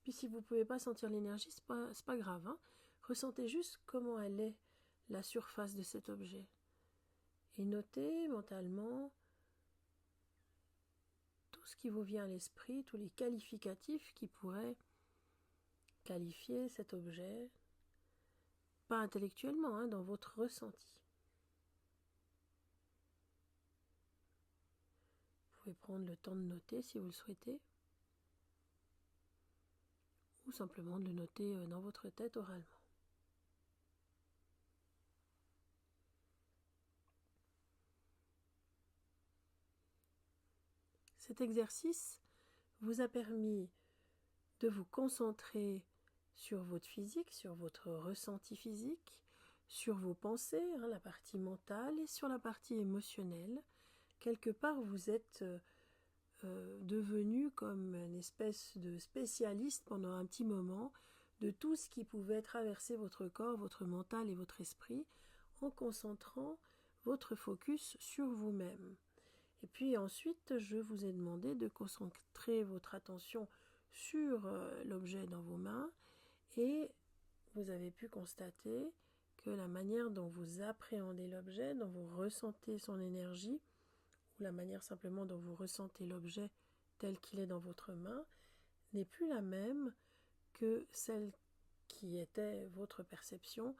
Puis si vous ne pouvez pas sentir l'énergie, c'est pas grave, hein. Ressentez juste comment elle est, la surface de cet objet. Et notez mentalement tout ce qui vous vient à l'esprit, tous les qualificatifs qui pourraient qualifier cet objet, pas intellectuellement, hein, dans votre ressenti. Vous pouvez prendre le temps de noter si vous le souhaitez, ou simplement de le noter dans votre tête oralement. Cet exercice vous a permis de vous concentrer sur votre physique, sur votre ressenti physique, sur vos pensées, hein, la partie mentale, et sur la partie émotionnelle. Quelque part, vous êtes devenu comme une espèce de spécialiste pendant un petit moment de tout ce qui pouvait traverser votre corps, votre mental et votre esprit, en concentrant votre focus sur vous-même. Et puis ensuite, je vous ai demandé de concentrer votre attention sur l'objet dans vos mains, et vous avez pu constater que la manière dont vous appréhendez l'objet, dont vous ressentez son énergie, ou la manière simplement dont vous ressentez l'objet tel qu'il est dans votre main, n'est plus la même que celle qui était votre perception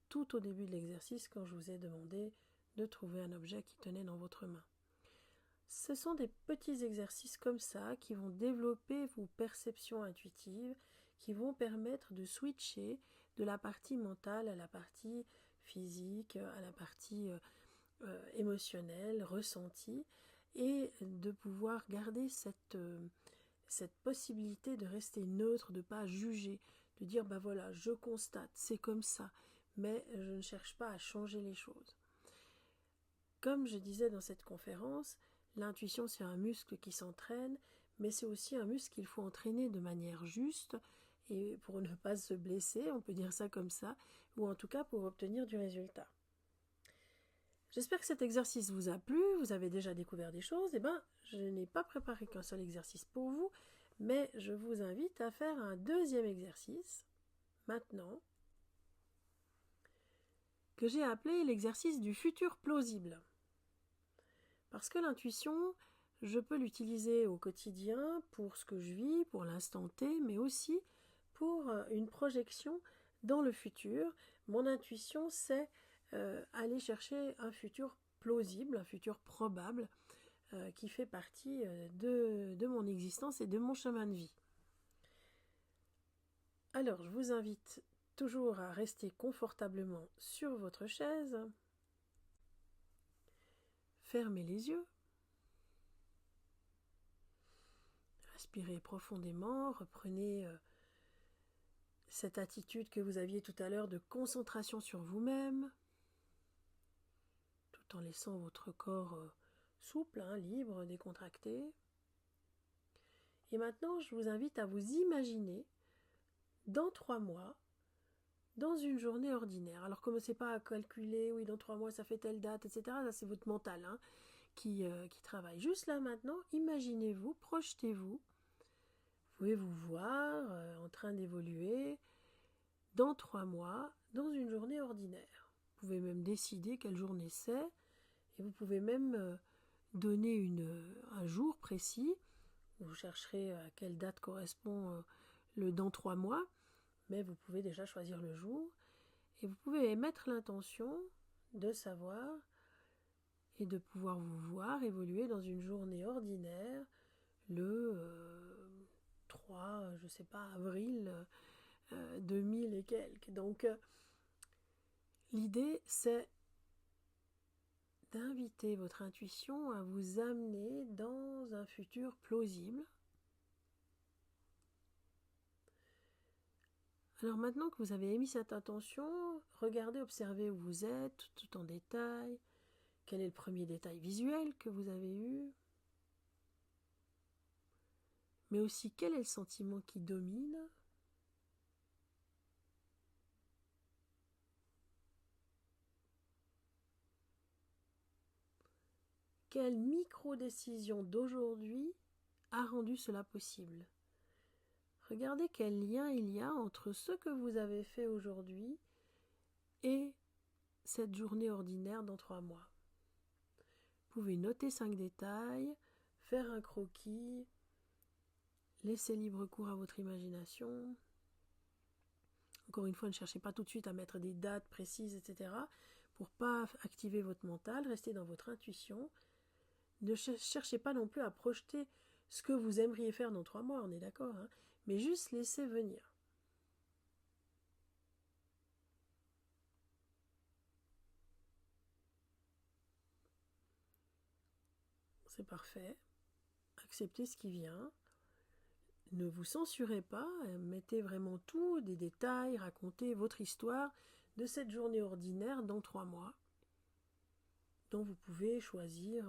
tout au début de l'exercice quand je vous ai demandé de trouver un objet qui tenait dans votre main. Ce sont des petits exercices comme ça qui vont développer vos perceptions intuitives, qui vont permettre de switcher de la partie mentale à la partie physique, à la partie émotionnelle, ressentie, et de pouvoir garder cette possibilité de rester neutre, de ne pas juger, de dire ben voilà, je constate, c'est comme ça, mais je ne cherche pas à changer les choses. Comme je disais dans cette conférence, l'intuition c'est un muscle qui s'entraîne, mais c'est aussi un muscle qu'il faut entraîner de manière juste, et pour ne pas se blesser, on peut dire ça comme ça, ou en tout cas pour obtenir du résultat. J'espère que cet exercice vous a plu, vous avez déjà découvert des choses. Je n'ai pas préparé qu'un seul exercice pour vous, mais je vous invite à faire un deuxième exercice, maintenant, que j'ai appelé l'exercice du futur plausible. Parce que l'intuition, je peux l'utiliser au quotidien pour ce que je vis, pour l'instant T, mais aussi pour une projection dans le futur. Mon intuition, c'est aller chercher un futur plausible, un futur probable, qui fait partie de mon existence et de mon chemin de vie. Alors, je vous invite toujours à rester confortablement sur votre chaise. Fermez les yeux. Respirez profondément, reprenez cette attitude que vous aviez tout à l'heure de concentration sur vous-même, tout en laissant votre corps souple, libre, décontracté. Et maintenant, je vous invite à vous imaginer dans 3 mois, dans une journée ordinaire. Alors, commencez pas à calculer, oui, dans 3 mois, ça fait telle date, etc. Ça, c'est votre mental qui travaille. Juste là, maintenant, imaginez-vous, projetez-vous. Vous pouvez vous voir en train d'évoluer dans 3 mois, dans une journée ordinaire. Vous pouvez même décider quelle journée c'est, et vous pouvez même donner un jour précis. Vous chercherez à quelle date correspond le dans 3 mois, mais vous pouvez déjà choisir le jour, et vous pouvez émettre l'intention de savoir et de pouvoir vous voir évoluer dans une journée ordinaire le 3, je sais pas, avril 2000 et quelques. Donc, l'idée, c'est d'inviter votre intuition à vous amener dans un futur plausible. Alors maintenant que vous avez émis cette intention, regardez, observez où vous êtes, tout en détail. Quel est le premier détail visuel que vous avez eu? Mais aussi, quel est le sentiment qui domine? Quelle micro-décision d'aujourd'hui a rendu cela possible? Regardez quel lien il y a entre ce que vous avez fait aujourd'hui et cette journée ordinaire dans 3 mois. Vous pouvez noter 5 détails, faire un croquis, laisser libre cours à votre imagination. Encore une fois, ne cherchez pas tout de suite à mettre des dates précises, etc. Pour ne pas activer votre mental, restez dans votre intuition. Ne cherchez pas non plus à projeter ce que vous aimeriez faire dans 3 mois, on est d'accord, hein, mais juste laissez venir. C'est parfait. Acceptez ce qui vient. Ne vous censurez pas, mettez vraiment tout, des détails, racontez votre histoire de cette journée ordinaire dans 3 mois, dont vous pouvez choisir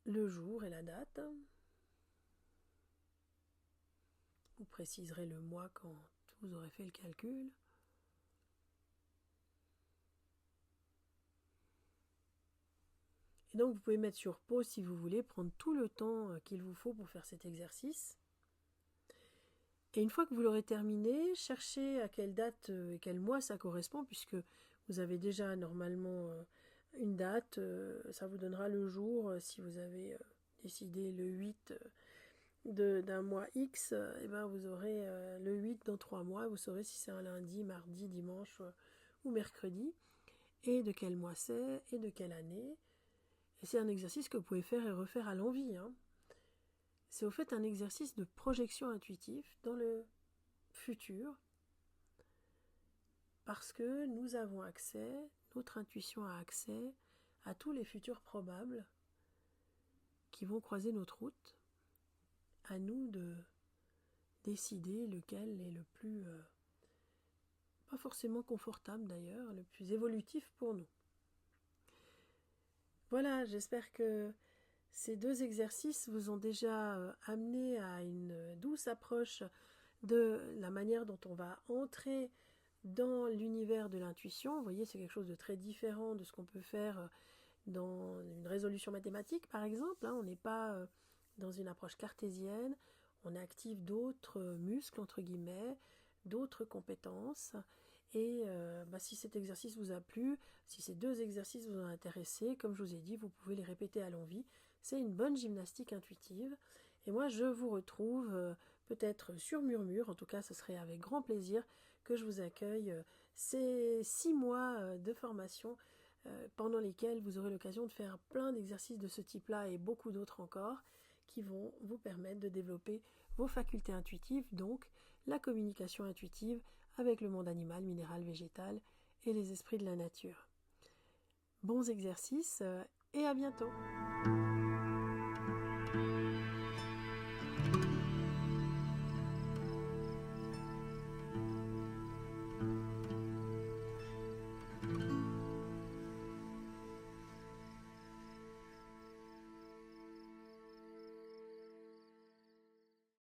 le jour et la date. Vous préciserez le mois quand vous aurez fait le calcul. Et donc vous pouvez mettre sur pause si vous voulez, prendre tout le temps qu'il vous faut pour faire cet exercice. Et une fois que vous l'aurez terminé, cherchez à quelle date et quel mois ça correspond, puisque vous avez déjà normalement une date. Ça vous donnera le jour si vous avez décidé le 8 d'un mois X, et ben vous aurez le 8 dans 3 mois. Vous saurez si c'est un lundi, mardi, dimanche ou mercredi, et de quel mois c'est, et de quelle année. Et c'est un exercice que vous pouvez faire et refaire à l'envie, hein. C'est au fait un exercice de projection intuitive dans le futur, parce que nous avons accès, notre intuition a accès à tous les futurs probables qui vont croiser notre route. À nous de décider lequel est le plus, pas forcément confortable d'ailleurs, le plus évolutif pour nous. Voilà, j'espère que ces 2 exercices vous ont déjà amené à une douce approche de la manière dont on va entrer dans l'univers de l'intuition. Vous voyez, c'est quelque chose de très différent de ce qu'on peut faire dans une résolution mathématique, par exemple. On n'est pas dans une approche cartésienne, on active d'autres muscles, entre guillemets, d'autres compétences. Et si cet exercice vous a plu, si ces 2 exercices vous ont intéressé, comme je vous ai dit, vous pouvez les répéter à l'envi. C'est une bonne gymnastique intuitive. Et moi, je vous retrouve peut-être sur Murmure. En tout cas, ce serait avec grand plaisir que je vous accueille ces 6 mois de formation pendant lesquels vous aurez l'occasion de faire plein d'exercices de ce type-là et beaucoup d'autres encore qui vont vous permettre de développer vos facultés intuitives, donc la communication intuitive avec le monde animal, minéral, végétal et les esprits de la nature. Bons exercices et à bientôt!